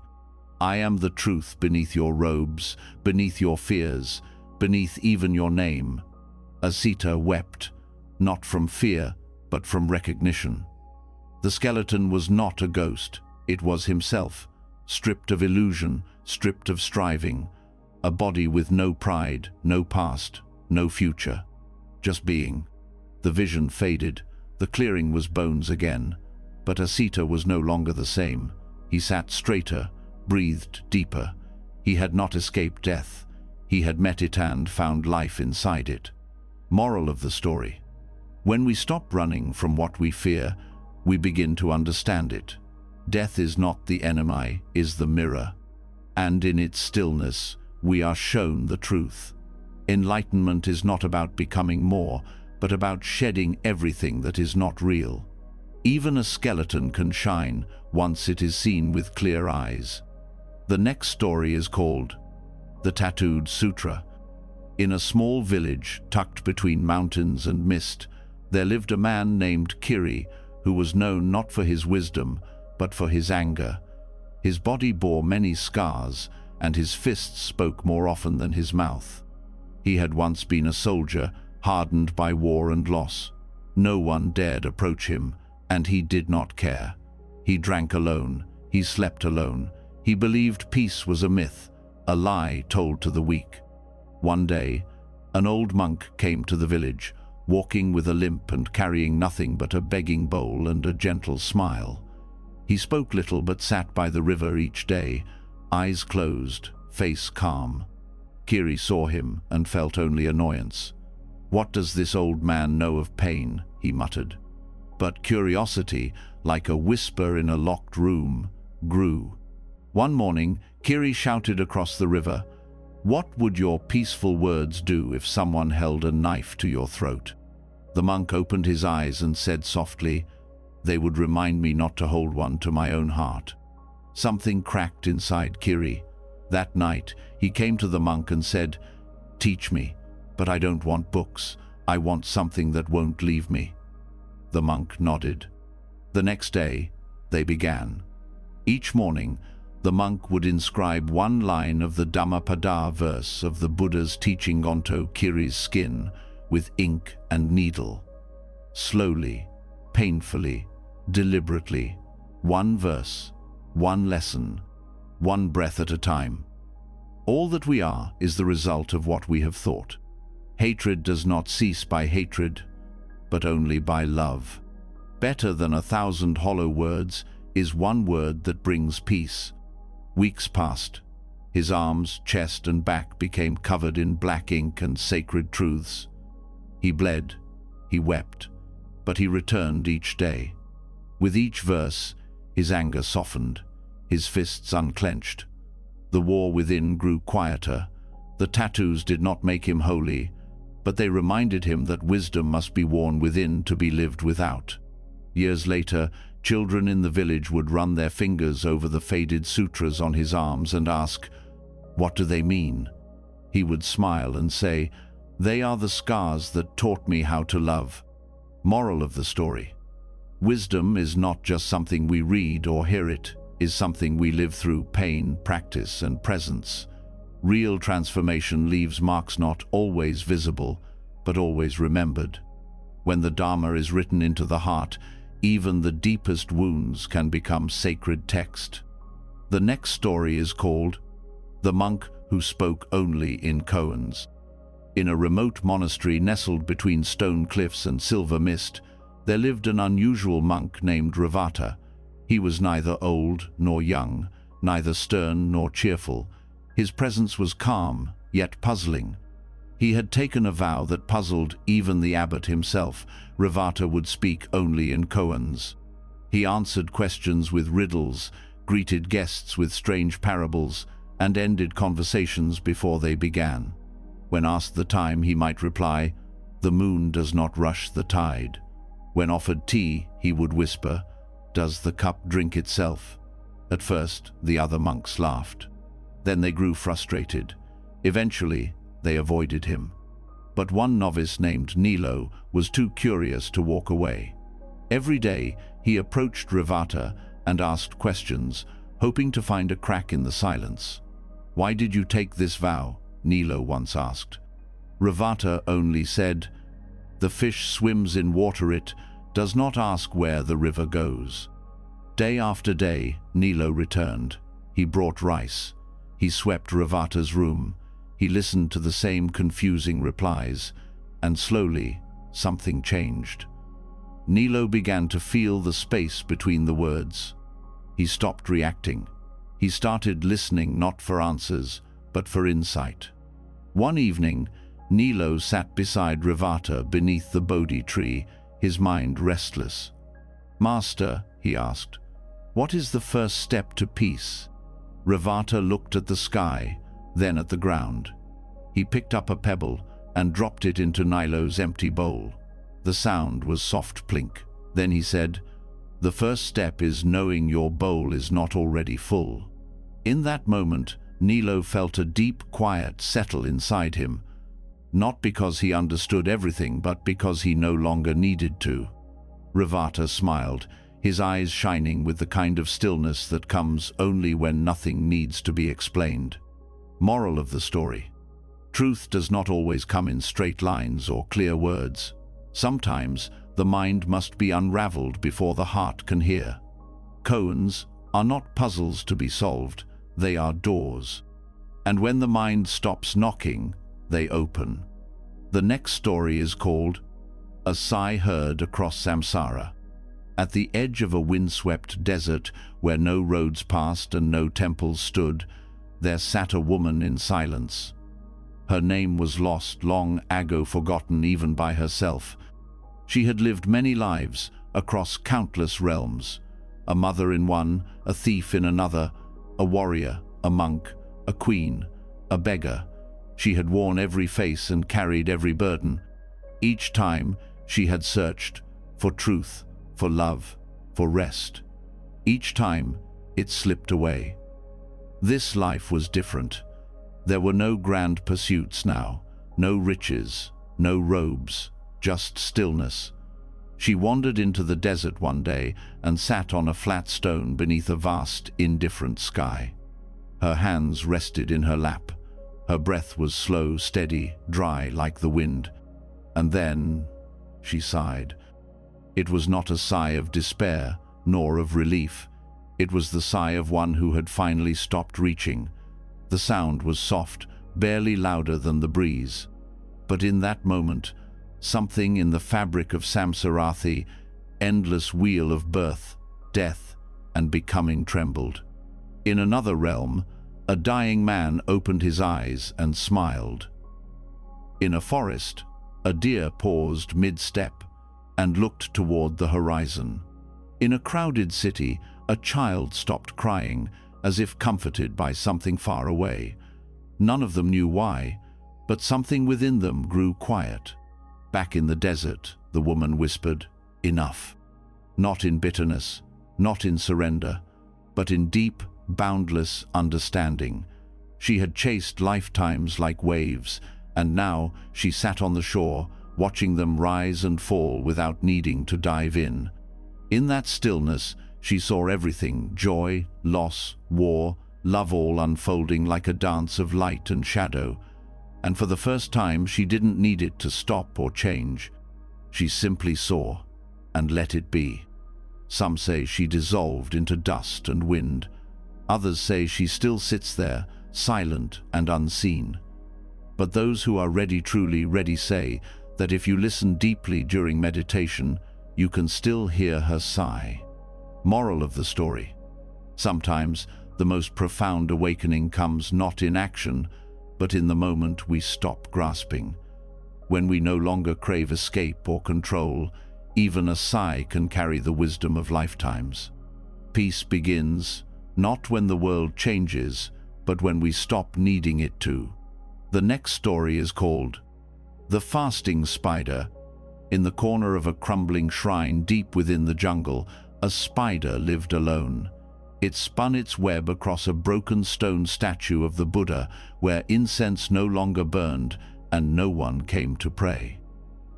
I am the truth beneath your robes, beneath your fears, beneath even your name." Asita wept, not from fear, but from recognition. The skeleton was not a ghost, it was himself, stripped of illusion, stripped of striving, a body with no pride, no past, no future, just being. The vision faded, the clearing was bones again, but Asita was no longer the same. He sat straighter, breathed deeper. He had not escaped death. He had met it and found life inside it. Moral of the story: when we stop running from what we fear, we begin to understand it. Death is not the enemy, is the mirror. And in its stillness, we are shown the truth. Enlightenment is not about becoming more, but about shedding everything that is not real. Even a skeleton can shine once it is seen with clear eyes. The next story is called The Tattooed Sutra. In a small village tucked between mountains and mist, there lived a man named Kiri, who was known not for his wisdom, but for his anger. His body bore many scars, and his fists spoke more often than his mouth. He had once been a soldier, hardened by war and loss. No one dared approach him, and he did not care. He drank alone, he slept alone. He believed peace was a myth, a lie told to the weak. One day, an old monk came to the village, walking with a limp and carrying nothing but a begging bowl and a gentle smile. He spoke little but sat by the river each day, eyes closed, face calm. Kiri saw him and felt only annoyance. "What does this old man know of pain?" he muttered. But curiosity, like a whisper in a locked room, grew. One morning, Kiri shouted across the river, "What would your peaceful words do if someone held a knife to your throat?" The monk opened his eyes and said softly, "They would remind me not to hold one to my own heart." Something cracked inside Kiri. That night, he came to the monk and said, "Teach me, but I don't want books. I want something that won't leave me." The monk nodded. The next day, they began. Each morning, the monk would inscribe one line of the Dhammapada verse of the Buddha's teaching onto Kiri's skin with ink and needle. Slowly, painfully, deliberately, one verse, one lesson, one breath at a time. All that we are is the result of what we have thought. Hatred does not cease by hatred. but only by love. Better than 1,000 hollow words is one word that brings peace. Weeks passed. His arms, chest, and back became covered in black ink and sacred truths. He bled, he wept, but he returned each day. With each verse, his anger softened, his fists unclenched. The war within grew quieter. The tattoos did not make him holy, but they reminded him that wisdom must be worn within to be lived without. Years later, children in the village would run their fingers over the faded sutras on his arms and ask, "What do they mean?" He would smile and say, "They are the scars that taught me how to love." Moral of the story: wisdom is not just something we read or hear, it is something we live through pain, practice, and presence. Real transformation leaves marks not always visible, but always remembered. When the Dharma is written into the heart, even the deepest wounds can become sacred text. The next story is called The Monk Who Spoke Only in Koans. In a remote monastery nestled between stone cliffs and silver mist, there lived an unusual monk named Ravata. He was neither old nor young, neither stern nor cheerful. His presence was calm, yet puzzling. He had taken a vow that puzzled even the abbot himself. Ravata would speak only in koans. He answered questions with riddles, greeted guests with strange parables, and ended conversations before they began. When asked the time, he might reply, "The moon does not rush the tide." When offered tea, he would whisper, "Does the cup drink itself?" At first, the other monks laughed. Then they grew frustrated. Eventually, they avoided him. But one novice named Nilo was too curious to walk away. Every day, he approached Ravata and asked questions, hoping to find a crack in the silence. "Why did you take this vow?" Nilo once asked. Ravata only said, "The fish swims in water, it does not ask where the river goes." Day after day, Nilo returned. He brought rice. He swept Ravata's room. He listened to the same confusing replies, and slowly, something changed. Nilo began to feel the space between the words. He stopped reacting. He started listening not for answers, but for insight. One evening, Nilo sat beside Ravata beneath the Bodhi tree, his mind restless. "Master," he asked, "what is the first step to peace?" Ravata looked at the sky, then at the ground. He picked up a pebble and dropped it into Nilo's empty bowl. The sound was soft plink. Then he said, "The first step is knowing your bowl is not already full." In that moment, Nilo felt a deep quiet settle inside him, not because he understood everything, but because he no longer needed to. Ravata smiled, his eyes shining with the kind of stillness that comes only when nothing needs to be explained. Moral of the story: truth does not always come in straight lines or clear words. Sometimes the mind must be unraveled before the heart can hear. Koans are not puzzles to be solved, they are doors. And when the mind stops knocking, they open. The next story is called A Sigh Heard Across Samsara. At the edge of a windswept desert where no roads passed and no temples stood, there sat a woman in silence. Her name was lost, long ago forgotten even by herself. She had lived many lives across countless realms. A mother in one, a thief in another, a warrior, a monk, a queen, a beggar. She had worn every face and carried every burden. Each time she had searched for truth, for love, for rest. Each time it slipped away. This life was different. There were no grand pursuits now, no riches, no robes, just stillness. She wandered into the desert one day and sat on a flat stone beneath a vast, indifferent sky. Her hands rested in her lap. Her breath was slow, steady, dry like the wind. And then she sighed. It was not a sigh of despair, nor of relief. It was the sigh of one who had finally stopped reaching. The sound was soft, barely louder than the breeze. But in that moment, Something in the fabric of samsarathi, endless wheel of birth, death, and becoming trembled. In another realm, a dying man opened his eyes and smiled. In a forest, a deer paused mid-step and looked toward the horizon. In a crowded city, a child stopped crying, as if comforted by something far away. None of them knew why, but something within them grew quiet. Back in the desert, the woman whispered, "Enough." Not in bitterness, not in surrender, but in deep, boundless understanding. She had chased lifetimes like waves, and now she sat on the shore, watching them rise and fall without needing to dive in. In that stillness, she saw everything: joy, loss, war, love, all unfolding like a dance of light and shadow. And for the first time, she didn't need it to stop or change. She simply saw and let it be. Some say she dissolved into dust and wind. Others say she still sits there, silent and unseen. But those who are ready, truly ready, say that if you listen deeply during meditation, you can still hear her sigh. Moral of the story: sometimes the most profound awakening comes not in action, but in the moment we stop grasping. When we no longer crave escape or control, even a sigh can carry the wisdom of lifetimes. Peace begins not when the world changes, but when we stop needing it to. The next story is called The Fasting Spider. In the corner of a crumbling shrine deep within the jungle, a spider lived alone. It spun its web across a broken stone statue of the Buddha, where incense no longer burned and no one came to pray.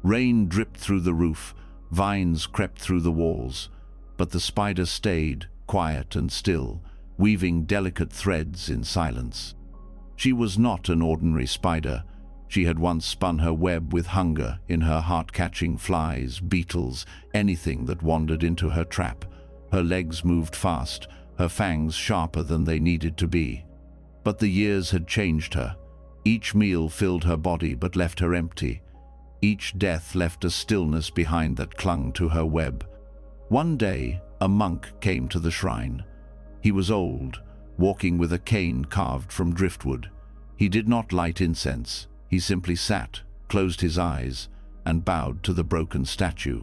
Rain dripped through the roof, vines crept through the walls, but the spider stayed, quiet and still, weaving delicate threads in silence. She was not an ordinary spider. She had once spun her web with hunger in her heart, catching flies, beetles, anything that wandered into her trap. Her legs moved fast, her fangs sharper than they needed to be. But the years had changed her. Each meal filled her body but left her empty. Each death left a stillness behind that clung to her web. One day, a monk came to the shrine. He was old, walking with a cane carved from driftwood. He did not light incense. He simply sat, closed his eyes, and bowed to the broken statue.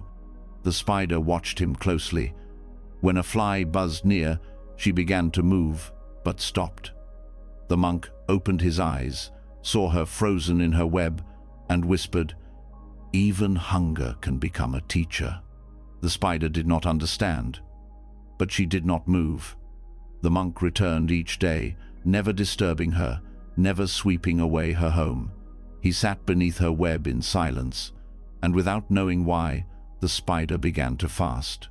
The spider watched him closely. When a fly buzzed near, she began to move, but stopped. The monk opened his eyes, saw her frozen in her web, and whispered, "Even hunger can become a teacher." The spider did not understand, but she did not move. The monk returned each day, never disturbing her, never sweeping away her home. He sat beneath her web in silence, and without knowing why, the spider began to fast.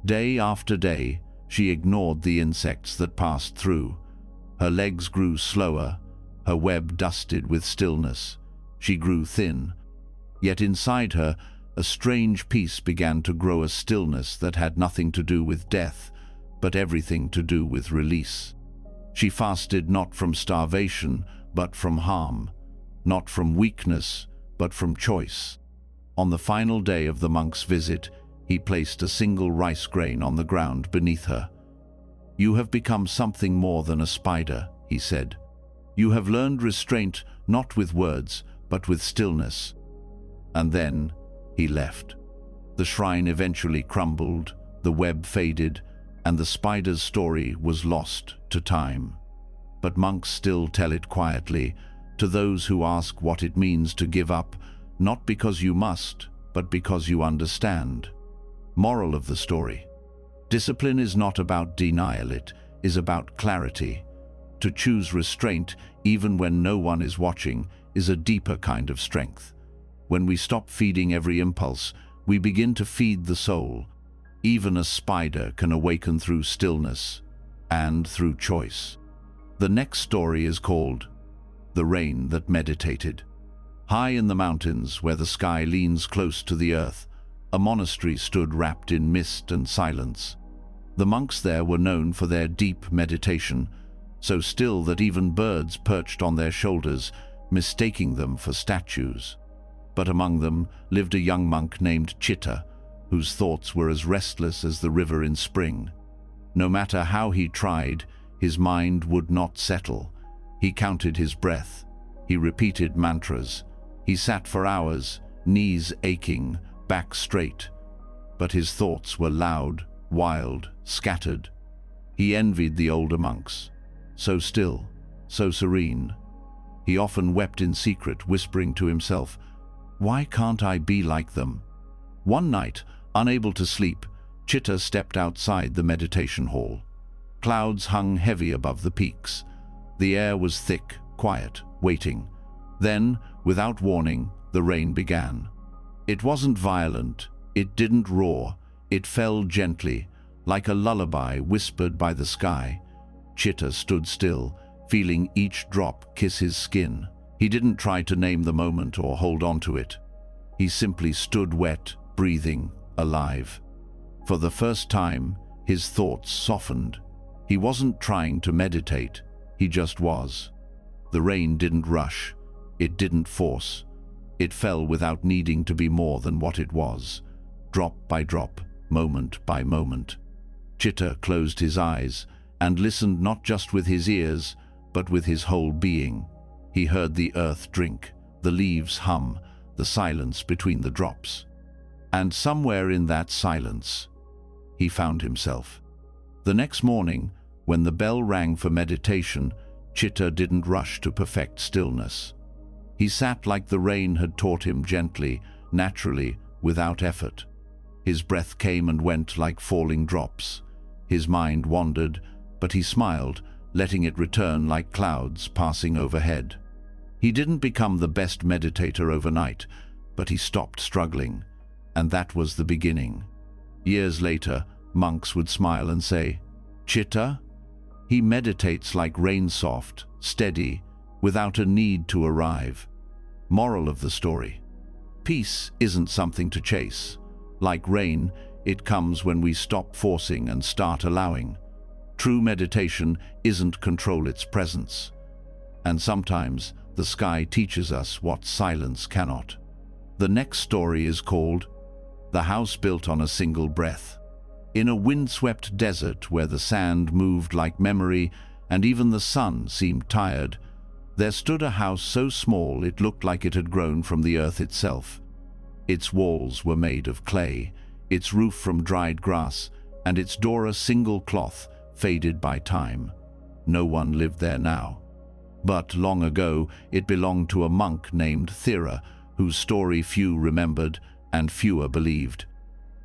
Day after day, she ignored the insects that passed through. Her legs grew slower, her web dusted with stillness. She grew thin, yet inside her, a strange peace began to grow, a stillness that had nothing to do with death, but everything to do with release. She fasted not from starvation, but from harm, not from weakness, but from choice. On the final day of the monk's visit, he placed a single rice grain on the ground beneath her. "You have become something more than a spider," he said. "You have learned restraint not with words, but with stillness." And then he left. The shrine eventually crumbled, the web faded, and the spider's story was lost to time. But monks still tell it quietly, to those who ask what it means to give up, not because you must, but because you understand. Moral of the story: discipline is not about denial, it is about clarity. To choose restraint, even when no one is watching, is a deeper kind of strength. When we stop feeding every impulse, we begin to feed the soul. Even a spider can awaken through stillness and through choice. The next story is called The Rain That Meditated. High in the mountains, where the sky leans close to the earth, a monastery stood wrapped in mist and silence. The monks there were known for their deep meditation, so still that even birds perched on their shoulders, mistaking them for statues. but among them lived a young monk named Chitta, whose thoughts were as restless as the river in spring. No matter how he tried, his mind would not settle. He counted his breath. He repeated mantras. He sat for hours, knees aching, back straight. But his thoughts were loud, wild, scattered. He envied the older monks, so still, so serene. He often wept in secret, whispering to himself, "Why can't I be like them?" One night, unable to sleep, Chitta stepped outside the meditation hall. Clouds hung heavy above the peaks. The air was thick, quiet, waiting. Then, without warning, the rain began. It wasn't violent, it didn't roar, it fell gently, like a lullaby whispered by the sky. Chitta stood still, feeling each drop kiss his skin. He didn't try to name the moment or hold on to it. He simply stood wet, breathing, alive. For the first time, his thoughts softened. He wasn't trying to meditate, he just was. The rain didn't rush, it didn't force. It fell without needing to be more than what it was, drop by drop, moment by moment. Chitta closed his eyes and listened not just with his ears, but with his whole being. He heard the earth drink, the leaves hum, the silence between the drops. And somewhere in that silence, he found himself. The next morning, when the bell rang for meditation, Chitta didn't rush to perfect stillness. He sat like the rain had taught him, gently, naturally, without effort. His breath came and went like falling drops. His mind wandered, but he smiled, letting it return like clouds passing overhead. He didn't become the best meditator overnight, but he stopped struggling, and that was the beginning. Years later, monks would smile and say, "Chitta? He meditates like rain, soft, steady, without a need to arrive." Moral of the story: peace isn't something to chase. Like rain, it comes when we stop forcing and start allowing. True meditation isn't control its presence. And sometimes the sky teaches us what silence cannot. The next story is called The House Built on a Single Breath. In a windswept desert where the sand moved like memory and even the sun seemed tired, there stood a house so small it looked like it had grown from the earth itself. Its walls were made of clay, its roof from dried grass, and its door a single cloth, faded by time. No one lived there now. But long ago, it belonged to a monk named Thera, whose story few remembered and fewer believed.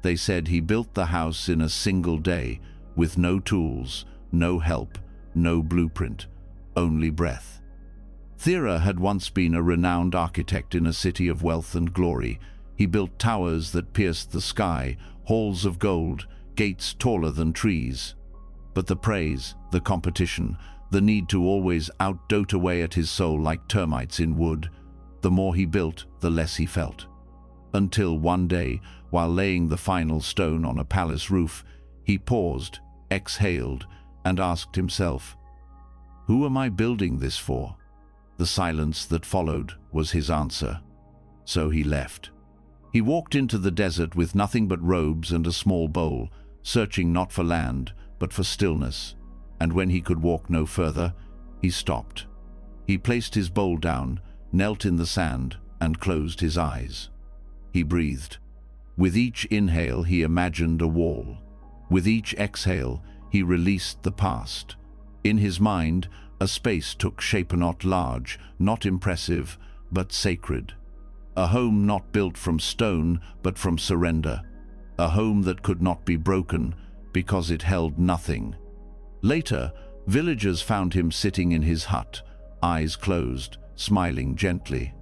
They said he built the house in a single day, with no tools, no help, no blueprint, only breath. Thera had once been a renowned architect in a city of wealth and glory. He built towers that pierced the sky, halls of gold, gates taller than trees. But the praise, the competition, the need to always outdote away at his soul like termites in wood. The more he built, the less he felt. Until one day, while laying the final stone on a palace roof, he paused, exhaled, and asked himself, "Who am I building this for?" The silence that followed was his answer. So he left. He walked into the desert with nothing but robes and a small bowl, searching not for land, but for stillness. And when he could walk no further, he stopped. He placed his bowl down, knelt in the sand, and closed his eyes. He breathed. With each inhale, he imagined a wall. With each exhale, he released the past. In his mind, a space took shape, not large, not impressive, but sacred. A home not built from stone, but from surrender. A home that could not be broken, because it held nothing. Later, villagers found him sitting in his hut, eyes closed, smiling gently.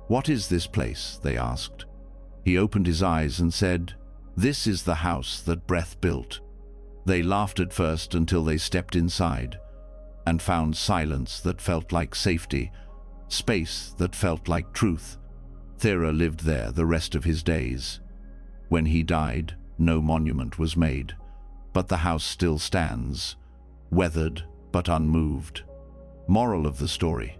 "What is this place?" they asked. He opened his eyes and said, "This is the house that breath built." They laughed at first until they stepped inside and found silence that felt like safety, space that felt like truth. Thera lived there the rest of his days. When he died, no monument was made, but the house still stands, weathered but unmoved. Moral of the story: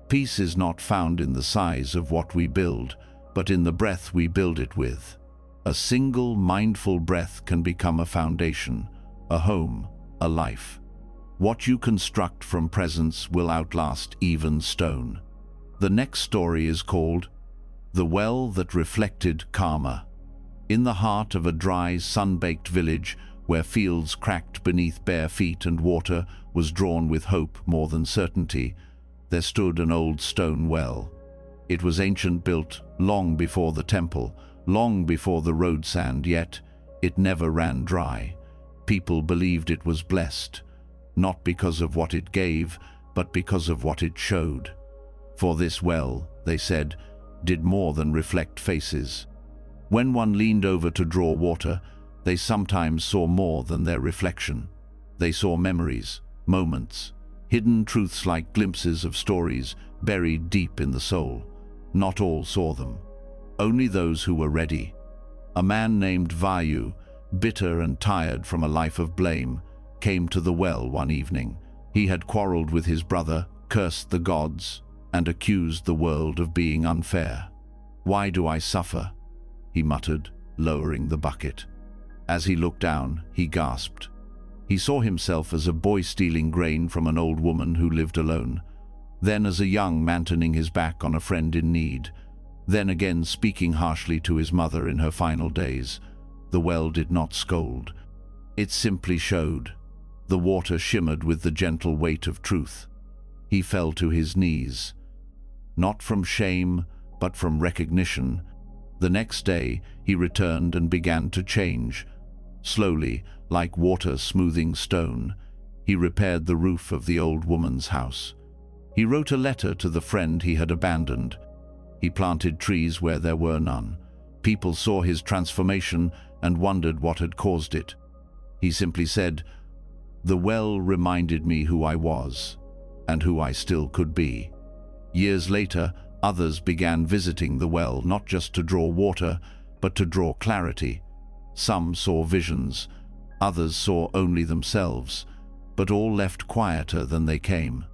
peace is not found in the size of what we build, but in the breath we build it with. A single mindful breath can become a foundation, a home, a life. What you construct from presence will outlast even stone. The next story is called The Well That Reflected Karma. In the heart of a dry, sun-baked village, where fields cracked beneath bare feet and water was drawn with hope more than certainty, there stood an old stone well. It was ancient, built long before the temple, long before the road sand, yet it never ran dry. People believed it was blessed, not because of what it gave, but because of what it showed. For this well, they said, did more than reflect faces. When one leaned over to draw water, they sometimes saw more than their reflection. They saw memories, moments, hidden truths like glimpses of stories buried deep in the soul. Not all saw them. Only those who were ready. A man named Vayu, bitter and tired from a life of blame, came to the well one evening. He had quarreled with his brother, cursed the gods, and accused the world of being unfair. "Why do I suffer?" he muttered, lowering the bucket. As he looked down, he gasped. He saw himself as a boy stealing grain from an old woman who lived alone, then as a young man turning his back on a friend in need, then again speaking harshly to his mother in her final days. The well did not scold. It simply showed. The water shimmered with the gentle weight of truth. He fell to his knees, not from shame, but from recognition. The next day, he returned and began to change. Slowly, like water smoothing stone, he repaired the roof of the old woman's house. He wrote a letter to the friend he had abandoned. He planted trees where there were none. People saw his transformation and wondered what had caused it. He simply said, "The well reminded me who I was, and who I still could be." Years later, others began visiting the well, not just to draw water, but to draw clarity. Some saw visions, others saw only themselves, but all left quieter than they came.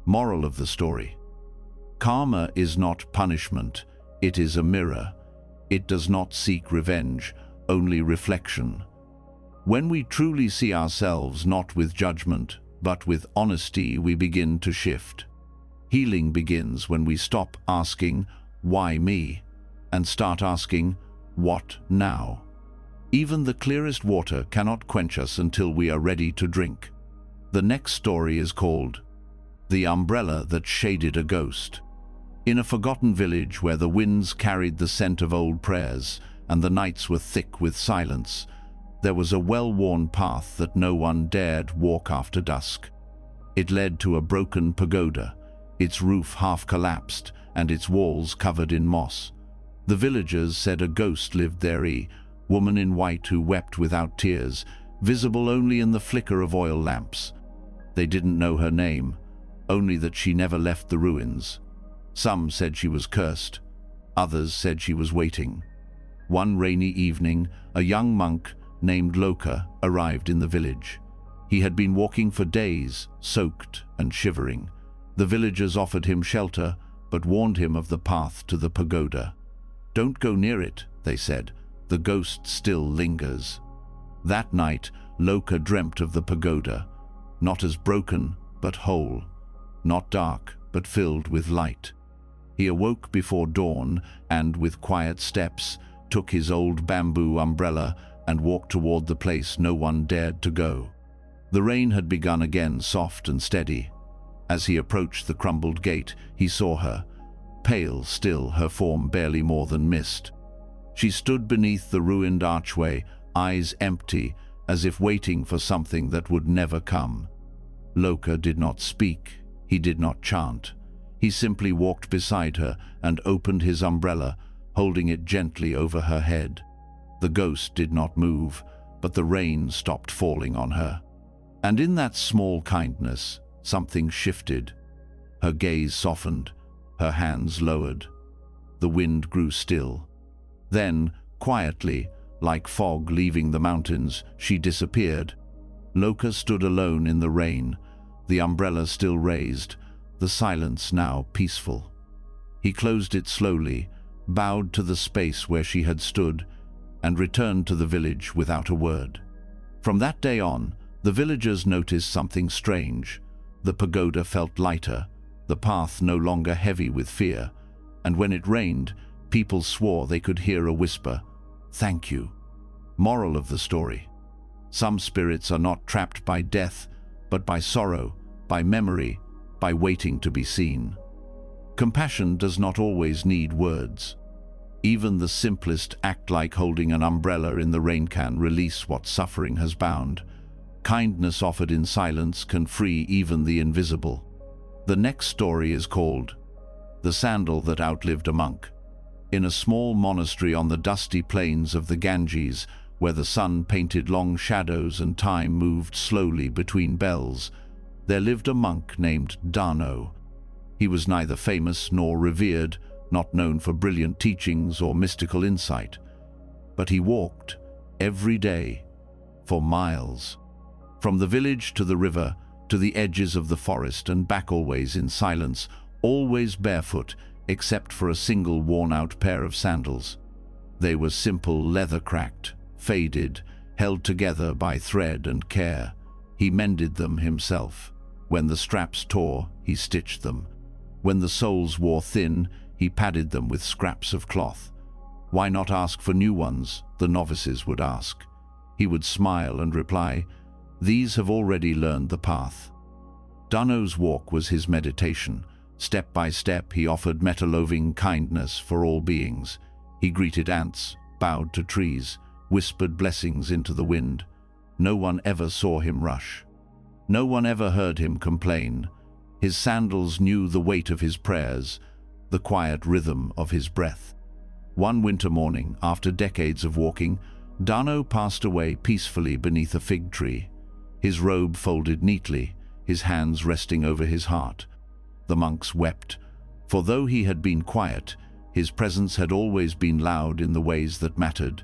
Moral of the story: karma is not punishment, it is a mirror. It does not seek revenge, only reflection. When we truly see ourselves not with judgment, but with honesty, we begin to shift. Healing begins when we stop asking, "Why me?" and start asking, "What now?" Even the clearest water cannot quench us until we are ready to drink. The next story is called The Umbrella That Shaded a Ghost. In a forgotten village where the winds carried the scent of old prayers and the nights were thick with silence, there was a well-worn path that no one dared walk after dusk. It led to a broken pagoda, its roof half collapsed and its walls covered in moss. The villagers said a ghost lived there, a woman in white who wept without tears, visible only in the flicker of oil lamps. They didn't know her name, only that she never left the ruins. Some said she was cursed, others said she was waiting. One rainy evening, a young monk named Loka arrived in the village. He had been walking for days, soaked and shivering. The villagers offered him shelter, but warned him of the path to the pagoda. "Don't go near it," they said. "The ghost still lingers." That night, Loka dreamt of the pagoda, not as broken, but whole, not dark, but filled with light. He awoke before dawn and, with quiet steps, took his old bamboo umbrella and walked toward the place no one dared to go. The rain had begun again, soft and steady. As he approached the crumbled gate, he saw her, pale still, her form barely more than mist. She stood beneath the ruined archway, eyes empty, as if waiting for something that would never come. Loka did not speak, he did not chant. He simply walked beside her and opened his umbrella, holding it gently over her head. The ghost did not move, but the rain stopped falling on her. And in that small kindness, something shifted. Her gaze softened, her hands lowered. The wind grew still. Then, quietly, like fog leaving the mountains, she disappeared. Loka stood alone in the rain, the umbrella still raised, the silence now peaceful. He closed it slowly, bowed to the space where she had stood, and returned to the village without a word. From that day on, the villagers noticed something strange. The pagoda felt lighter, the path no longer heavy with fear, and when it rained, people swore they could hear a whisper, "Thank you." Moral of the story: some spirits are not trapped by death, but by sorrow, by memory, by waiting to be seen. Compassion does not always need words. Even the simplest act, like holding an umbrella in the rain, can release what suffering has bound. Kindness offered in silence can free even the invisible. The next story is called The Sandal That Outlived a Monk. In a small monastery on the dusty plains of the Ganges, where the sun painted long shadows and time moved slowly between bells, there lived a monk named Dano. He was neither famous nor revered, not known for brilliant teachings or mystical insight. But he walked every day for miles, from the village to the river, to the edges of the forest and back, always in silence, always barefoot, except for a single worn-out pair of sandals. They were simple, leather-cracked, faded, held together by thread and care. He mended them himself. When the straps tore, he stitched them. When the soles wore thin, he padded them with scraps of cloth. "Why not ask for new ones?" the novices would ask. He would smile and reply, "These have already learned the path." Dano's walk was his meditation. Step by step, he offered metal-loving kindness for all beings. He greeted ants, bowed to trees, whispered blessings into the wind. No one ever saw him rush. No one ever heard him complain. His sandals knew the weight of his prayers, the quiet rhythm of his breath. One winter morning, after decades of walking, Dano passed away peacefully beneath a fig tree, his robe folded neatly, his hands resting over his heart. The monks wept, for though he had been quiet, his presence had always been loud in the ways that mattered.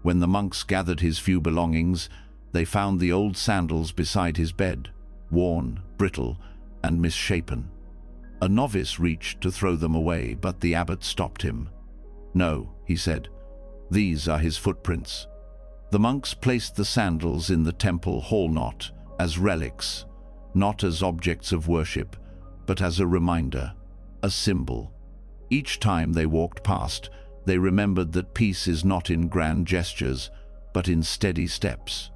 When the monks gathered his few belongings, they found the old sandals beside his bed, worn, brittle, and misshapen. A novice reached to throw them away, but the abbot stopped him. "No," he said, "these are his footprints." The monks placed the sandals in the temple hall, not as relics, not as objects of worship, but as a reminder, a symbol. Each time they walked past, they remembered that peace is not in grand gestures, but in steady steps,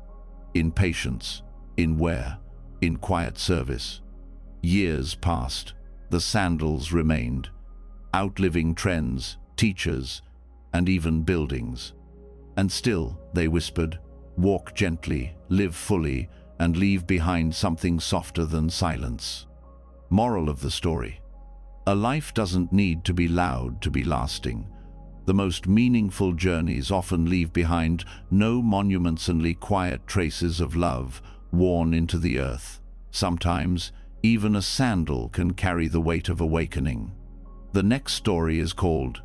in patience, in quiet service. Years passed. The sandals remained, outliving trends, teachers, and even buildings. And still, they whispered, "Walk gently, live fully, and leave behind something softer than silence." Moral of the story: a life doesn't need to be loud to be lasting. The most meaningful journeys often leave behind no monuments, only quiet traces of love worn into the earth. Sometimes, even a sandal can carry the weight of awakening. The next story is called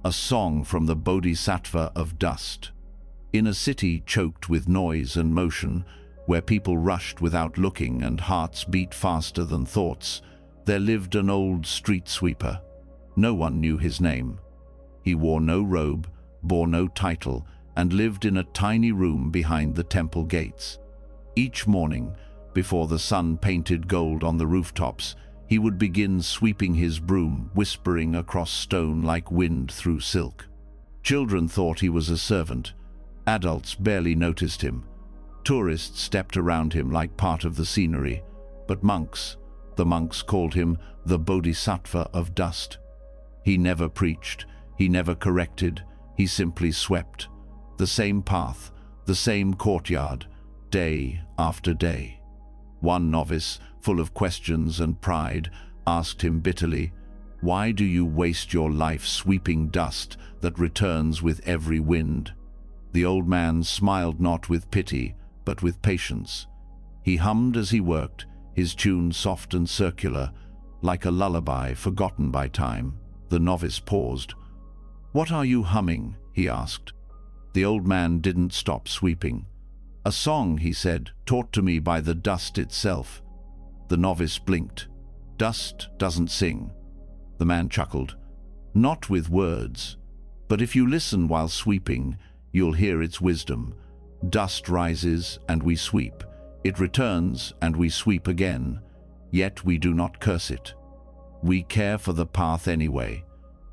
A Song from the Bodhisattva of Dust. In a city choked with noise and motion, where people rushed without looking and hearts beat faster than thoughts, there lived an old street sweeper. No one knew his name. He wore no robe, bore no title, and lived in a tiny room behind the temple gates. Each morning, before the sun painted gold on the rooftops, he would begin sweeping his broom, whispering across stone like wind through silk. Children thought he was a servant. Adults barely noticed him. Tourists stepped around him like part of the scenery. But the monks called him the Bodhisattva of Dust. He never preached, he never corrected, he simply swept. The same path, the same courtyard, day after day. One novice, full of questions and pride, asked him bitterly, "Why do you waste your life sweeping dust that returns with every wind?" The old man smiled, not with pity, but with patience. He hummed as he worked, his tune soft and circular, like a lullaby forgotten by time. The novice paused. "What are you humming?" he asked. The old man didn't stop sweeping. "A song," he said, "taught to me by the dust itself." The novice blinked. "Dust doesn't sing." The man chuckled. not with words, but if you listen while sweeping, you'll hear its wisdom. Dust rises and we sweep. It returns and we sweep again, yet we do not curse it. We care for the path anyway.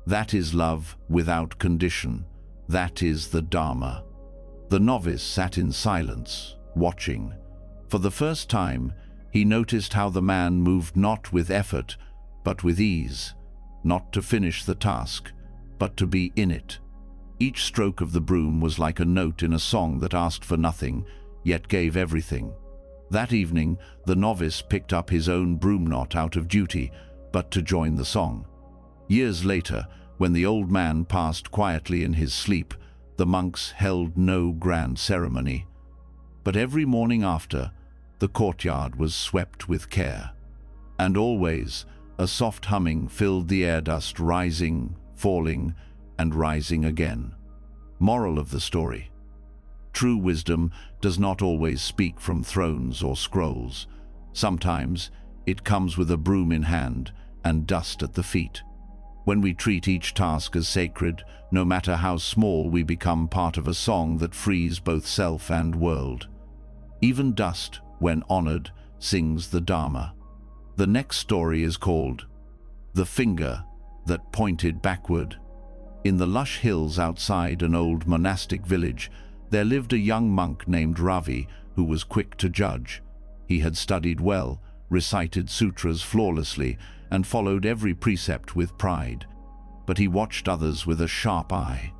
That is love without condition. That is the Dharma. The novice sat in silence, watching. For the first time, he noticed how the man moved not with effort, but with ease, not to finish the task, but to be in it. Each stroke of the broom was like a note in a song that asked for nothing, yet gave everything. That evening, the novice picked up his own broom knot out of duty, but to join the song. Years later, when the old man passed quietly in his sleep, the monks held no grand ceremony. But every morning after, the courtyard was swept with care. And always, a soft humming filled the air, dust rising, falling, and rising again. Moral of the story: true wisdom does not always speak from thrones or scrolls. Sometimes it comes with a broom in hand and dust at the feet. When we treat each task as sacred, no matter how small, we become part of a song that frees both self and world. Even dust, when honored, sings the Dharma. The next story is called The Finger That Pointed Backward. In the lush hills outside an old monastic village, there lived a young monk named Ravi who was quick to judge. He had studied well, recited sutras flawlessly, and followed every precept with pride. But he watched others with a sharp eye.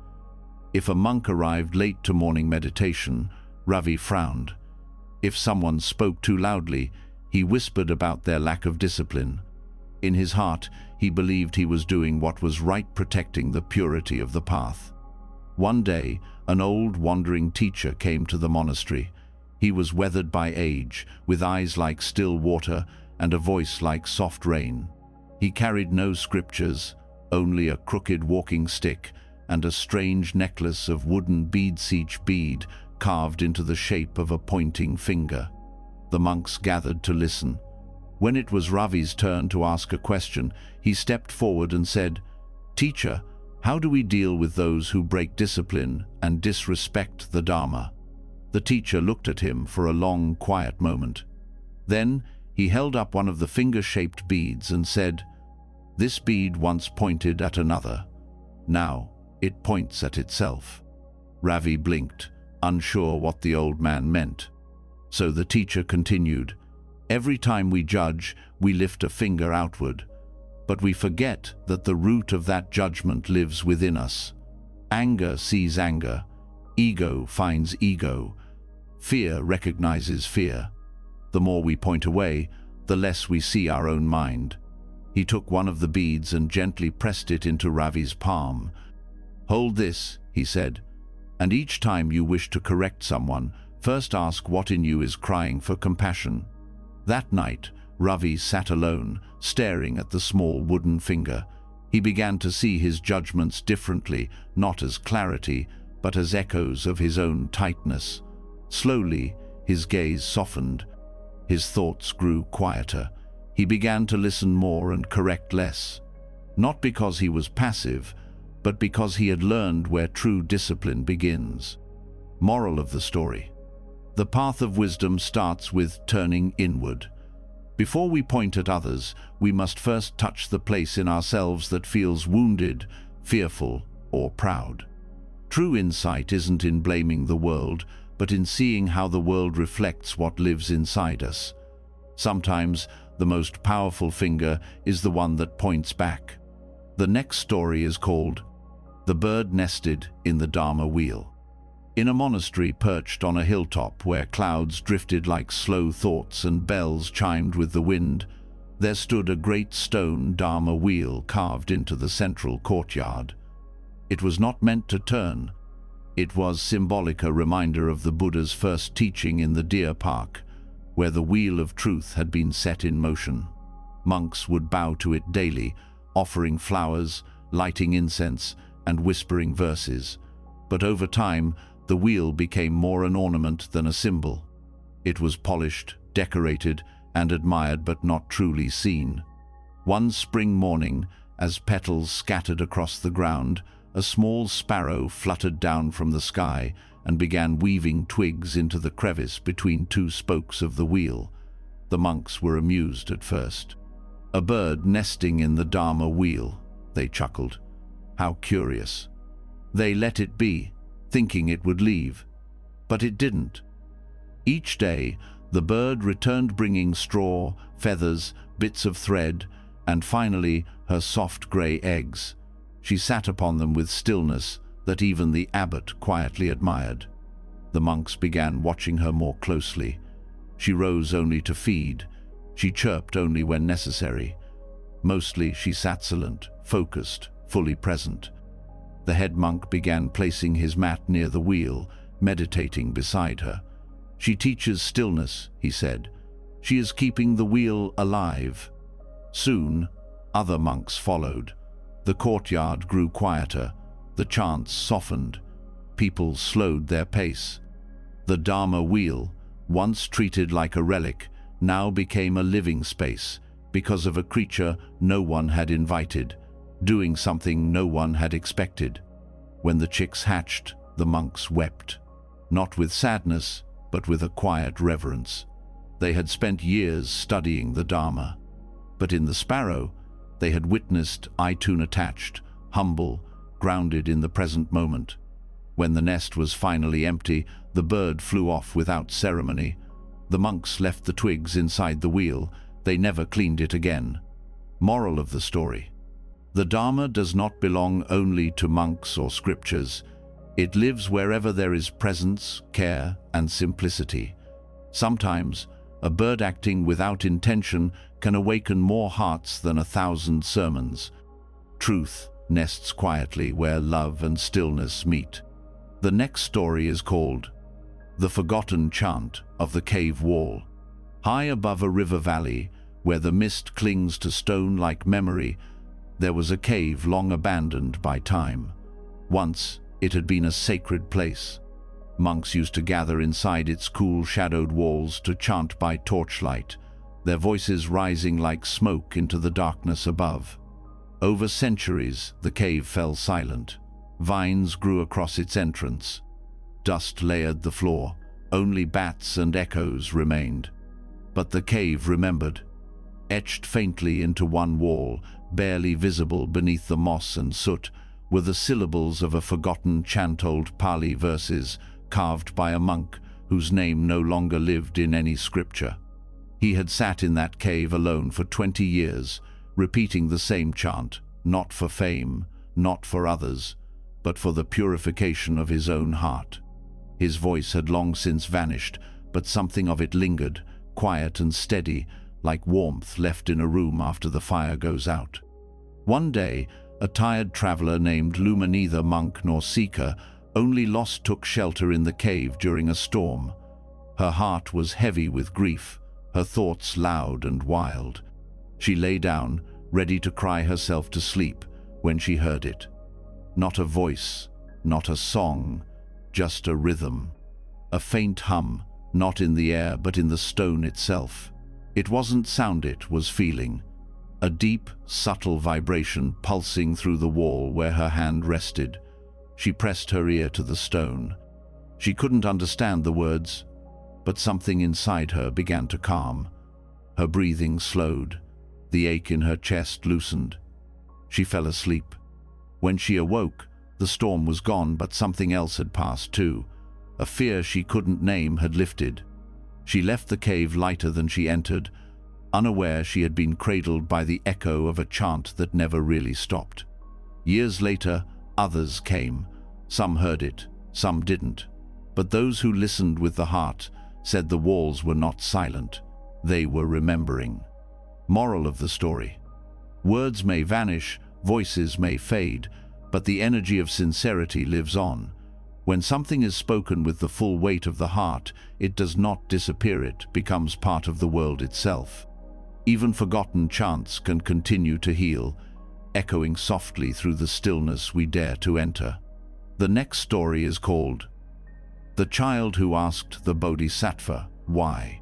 If a monk arrived late to morning meditation, Ravi frowned. If someone spoke too loudly, he whispered about their lack of discipline. In his heart, he believed he was doing what was right, protecting the purity of the path. One day, an old wandering teacher came to the monastery. He was weathered by age, with eyes like still water and a voice like soft rain. He carried no scriptures, only a crooked walking stick and a strange necklace of wooden beads, each bead carved into the shape of a pointing finger. The monks gathered to listen. When it was Ravi's turn to ask a question, he stepped forward and said, "Teacher, how do we deal with those who break discipline and disrespect the Dharma?" The teacher looked at him for a long, quiet moment. Then he held up one of the finger-shaped beads and said, "This bead once pointed at another. Now it points at itself." Ravi blinked, unsure what the old man meant. So the teacher continued, "Every time we judge, we lift a finger outward, but we forget that the root of that judgment lives within us. Anger sees anger, ego finds ego, fear recognizes fear. The more we point away, the less we see our own mind." He took one of the beads and gently pressed it into Ravi's palm. "Hold this," he said, "and each time you wish to correct someone, first ask what in you is crying for compassion." That night, Ravi sat alone, staring at the small wooden finger. He began to see his judgments differently, not as clarity, but as echoes of his own tightness. Slowly, his gaze softened. His thoughts grew quieter. He began to listen more and correct less. Not because he was passive, but because he had learned where true discipline begins. Moral of the story: the path of wisdom starts with turning inward. Before we point at others, we must first touch the place in ourselves that feels wounded, fearful, or proud. True insight isn't in blaming the world, but in seeing how the world reflects what lives inside us. Sometimes the most powerful finger is the one that points back. The next story is called The Bird Nested in the Dharma Wheel. In a monastery perched on a hilltop where clouds drifted like slow thoughts and bells chimed with the wind, there stood a great stone Dharma wheel carved into the central courtyard. It was not meant to turn. It was symbolic, a reminder of the Buddha's first teaching in the deer park, where the wheel of truth had been set in motion. Monks would bow to it daily, offering flowers, lighting incense, and whispering verses. But over time, the wheel became more an ornament than a symbol. It was polished, decorated, and admired, but not truly seen. One spring morning, As petals scattered across the ground, a small sparrow fluttered down from the sky and began weaving twigs into the crevice between two spokes of the wheel. The monks were amused at first. "A bird nesting in the Dharma wheel," they chuckled. "How curious." They let it be, thinking it would leave. But it didn't. Each day, the bird returned bringing straw, feathers, bits of thread, and finally her soft grey eggs. She sat upon them with stillness that even the abbot quietly admired. The monks began watching her more closely. She rose only to feed. She chirped only when necessary. Mostly she sat silent, focused, fully present. The head monk began placing his mat near the wheel, meditating beside her. "She teaches stillness," he said. "She is keeping the wheel alive." Soon, other monks followed. The courtyard grew quieter. The chants softened. People slowed their pace. The Dharma wheel, once treated like a relic, now became a living space because of a creature no one had invited, doing something no one had expected. When the chicks hatched, the monks wept, not with sadness, but with a quiet reverence. They had spent years studying the Dharma. But in the sparrow, they had witnessed eye-tune attached, humble, grounded in the present moment. When the nest was finally empty, the bird flew off without ceremony. The monks left the twigs inside the wheel. They never cleaned it again. Moral of the story: the Dharma does not belong only to monks or scriptures. It lives wherever there is presence, care, and simplicity. Sometimes, a bird acting without intention can awaken more hearts than 1,000 sermons. Truth nests quietly where love and stillness meet. The next story is called The Forgotten Chant of the Cave Wall. High above a river valley, where the mist clings to stone like memory, there was a cave long abandoned by time. Once, it had been a sacred place. Monks used to gather inside its cool, shadowed walls to chant by torchlight, their voices rising like smoke into the darkness above. Over centuries, the cave fell silent. Vines grew across its entrance. Dust layered the floor. Only bats and echoes remained. But the cave remembered. Etched faintly into one wall, barely visible beneath the moss and soot, were the syllables of a forgotten chant-old Pali verses carved by a monk whose name no longer lived in any scripture. He had sat in that cave alone for 20 years, repeating the same chant, not for fame, not for others, but for the purification of his own heart. His voice had long since vanished, but something of it lingered, quiet and steady, like warmth left in a room after the fire goes out. One day, a tired traveler named Luma, neither monk nor seeker, only lost took shelter in the cave during a storm. Her heart was heavy with grief, her thoughts loud and wild. She lay down, ready to cry herself to sleep, when she heard it. Not a voice, not a song, just a rhythm. A faint hum, not in the air but in the stone itself. It wasn't sound it was feeling. A deep, subtle vibration pulsing through the wall where her hand rested. She pressed her ear to the stone. She couldn't understand the words, but something inside her began to calm. Her breathing slowed. The ache in her chest loosened. She fell asleep. When she awoke, the storm was gone, but something else had passed too. A fear she couldn't name had lifted. She left the cave lighter than she entered, unaware she had been cradled by the echo of a chant that never really stopped. Years later, others came. Some heard it, some didn't. But those who listened with the heart said the walls were not silent. They were remembering. Moral of the story: words may vanish, voices may fade, but the energy of sincerity lives on. When something is spoken with the full weight of the heart, it does not disappear, it becomes part of the world itself. Even forgotten chants can continue to heal, echoing softly through the stillness we dare to enter. The next story is called The Child Who Asked the Bodhisattva Why.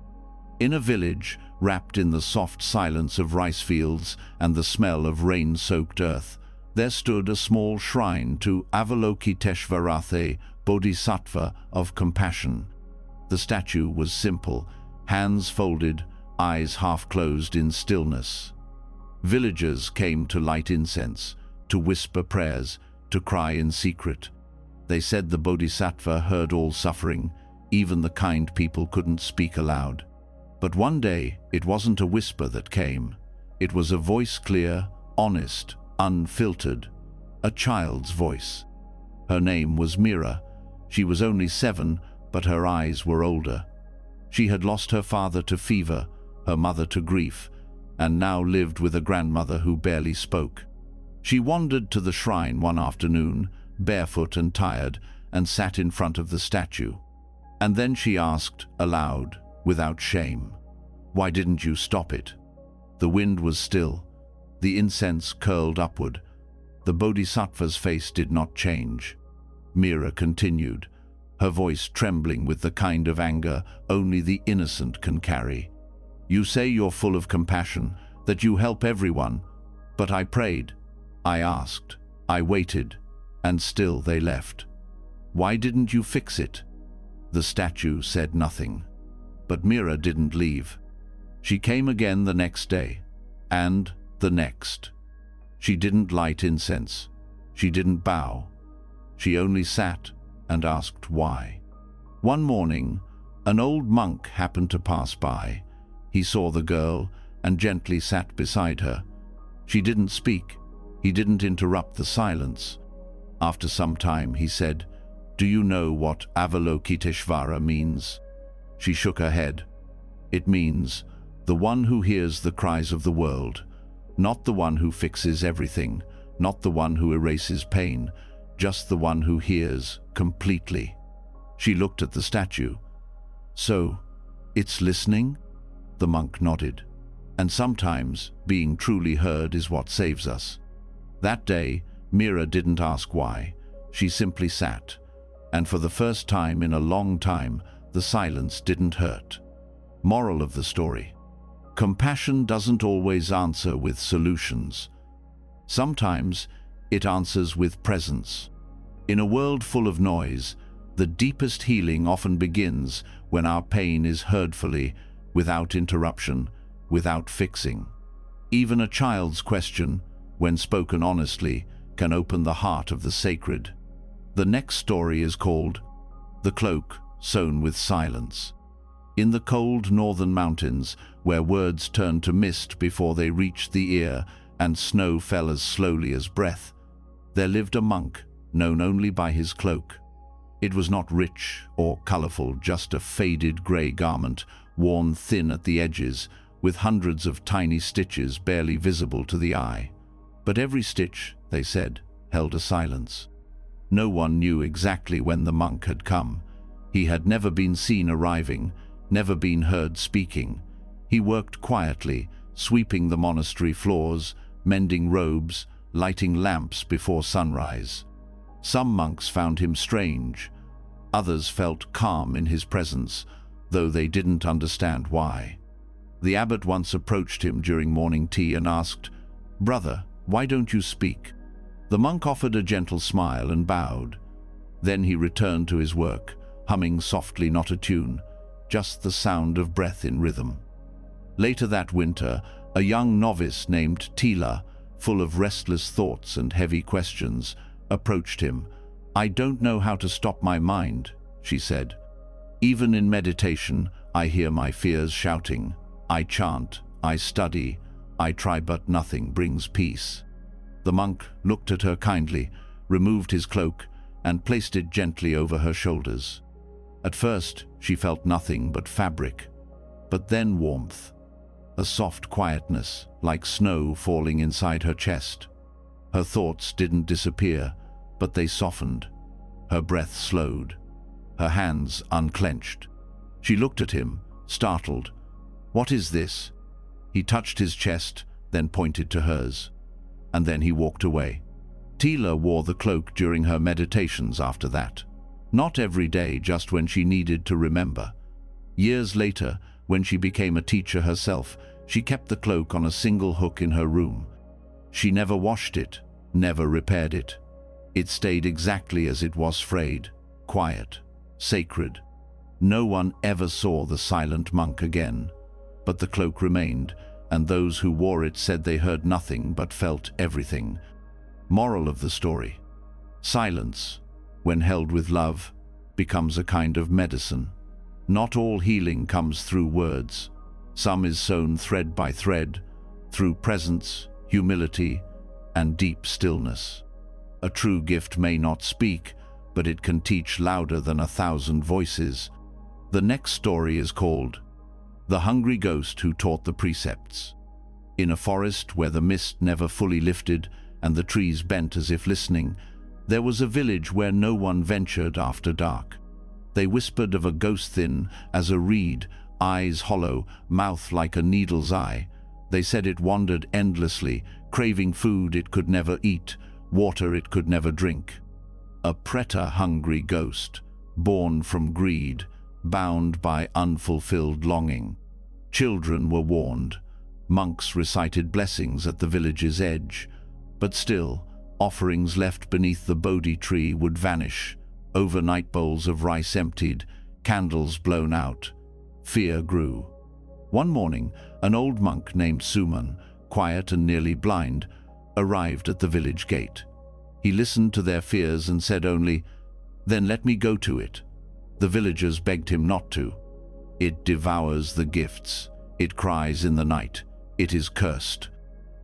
In a village wrapped in the soft silence of rice fields and the smell of rain-soaked earth, there stood a small shrine to Avalokiteshvara, Bodhisattva of compassion. The statue was simple, hands folded, eyes half-closed in stillness. Villagers came to light incense, to whisper prayers, to cry in secret. They said the Bodhisattva heard all suffering, even the kind people couldn't speak aloud. But one day, it wasn't a whisper that came. It was a voice clear, honest, unfiltered, a child's voice. Her name was Mira. She was only 7, but her eyes were older. She had lost her father to fever, her mother to grief, and now lived with a grandmother who barely spoke. She wandered to the shrine one afternoon, barefoot and tired, and sat in front of the statue. And then she asked, aloud, without shame, "Why didn't you stop it?" The wind was still. The incense curled upward. The Bodhisattva's face did not change. Mira continued, her voice trembling with the kind of anger only the innocent can carry. "You say you're full of compassion, that you help everyone, but I prayed, I asked, I waited, and still they left. Why didn't you fix it?" The statue said nothing. But Mira didn't leave. She came again the next day, and the next. She didn't light incense. She didn't bow. She only sat and asked why. One morning, an old monk happened to pass by. He saw the girl and gently sat beside her. She didn't speak. He didn't interrupt the silence. After some time, he said, "Do you know what Avalokiteshvara means?" She shook her head. "It means the one who hears the cries of the world, not the one who fixes everything, not the one who erases pain, just the one who hears completely." She looked at the statue. "So, it's listening?" The monk nodded. "And sometimes being truly heard is what saves us." That day, Mira didn't ask why. She simply sat, and for the first time in a long time, the silence didn't hurt. Moral of the story: compassion doesn't always answer with solutions. Sometimes it answers with presence. In a world full of noise, the deepest healing often begins when our pain is heard fully, without interruption, without fixing. Even a child's question, when spoken honestly, can open the heart of the sacred. The next story is called The Cloak Sewn with Silence. In the cold northern mountains, where words turned to mist before they reached the ear and snow fell as slowly as breath, there lived a monk known only by his cloak. It was not rich or colorful, just a faded gray garment, worn thin at the edges, with hundreds of tiny stitches barely visible to the eye. But every stitch, they said, held a silence. No one knew exactly when the monk had come. He had never been seen arriving, never been heard speaking. He worked quietly, sweeping the monastery floors, mending robes, lighting lamps before sunrise. Some monks found him strange. Others felt calm in his presence, though they didn't understand why. The abbot once approached him during morning tea and asked, "Brother, why don't you speak?" The monk offered a gentle smile and bowed. Then he returned to his work, humming softly, not a tune, just the sound of breath in rhythm. Later that winter, a young novice named Tila, full of restless thoughts and heavy questions, approached him. "I don't know how to stop my mind," she said. "Even in meditation, I hear my fears shouting. I chant, I study, I try, but nothing brings peace." The monk looked at her kindly, removed his cloak, and placed it gently over her shoulders. At first, she felt nothing but fabric, but then warmth, a soft quietness, like snow falling inside her chest. Her thoughts didn't disappear, but they softened. Her breath slowed. Her hands unclenched. She looked at him, startled. "What is this?" He touched his chest, then pointed to hers. And then he walked away. Tila wore the cloak during her meditations after that. Not every day, just when she needed to remember. Years later, When she became a teacher herself, she kept the cloak on a single hook in her room. She never washed it, never repaired it. It stayed exactly as it was frayed, quiet, sacred. No one ever saw the silent monk again, but the cloak remained, and those who wore it said they heard nothing but felt everything. Moral of the story: silence, when held with love, becomes a kind of medicine. Not all healing comes through words. Some is sown thread by thread, through presence, humility, and deep stillness. A true gift may not speak, but it can teach louder than 1,000 voices. The next story is called The Hungry Ghost Who Taught the Precepts. In a forest where the mist never fully lifted and the trees bent as if listening, there was a village where no one ventured after dark. They whispered of a ghost thin as a reed, eyes hollow, mouth like a needle's eye. They said it wandered endlessly, craving food it could never eat, water it could never drink. A predator-hungry ghost, born from greed, bound by unfulfilled longing. Children were warned. Monks recited blessings at the village's edge. But still, offerings left beneath the Bodhi tree would vanish. Overnight bowls of rice emptied, candles blown out. Fear grew. One morning, an old monk named Suman, quiet and nearly blind, arrived at the village gate. He listened to their fears and said only, "Then let me go to it." The villagers begged him not to. "It devours the gifts. It cries in the night. It is cursed."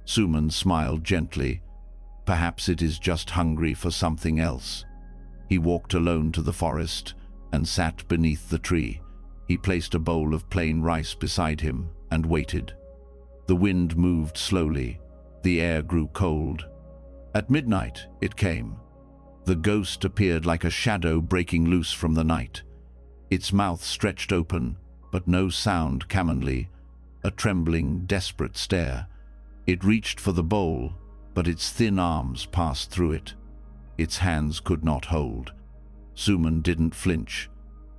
Suman smiled gently. "Perhaps it is just hungry for something else." He walked alone to the forest and sat beneath the tree. He placed a bowl of plain rice beside him and waited. The wind moved slowly. The air grew cold. At midnight it came. The ghost appeared like a shadow breaking loose from the night. Its mouth stretched open, but no sound commonly, a trembling, desperate stare. It reached for the bowl, but its thin arms passed through it. Its hands could not hold. Suman didn't flinch.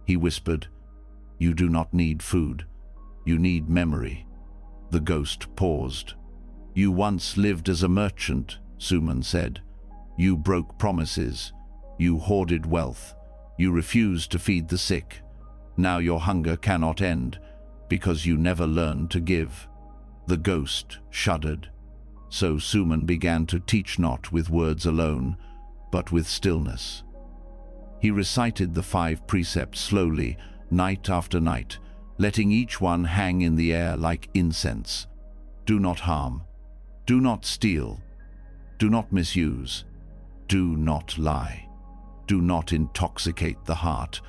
He whispered, "You do not need food. You need memory." The ghost paused. "You once lived as a merchant," Suman said. "You broke promises. You hoarded wealth. You refused to feed the sick. Now your hunger cannot end because you never learned to give." The ghost shuddered. So Suman began to teach not with words alone, but with stillness. He recited the 5 precepts slowly, night after night, letting each one hang in the air like incense. Do not harm. Do not steal. Do not misuse. Do not lie. Do not intoxicate the heart.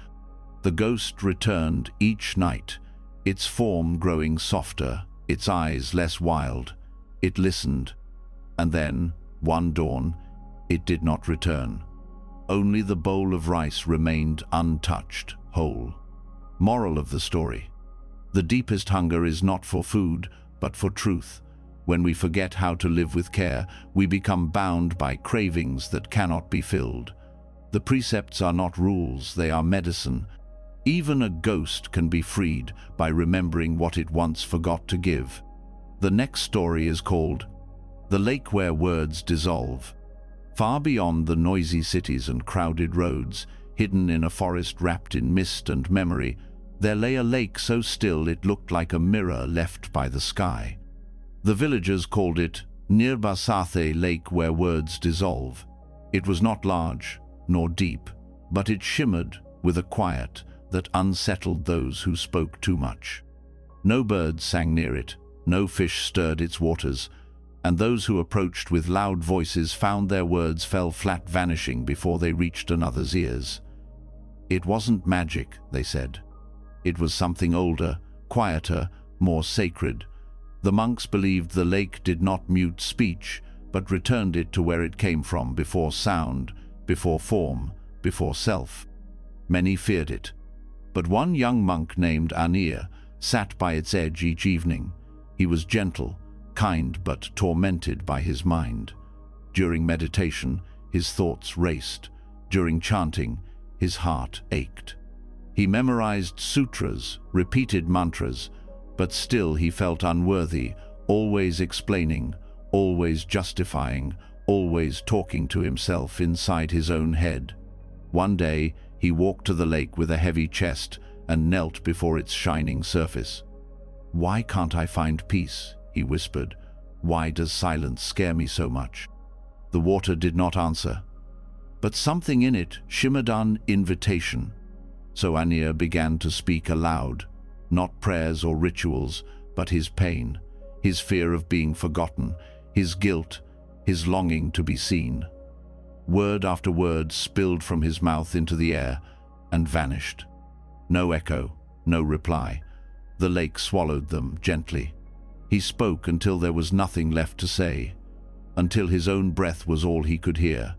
The ghost returned each night, its form growing softer, its eyes less wild. It listened, and then, one dawn, it did not return. Only the bowl of rice remained untouched, whole. Moral of the story: the deepest hunger is not for food, but for truth. When we forget how to live with care, we become bound by cravings that cannot be filled. The precepts are not rules, they are medicine. Even a ghost can be freed by remembering what it once forgot to give. The next story is called The Lake Where Words Dissolve. Far beyond the noisy cities and crowded roads, hidden in a forest wrapped in mist and memory, there lay a lake so still it looked like a mirror left by the sky. The villagers called it Nirbasathe Lake Where Words Dissolve. It was not large, nor deep, but it shimmered with a quiet that unsettled those who spoke too much. No birds sang near it, no fish stirred its waters, and those who approached with loud voices found their words fell flat, vanishing before they reached another's ears. It wasn't magic, they said. It was something older, quieter, more sacred. The monks believed the lake did not mute speech, but returned it to where it came from, before sound, before form, before self. Many feared it, but one young monk named Anir sat by its edge each evening. He was gentle, kind, but tormented by his mind. During meditation, his thoughts raced. During chanting, his heart ached. He memorized sutras, repeated mantras, but still he felt unworthy, always explaining, always justifying, always talking to himself inside his own head. One day, he walked to the lake with a heavy chest and knelt before its shining surface. "Why can't I find peace?" he whispered. "Why does silence scare me so much?" The water did not answer, but something in it shimmered an invitation. So Anya began to speak aloud, not prayers or rituals, but his pain, his fear of being forgotten, his guilt, his longing to be seen. Word after word spilled from his mouth into the air and vanished. No echo, no reply. The lake swallowed them gently. He spoke until there was nothing left to say, until his own breath was all he could hear,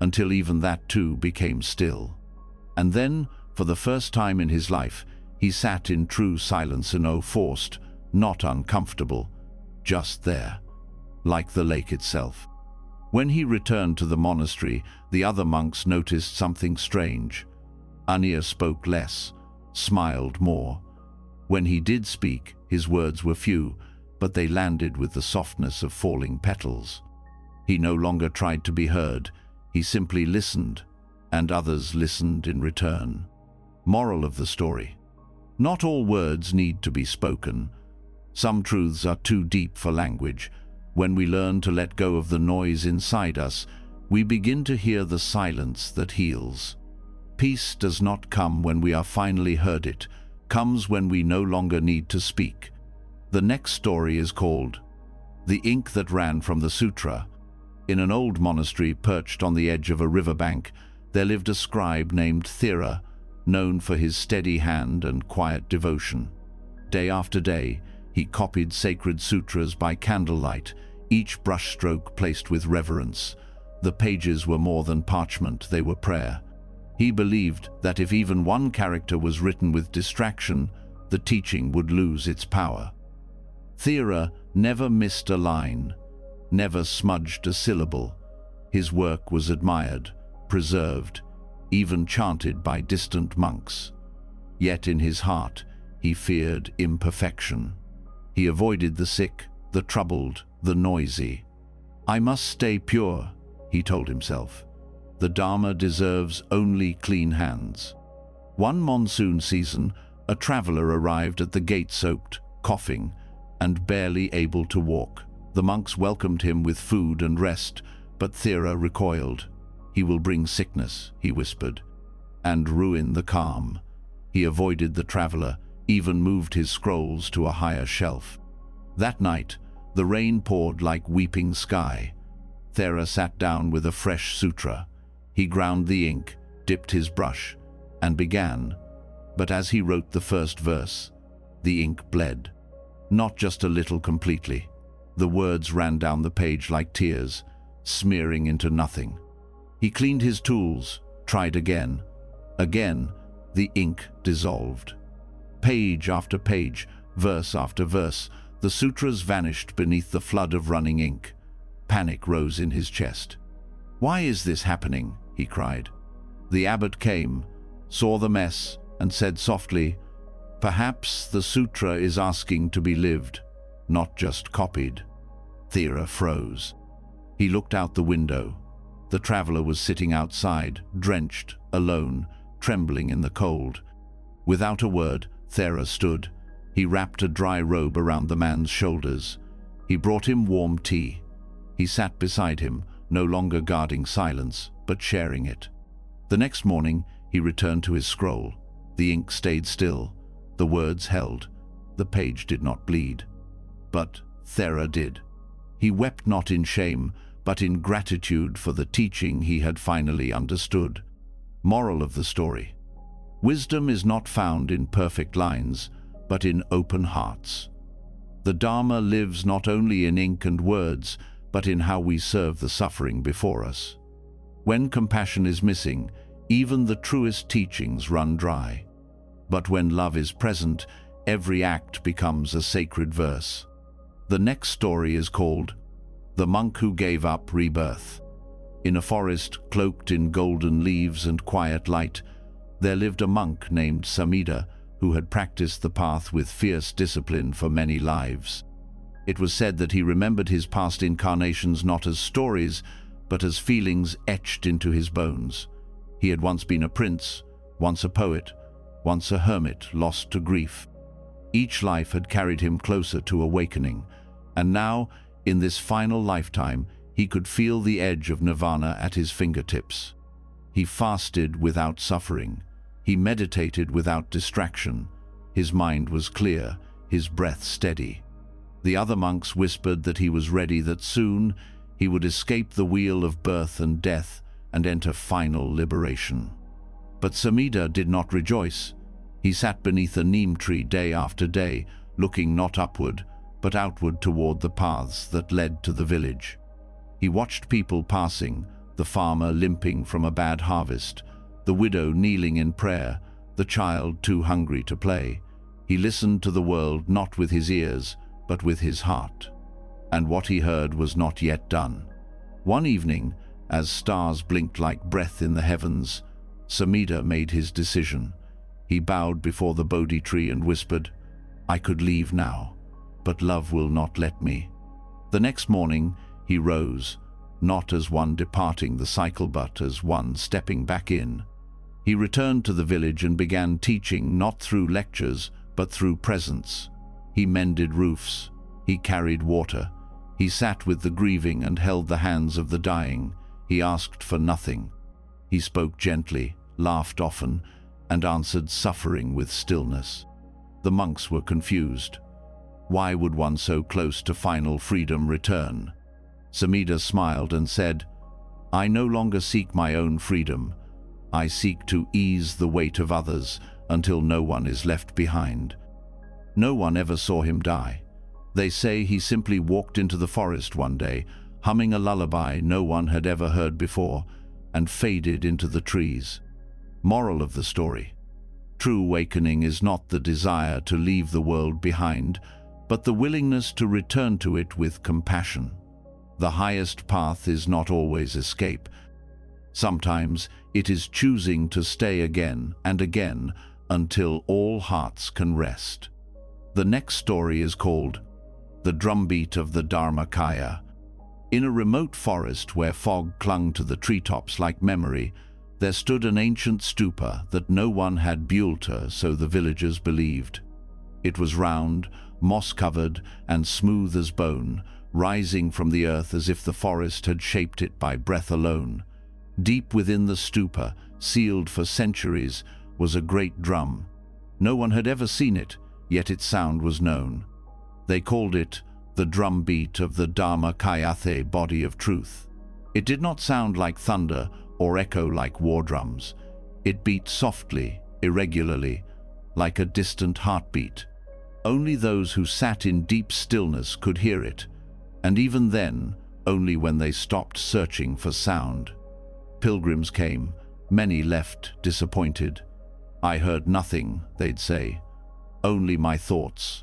until even that too became still. And then, for the first time in his life, he sat in true silence, and no forced, not uncomfortable, just there, like the lake itself. When he returned to the monastery, the other monks noticed something strange. Anya spoke less, smiled more. When he did speak, his words were few, but they landed with the softness of falling petals. He no longer tried to be heard, he simply listened, and others listened in return. Moral of the story: not all words need to be spoken. Some truths are too deep for language. When we learn to let go of the noise inside us, we begin to hear the silence that heals. Peace does not come when we are finally heard, it comes when we no longer need to speak. The next story is called The Ink That Ran from the Sutra. In an old monastery perched on the edge of a riverbank, there lived a scribe named Thera, known for his steady hand and quiet devotion. Day after day, he copied sacred sutras by candlelight, each brushstroke placed with reverence. The pages were more than parchment, they were prayer. He believed that if even one character was written with distraction, the teaching would lose its power. Thera never missed a line, never smudged a syllable. His work was admired, preserved, even chanted by distant monks. Yet in his heart, he feared imperfection. He avoided the sick, the troubled, the noisy. "I must stay pure," he told himself. "The Dharma deserves only clean hands." One monsoon season, a traveler arrived at the gate soaked, coughing, and barely able to walk. The monks welcomed him with food and rest, but Thera recoiled. "He will bring sickness," he whispered, "and ruin the calm." He avoided the traveler, even moved his scrolls to a higher shelf. That night, the rain poured like weeping sky. Thera sat down with a fresh sutra. He ground the ink, dipped his brush, and began. But as he wrote the first verse, the ink bled. Not just a little, completely. The words ran down the page like tears, smearing into nothing. He cleaned his tools, tried again. Again, the ink dissolved. Page after page, verse after verse, the sutras vanished beneath the flood of running ink. Panic rose in his chest. "Why is this happening?" he cried. The abbot came, saw the mess, and said softly, "Perhaps the sutra is asking to be lived, not just copied." Thera froze. He looked out the window. The traveler was sitting outside, drenched, alone, trembling in the cold. Without a word, Thera stood. He wrapped a dry robe around the man's shoulders. He brought him warm tea. He sat beside him, no longer guarding silence, but sharing it. The next morning, he returned to his scroll. The ink stayed still. The words held. The page did not bleed. But Thera did. He wept not in shame, but in gratitude for the teaching he had finally understood. Moral of the story: wisdom is not found in perfect lines, but in open hearts. The Dharma lives not only in ink and words, but in how we serve the suffering before us. When compassion is missing, even the truest teachings run dry. But when love is present, every act becomes a sacred verse. The next story is called The Monk Who Gave Up Rebirth. In a forest cloaked in golden leaves and quiet light, there lived a monk named Samida, who had practiced the path with fierce discipline for many lives. It was said that he remembered his past incarnations not as stories, but as feelings etched into his bones. He had once been a prince, once a poet, once a hermit lost to grief. Each life had carried him closer to awakening, and now, in this final lifetime, he could feel the edge of nirvana at his fingertips. He fasted without suffering. He meditated without distraction. His mind was clear, his breath steady. The other monks whispered that he was ready, that soon he would escape the wheel of birth and death and enter final liberation. But Samida did not rejoice. He sat beneath a neem tree day after day, looking not upward, but outward toward the paths that led to the village. He watched people passing, the farmer limping from a bad harvest, the widow kneeling in prayer, the child too hungry to play. He listened to the world not with his ears, but with his heart. And what he heard was not yet done. One evening, as stars blinked like breath in the heavens, Samida made his decision. He bowed before the Bodhi tree and whispered, "I could leave now, but love will not let me." The next morning, he rose, not as one departing the cycle, but as one stepping back in. He returned to the village and began teaching, not through lectures, but through presence. He mended roofs. He carried water. He sat with the grieving and held the hands of the dying. He asked for nothing. He spoke gently, laughed often, and answered suffering with stillness. The monks were confused. Why would one so close to final freedom return? Samida smiled and said, "I no longer seek my own freedom. I seek to ease the weight of others until no one is left behind." No one ever saw him die. They say he simply walked into the forest one day, humming a lullaby no one had ever heard before, and faded into the trees. Moral of the story: true awakening is not the desire to leave the world behind, but the willingness to return to it with compassion. The highest path is not always escape. Sometimes it is choosing to stay again and again until all hearts can rest. The next story is called The Drumbeat of the Dharmakaya. In a remote forest where fog clung to the treetops like memory, there stood an ancient stupa that no one had built, so the villagers believed. It was round, moss-covered, and smooth as bone, rising from the earth as if the forest had shaped it by breath alone. Deep within the stupa, sealed for centuries, was a great drum. No one had ever seen it, yet its sound was known. They called it the drumbeat of the Dharmakaya, body of truth. It did not sound like thunder or echo like war drums. It beat softly, irregularly, like a distant heartbeat. Only those who sat in deep stillness could hear it, and even then, only when they stopped searching for sound. Pilgrims came, many left disappointed. "I heard nothing," they'd say, "only my thoughts."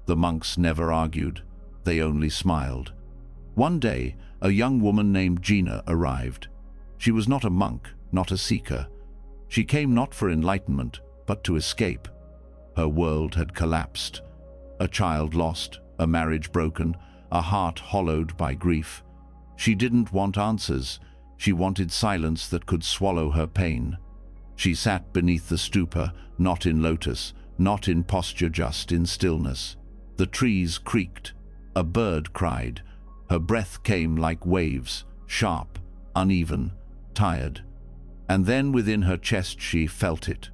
The monks never argued, they only smiled. One day, a young woman named Gina arrived. She was not a monk, not a seeker. She came not for enlightenment, but to escape. Her world had collapsed. A child lost, a marriage broken, a heart hollowed by grief. She didn't want answers. She wanted silence that could swallow her pain. She sat beneath the stupa, not in lotus, not in posture, just in stillness. The trees creaked. A bird cried. Her breath came like waves, sharp, uneven, tired. And then within her chest she felt it.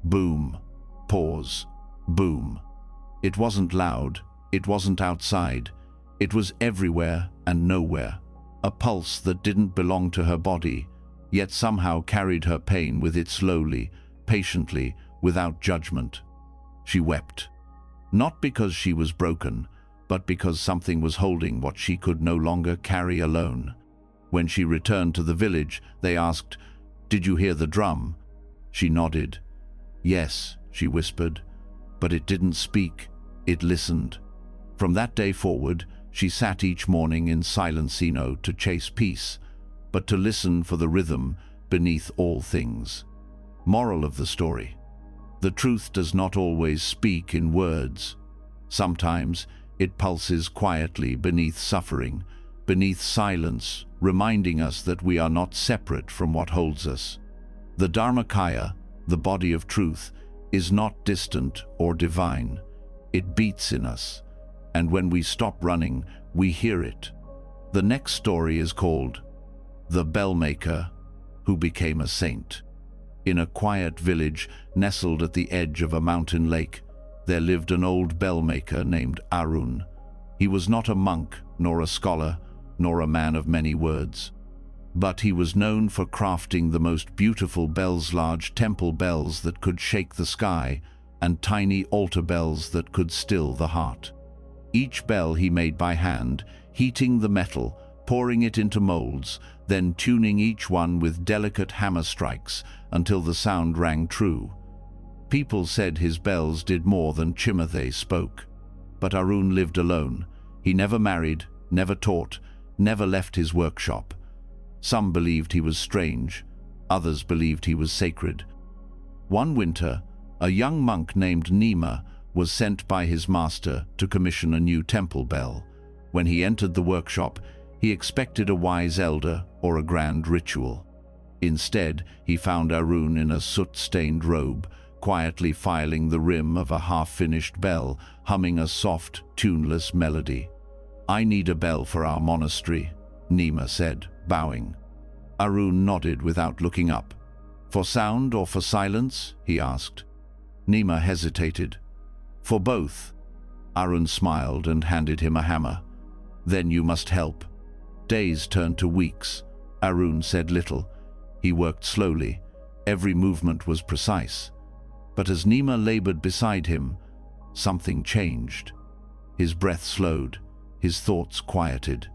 Boom. Pause. Boom. It wasn't loud. It wasn't outside. It was everywhere and nowhere. A pulse that didn't belong to her body, yet somehow carried her pain with it slowly, patiently, without judgment. She wept. Not because she was broken, but because something was holding what she could no longer carry alone. When she returned to the village, they asked, "Did you hear the drum?" She nodded. "Yes," she whispered, but it didn't speak, it listened. From that day forward, she sat each morning in silence, to chase peace, but to listen for the rhythm beneath all things. Moral of the story: The truth does not always speak in words. Sometimes it pulses quietly beneath suffering, beneath silence, reminding us that we are not separate from what holds us. The Dharmakaya, the body of truth, is not distant or divine. It beats in us, and when we stop running, we hear it. The next story is called The Bellmaker Who Became a Saint. In a quiet village nestled at the edge of a mountain lake, there lived an old bellmaker named Arun. He was not a monk, nor a scholar, nor a man of many words. But he was known for crafting the most beautiful bells, large temple bells that could shake the sky, and tiny altar bells that could still the heart. Each bell he made by hand, heating the metal, pouring it into molds, then tuning each one with delicate hammer strikes until the sound rang true. People said his bells did more than Chimothe spoke. But Arun lived alone. He never married, never taught, never left his workshop. Some believed he was strange, others believed he was sacred. One winter, a young monk named Nima was sent by his master to commission a new temple bell. When he entered the workshop, he expected a wise elder or a grand ritual. Instead, he found Arun in a soot-stained robe, quietly filing the rim of a half-finished bell, humming a soft, tuneless melody. "I need a bell for our monastery," Nima said, bowing. Arun nodded without looking up. "For sound or for silence?" he asked. Nima hesitated. "For both." Arun smiled and handed him a hammer. "Then you must help." Days turned to weeks. Arun said little. He worked slowly. Every movement was precise. But as Nima labored beside him, something changed. His breath slowed. His thoughts quieted.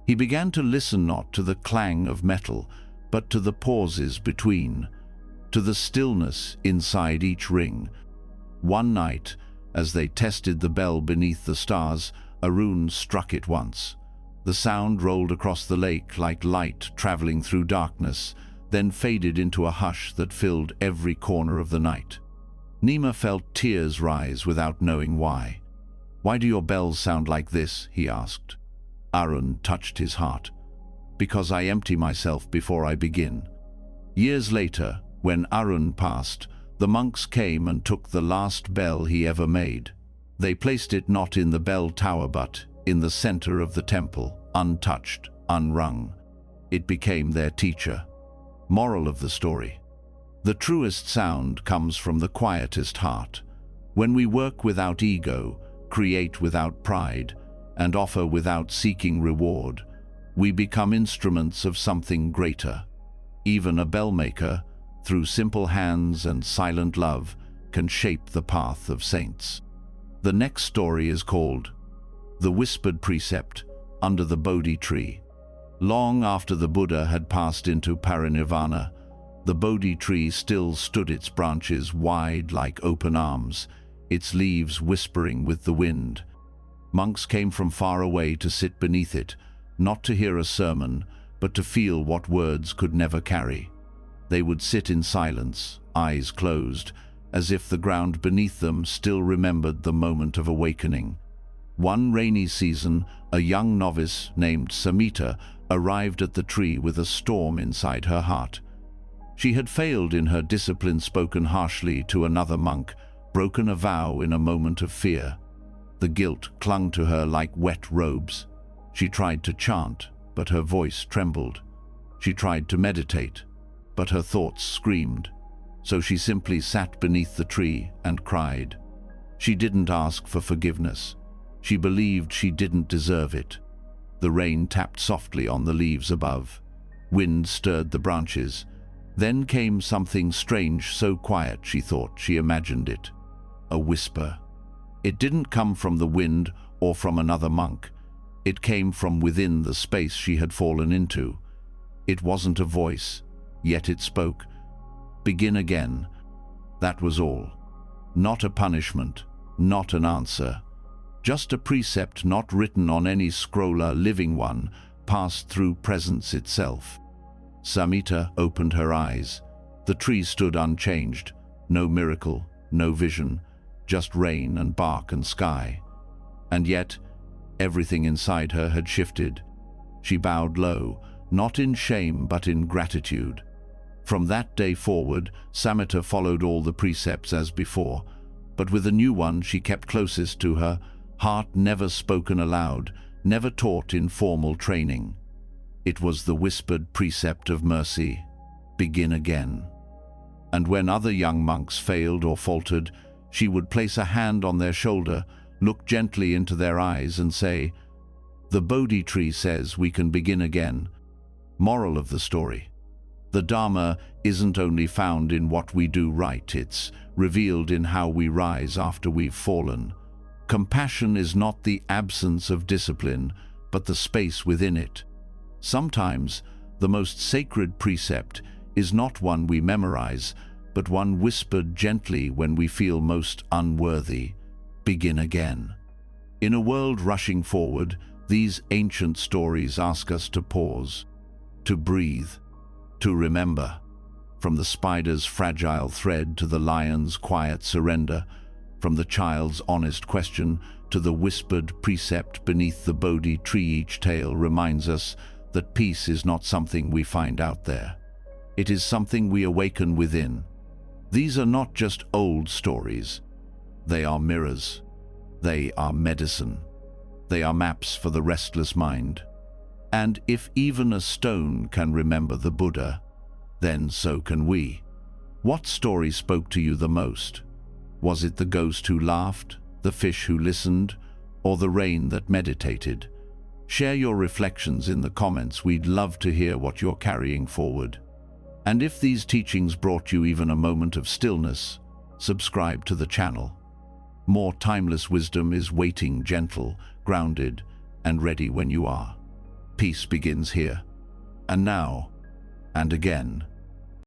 He began to listen not to the clang of metal, but to the pauses between, to the stillness inside each ring. One night, as they tested the bell beneath the stars, Arun struck it once. The sound rolled across the lake like light traveling through darkness, then faded into a hush that filled every corner of the night. Nima felt tears rise without knowing why. "Why do your bells sound like this?" he asked. Arun touched his heart. "Because I empty myself before I begin." Years later, when Arun passed, the monks came and took the last bell he ever made. They placed it not in the bell tower but in the center of the temple, untouched, unrung. It became their teacher. Moral of the story: the truest sound comes from the quietest heart. When we work without ego, create without pride, and offer without seeking reward, we become instruments of something greater. Even a bellmaker, through simple hands and silent love, can shape the path of saints. The next story is called The Whispered Precept Under the Bodhi Tree. Long after the Buddha had passed into parinirvana, the Bodhi tree still stood, its branches wide like open arms, its leaves whispering with the wind. Monks came from far away to sit beneath it, not to hear a sermon, but to feel what words could never carry. They would sit in silence, eyes closed, as if the ground beneath them still remembered the moment of awakening. One rainy season, a young novice named Samita arrived at the tree with a storm inside her heart. She had failed in her discipline, spoken harshly to another monk, broken a vow in a moment of fear. The guilt clung to her like wet robes. She tried to chant, but her voice trembled. She tried to meditate, but her thoughts screamed. So she simply sat beneath the tree and cried. She didn't ask for forgiveness. She believed she didn't deserve it. The rain tapped softly on the leaves above. Wind stirred the branches. Then came something strange, so quiet she thought she imagined it. A whisper. It didn't come from the wind or from another monk. It came from within the space she had fallen into. It wasn't a voice, yet it spoke. Begin again. That was all. Not a punishment, not an answer. Just a precept not written on any scroll, a living one, passed through presence itself. Samita opened her eyes. The tree stood unchanged. No miracle, no vision, just rain and bark and sky. And yet, everything inside her had shifted. She bowed low, not in shame but in gratitude. From that day forward, Samatha followed all the precepts as before, but with a new one she kept closest to her, heart never spoken aloud, never taught in formal training. It was the whispered precept of mercy: begin again. And when other young monks failed or faltered, she would place a hand on their shoulder, look gently into their eyes and say, "The Bodhi tree says we can begin again." Moral of the story: the Dharma isn't only found in what we do right, it's revealed in how we rise after we've fallen. Compassion is not the absence of discipline, but the space within it. Sometimes the most sacred precept is not one we memorize, but one whispered gently when we feel most unworthy: begin again. In a world rushing forward, these ancient stories ask us to pause, to breathe, to remember. From the spider's fragile thread to the lion's quiet surrender, from the child's honest question to the whispered precept beneath the Bodhi tree, each tale reminds us that peace is not something we find out there. It is something we awaken within. These are not just old stories. They are mirrors. They are medicine. They are maps for the restless mind. And if even a stone can remember the Buddha, then so can we. What story spoke to you the most? Was it the ghost who laughed, the fish who listened, or the rain that meditated? Share your reflections in the comments. We'd love to hear what you're carrying forward. And if these teachings brought you even a moment of stillness, subscribe to the channel. More timeless wisdom is waiting, gentle, grounded, and ready when you are. Peace begins here. And now, and again.